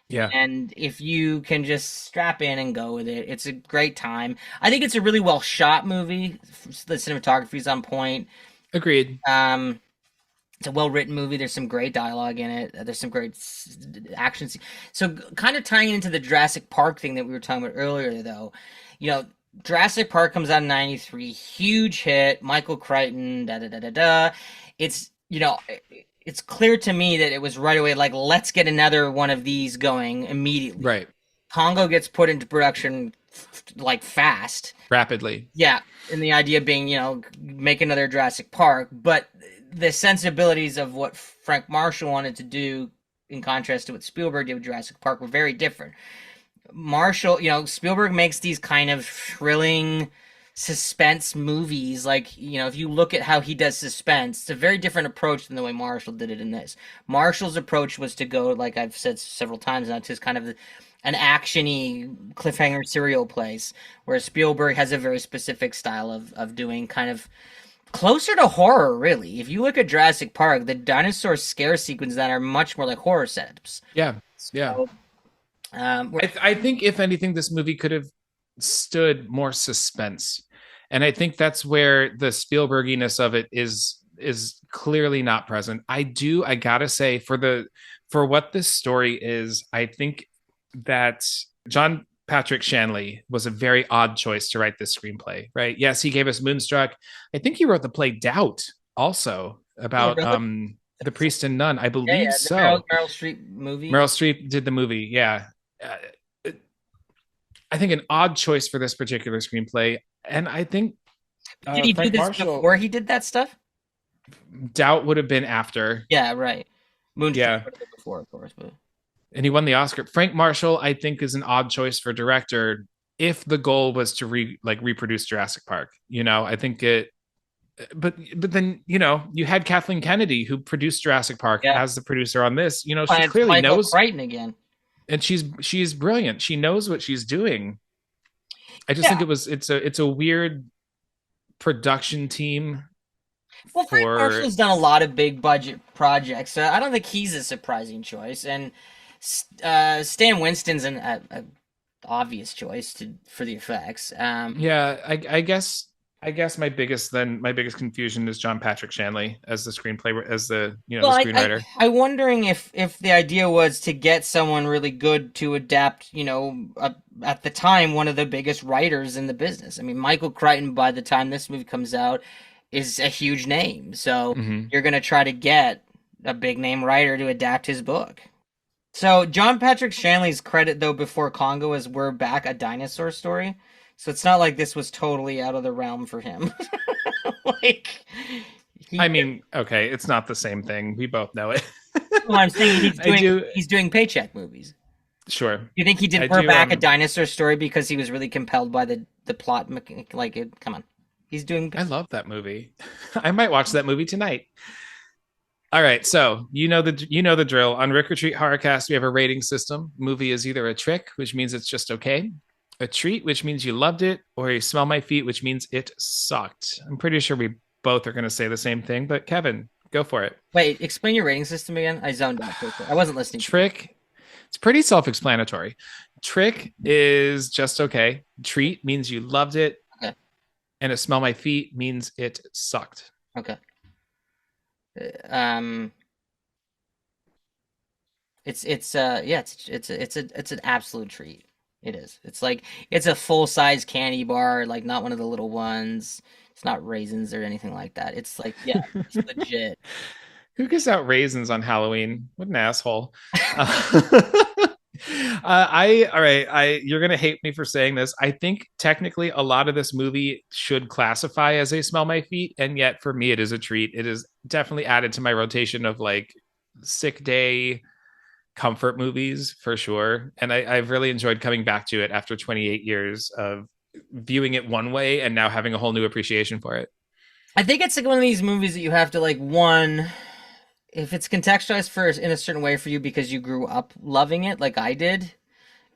Yeah. And if you can just strap in and go with it, it's a great time. I think it's a really well shot movie. The cinematography's on point. Agreed. It's a well-written movie. There's some great dialogue in it. There's some great action scenes. So kind of tying into the Jurassic Park thing that we were talking about earlier, though, Jurassic Park comes out in 93, huge hit, Michael Crichton, It's, it's clear to me that it was right away like, let's get another one of these going immediately. Right. Congo gets put into production like fast. Rapidly. Yeah. And the idea being, make another Jurassic Park, but the sensibilities of what Frank Marshall wanted to do in contrast to what Spielberg did with Jurassic Park were very different. Spielberg makes these kind of thrilling suspense movies. Like, if you look at how he does suspense, it's a very different approach than the way Marshall did it in this. Marshall's approach was to go, like I've said several times now, to kind of an action-y cliffhanger serial place, where Spielberg has a very specific style of doing kind of closer to horror, really. If you look at Jurassic Park, the dinosaur scare sequences that are much more like horror setups. Yeah, yeah. I think, if anything, this movie could have stood more suspense. And I think that's where the Spielberginess of it is clearly not present. I gotta say, for what this story is, I think that John Patrick Shanley was a very odd choice to write this screenplay, right? Yes, he gave us Moonstruck. I think he wrote the play Doubt also about The Priest and Nun, I believe Yeah, the so. Meryl Streep movie. Meryl Streep did the movie. Yeah. I think an odd choice for this particular screenplay. And I think Did he do Frank this Marshall before he did that stuff? Doubt would have been after. Yeah, right. Moonstruck Yeah. would have been before, of course, but And he won the Oscar. Frank Marshall, I think, is an odd choice for director if the goal was to reproduce Jurassic Park. You know, I think it. But then you had Kathleen Kennedy, who produced Jurassic Park, as the producer on this. You know, she clearly Michael knows. Crichton again, and she's brilliant. She knows what she's doing. I just think it's a weird production team. Well, Frank Marshall's done a lot of big budget projects, so I don't think he's a surprising choice. And Stan Winston's an obvious choice for the effects. I guess my biggest confusion is John Patrick Shanley as the screenplay, as the the screenwriter. I'm wondering if the idea was to get someone really good to adapt, at the time, one of the biggest writers in the business. I mean, Michael Crichton, by the time this movie comes out, is a huge name. So you're going to try to get a big name writer to adapt his book. So John Patrick Shanley's credit, though, before Congo is We're Back, a Dinosaur Story. So it's not like this was totally out of the realm for him. I mean, okay, it's not the same thing. We both know it. Well, I'm saying he's doing paycheck movies. Sure. You think he did We're Back, a Dinosaur Story because he was really compelled by the plot? Come on. He's doing... I love that movie. I might watch that movie tonight. All right, so you know the drill. On Rick or Treat Horrorcast, we have a rating system. Movie is either a trick, which means it's just okay, a treat, which means you loved it, or you smell my feet, which means it sucked. I'm pretty sure we both are going to say the same thing, but Kevin, go for it. Wait, explain your rating system again. I zoned out. I wasn't listening. Trick, it's pretty self-explanatory. Trick is just okay. Treat means you loved it. Okay. And a smell my feet means it sucked. Okay. It's an absolute treat. It is. It's a full-size candy bar, like not one of the little ones. It's not raisins or anything like that. It's it's legit. Who gives out raisins on Halloween? What an asshole. You're gonna hate me for saying this. I think technically a lot of this movie should classify as a smell my feet, and yet for me it is a treat. It is definitely added to my rotation of sick day comfort movies for sure. And I've really enjoyed coming back to it after 28 years of viewing it one way and now having a whole new appreciation for it. I think it's one of these movies that you have to if it's contextualized in a certain way for you because you grew up loving it like I did,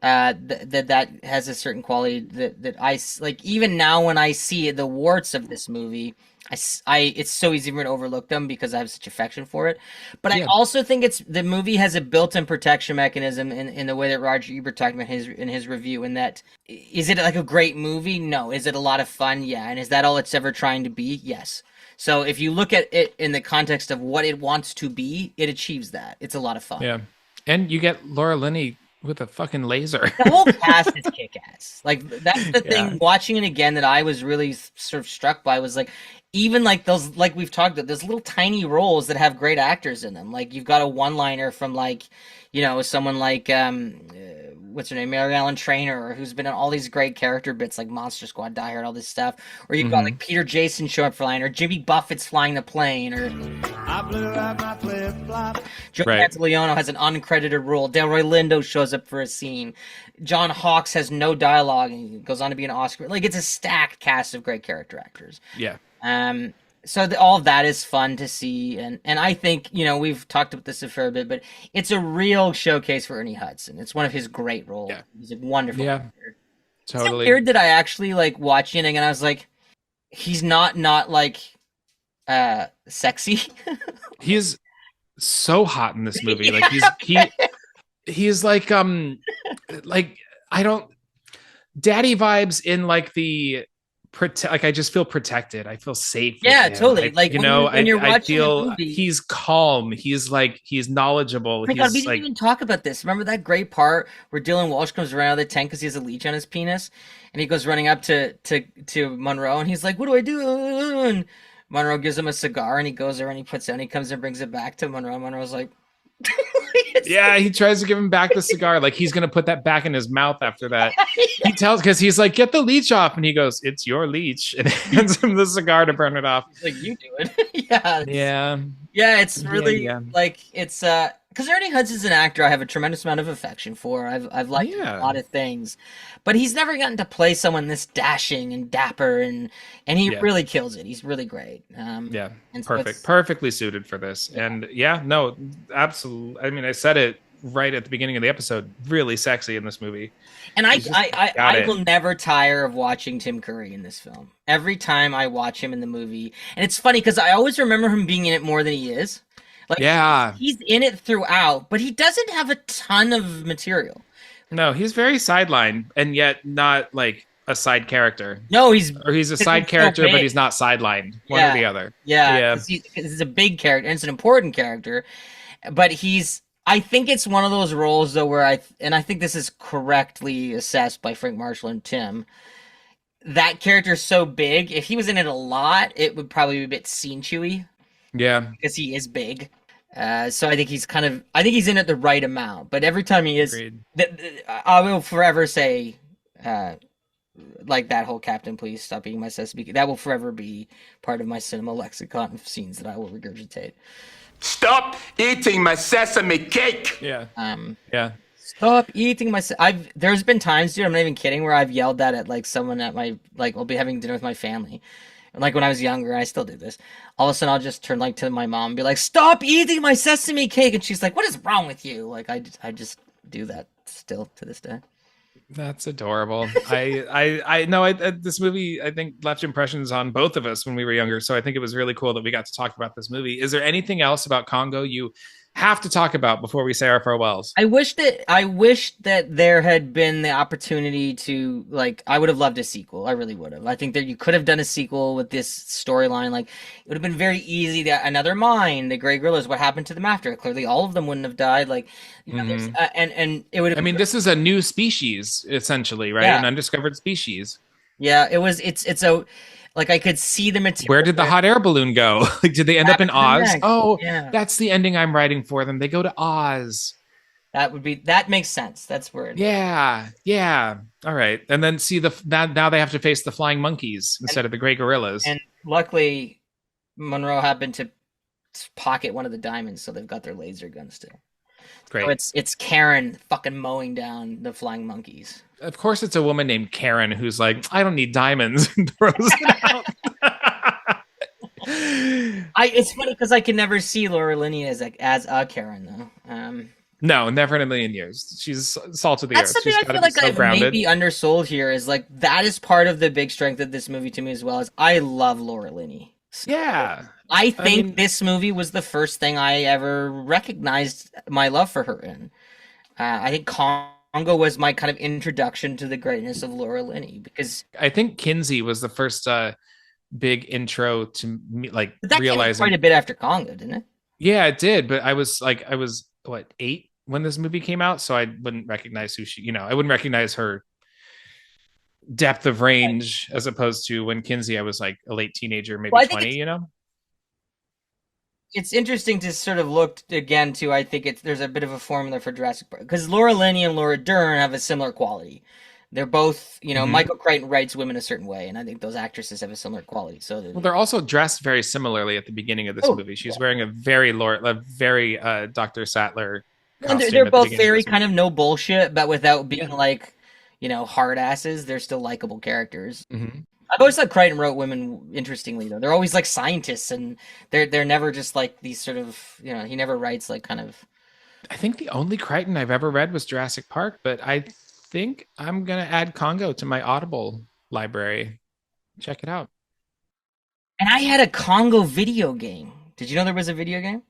that has a certain quality that I even now when I see the warts of this movie, it's so easy for me to overlook them because I have such affection for it. But I also think the movie has a built-in protection mechanism in the way that Roger Ebert talked about in his review. In that, is it a great movie? No. Is it a lot of fun? Yeah. And is that all it's ever trying to be? Yes. So if you look at it in the context of what it wants to be, it achieves that. It's a lot of fun. Yeah. And you get Laura Linney with a fucking laser. The whole cast is kick-ass. That's the thing. Watching it again that I was really sort of struck by was even those, we've talked about, those little tiny roles that have great actors in them. You've got a one-liner from someone what's her name, Mary Ellen Trainor, who's been in all these great character bits like Monster Squad, Die Hard, all this stuff. Or you've got Peter Jason show up for line, or Jimmy Buffett's flying the plane, or I blew out my flip-flop. Joe Pantoliano has an uncredited role. Delroy Lindo shows up for a scene. John Hawkes has no dialogue and goes on to be an Oscar. It's a stacked cast of great character actors. Yeah. So all of that is fun to see, and I think we've talked about this a fair bit, but it's a real showcase for Ernie Hudson. It's one of his great roles. Yeah. He's a wonderful actor. Totally. It's weird that I actually watching it, and I was like, he's not sexy. He is so hot in this movie. He's I don't daddy vibes in the I just feel protected. I feel safe. Yeah, totally. When you're watching I feel the movie, he's calm. He's he's knowledgeable. Oh my God, we didn't even talk about this. Remember that great part where Dylan Walsh comes around the tent because he has a leech on his penis, and he goes running up to Monroe, and he's like, "What do I do?" And Monroe gives him a cigar, and he goes there and he puts it, and he comes and brings it back to Monroe. Monroe's like, Yeah, he tries to give him back the cigar, like he's gonna put that back in his mouth after that. He tells, because he's like, get the leech off, and he goes, it's your leech, and hands him the cigar to burn it off. He's like, you do it. Yeah. Yeah. It's really like it's because Ernie Hudson's an actor I have a tremendous amount of affection for. I've liked him in a lot of things, but he's never gotten to play someone this dashing and dapper, and he really kills it. He's really great. Yeah, and so perfectly suited for this. And no, absolutely. I mean, I said it right at the beginning of the episode. Really sexy in this movie. And I will never tire of watching Tim Curry in this film. Every time I watch him in the movie, and it's funny because I always remember him being in it more than he is. Like, he's in it throughout, but he doesn't have a ton of material. No, he's very sidelined, and yet not like a side character. No, he's a side character, but he's not sidelined. One or the other. Yeah. He's a big character, and it's an important character, but I think it's one of those roles though where I think this is correctly assessed by Frank Marshall and Tim. That character's so big, if he was in it a lot, it would probably be a bit scene chewy. Yeah, because he is big. So I think he's in it the right amount. But every time he is, I will forever say, like that whole "Captain, please stop eating my sesame cake." That will forever be part of my cinema lexicon of scenes that I will regurgitate. Stop eating my sesame cake. Yeah. Stop eating my. There's been times, dude. I'm not even kidding, where I've yelled that at like someone at my I'll be having dinner with my family. Like when I was younger, I still do this. All of a sudden, I'll just turn like to my mom and be like, "Stop eating my sesame cake!" And she's like, "What is wrong with you?" Like I just do that still to this day. That's adorable. I know this movie I think left impressions on both of us when we were younger. So I think it was really cool that we got to talk about this movie. Is there anything else about Congo you have to talk about before we say our farewells? I wish that there had been the opportunity to, like, I would have loved a sequel. I really would have. I think that you could have done a sequel with this storyline. Like, it would have been very easy. That another mine, the Grey Gorillas, what happened to them after? Clearly, all of them wouldn't have died. Like, you know, and it would have. I mean, this is a new species essentially, right? An undiscovered species. Yeah, it was. It's a. Like, I could see the material. Where did the hot air balloon go? Like, did they end up in Oz? Oh, yeah. That's the ending I'm writing for them. They go to Oz. That makes sense. That's where. Yeah. All right. And then see now they have to face the flying monkeys instead of the Grey Gorillas. And luckily, Monroe happened to pocket one of the diamonds, so they've got their laser gun still. Great. So it's Karen fucking mowing down the flying monkeys. Of course, it's a woman named Karen who's like, I don't need diamonds, and throws it out. It's funny because I can never see Laura Linney as a Karen though. No, never in a million years. She's salt of the That's earth. something She's I feel like so I've grounded. maybe undersold here. Is like that is part of the big strength of this movie to me as well. Is I love Laura Linney. Yeah. I think this movie was the first thing I ever recognized my love for her in. I think Congo was my kind of introduction to the greatness of Laura Linney because I think Kinsey was the first big intro to me, like that realizing came quite a bit after Congo, didn't it? Yeah, it did. But I was what, 8 when this movie came out, so I wouldn't recognize who she. I wouldn't recognize her depth of range as opposed to when Kinsey I was like a late teenager, maybe 20. It's interesting to sort of look again to. I think there's a bit of a formula for Jurassic Park because Laura Linney and Laura Dern have a similar quality. They're both, Michael Crichton writes women a certain way, and I think those actresses have a similar quality. So they're also dressed very similarly at the beginning of this movie. She's wearing a very Dr. Sattler costume. They're both very kind of no bullshit, but without being like, hard asses. They're still likable characters. Mm-hmm. I've always thought Crichton wrote women interestingly, though. They're always like scientists, and they're never just like these sort of, he never writes like kind of. I think the only Crichton I've ever read was Jurassic Park, but I think I'm going to add Congo to my Audible library. Check it out. And I had a Congo video game. Did you know there was a video game?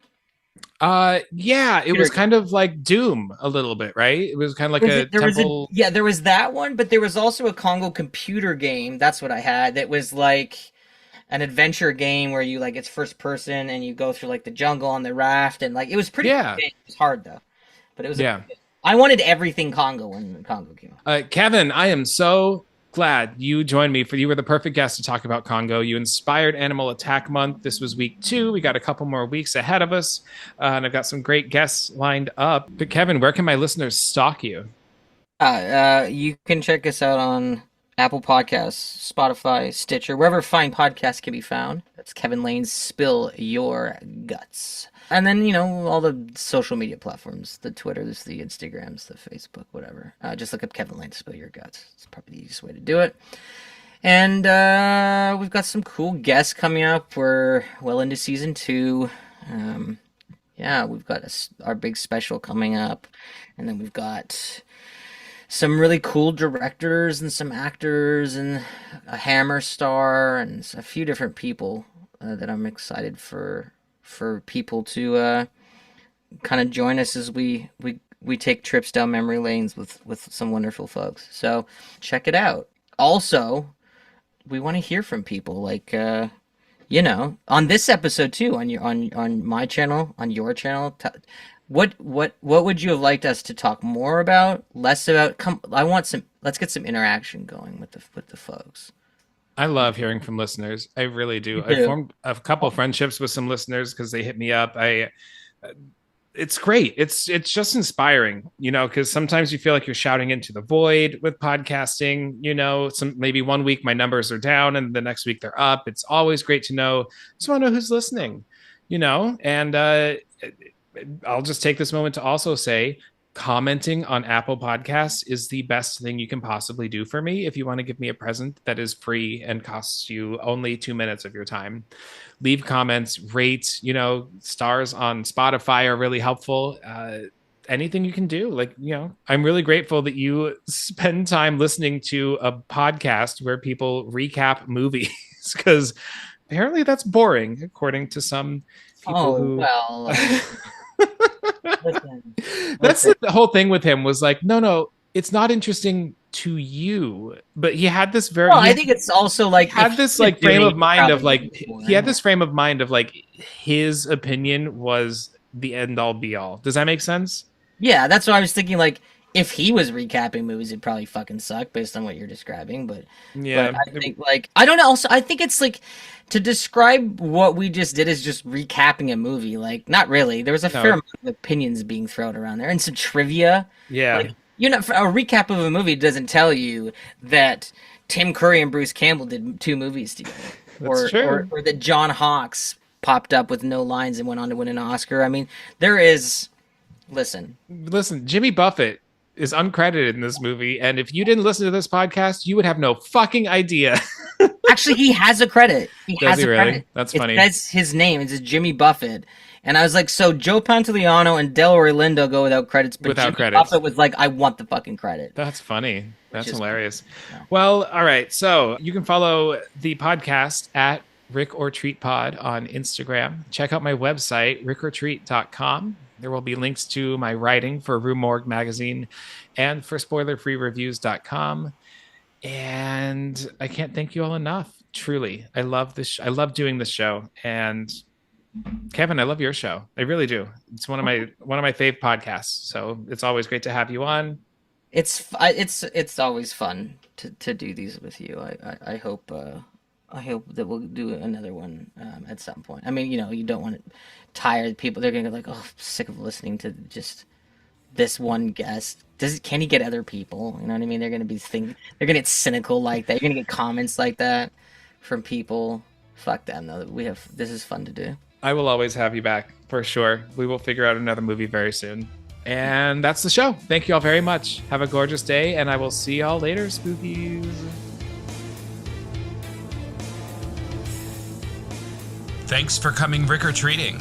Yeah, it was kind of like Doom a little bit, right? It was kind of like temple. There was that one, but there was also a Congo computer game. That's what I had. That was like an adventure game where you it's first person and you go through like the jungle on the raft and like it was pretty. Yeah. It was hard though, but it was. Yeah. I wanted everything Congo when Congo came out. Kevin, I am so glad you joined me you were the perfect guest to talk about Congo. You inspired Animal Attack Month. This was week 2. We got a couple more weeks ahead of us, and I've got some great guests lined up. But Kevin, where can my listeners stalk you? You can check us out on Apple Podcasts, Spotify, Stitcher, wherever fine podcasts can be found. That's Kevin Lane's Spill Your Guts. And then, all the social media platforms, the Twitters, the Instagrams, the Facebook, whatever. Just look up Kevin Lane Spill Your Guts. It's probably the easiest way to do it. And we've got some cool guests coming up. We're well into season 2. We've got our big special coming up. And then we've got some really cool directors and some actors and a Hammer star and a few different people that I'm excited for people to kind of join us as we take trips down memory lanes with some wonderful folks. So check it out. Also, we want to hear from people, like on this episode too, on my channel, on your channel. What would you have liked us to talk more about, less about? Let's get some interaction going with the folks. I love hearing from listeners. I really do. I formed a couple friendships with some listeners because they hit me up. It's great. It's just inspiring, because sometimes you feel like you're shouting into the void with podcasting. Maybe one week my numbers are down and the next week they're up. It's always great to know. Just want to know who's listening, and I'll just take this moment to also say, commenting on Apple Podcasts is the best thing you can possibly do for me. If you want to give me a present that is free and costs you only 2 minutes of your time, leave comments, rate, stars on Spotify are really helpful. Anything you can do. I'm really grateful that you spend time listening to a podcast where people recap movies, because apparently that's boring, according to some people That's the whole thing with him was like, no, it's not interesting to you. But he had this I think it's also like had this like frame of mind of like he had this frame of mind of like his opinion was the end all be all. Does that make sense? Yeah, that's what I was thinking. Like, if he was recapping movies, it'd probably fucking suck based on what you're describing. But I think I don't know. Also, I think it's like, to describe what we just did as just recapping a movie, like, not really. There was a fair amount of opinions being thrown around there and some trivia. Yeah. Like, a recap of a movie doesn't tell you that Tim Curry and Bruce Campbell did 2 movies together. That's true. Or that John Hawkes popped up with no lines and went on to win an Oscar. I mean, there is... Listen, Jimmy Buffett is uncredited in this movie, and if you didn't listen to this podcast, you would have no fucking idea. Actually, he has a credit. Does he really? Credit. That's funny. That's his name. It's Jimmy Buffett. And I was like, so Joe Pantoliano and Delroy Lindo go without credits, but Jimmy Buffett was like, I want the fucking credit. That's funny. That's hilarious. Cool. Well, all right. So you can follow the podcast at Rick or Treat Pod on Instagram. Check out my website, rickortreat.com. There will be links to my writing for Rue Morgue magazine and for spoilerfreereviews.com. And I can't thank you all enough. Truly. I love this. I love doing this show. And Kevin, I love your show. I really do. It's one of my fave podcasts. So it's always great to have you on. It's always fun to do these with you. I hope that we'll do another one at some point. I mean, you don't want to tire people. They're gonna go like, oh, I'm sick of listening to just this one guest. Can he get other people? You know what I mean? They're gonna get cynical like that. You're gonna get comments like that from people. Fuck them though. This is fun to do. I will always have you back for sure. We will figure out another movie very soon. And that's the show. Thank you all very much. Have a gorgeous day, and I will see y'all later, spookies. Thanks for coming Rick or Treating.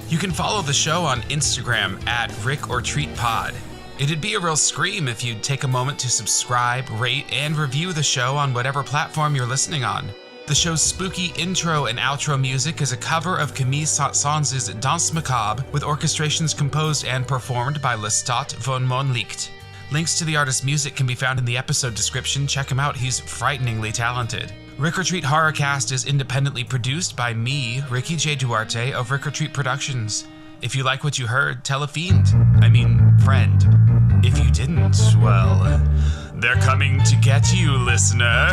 You can follow the show on Instagram at Rick or Treat Pod. It'd be a real scream if you'd take a moment to subscribe, rate, and review the show on whatever platform you're listening on. The show's spooky intro and outro music is a cover of Camille Saint-Saëns' Danse Macabre, with orchestrations composed and performed by Lestat von Monlicht. Links to the artist's music can be found in the episode description. Check him out, he's frighteningly talented. Rick or Treat Horrorcast is independently produced by me, Ricky J. Duarte of Rick or Treat Productions. If you like what you heard, tell a friend. If you didn't, well, They're coming to get you, listener.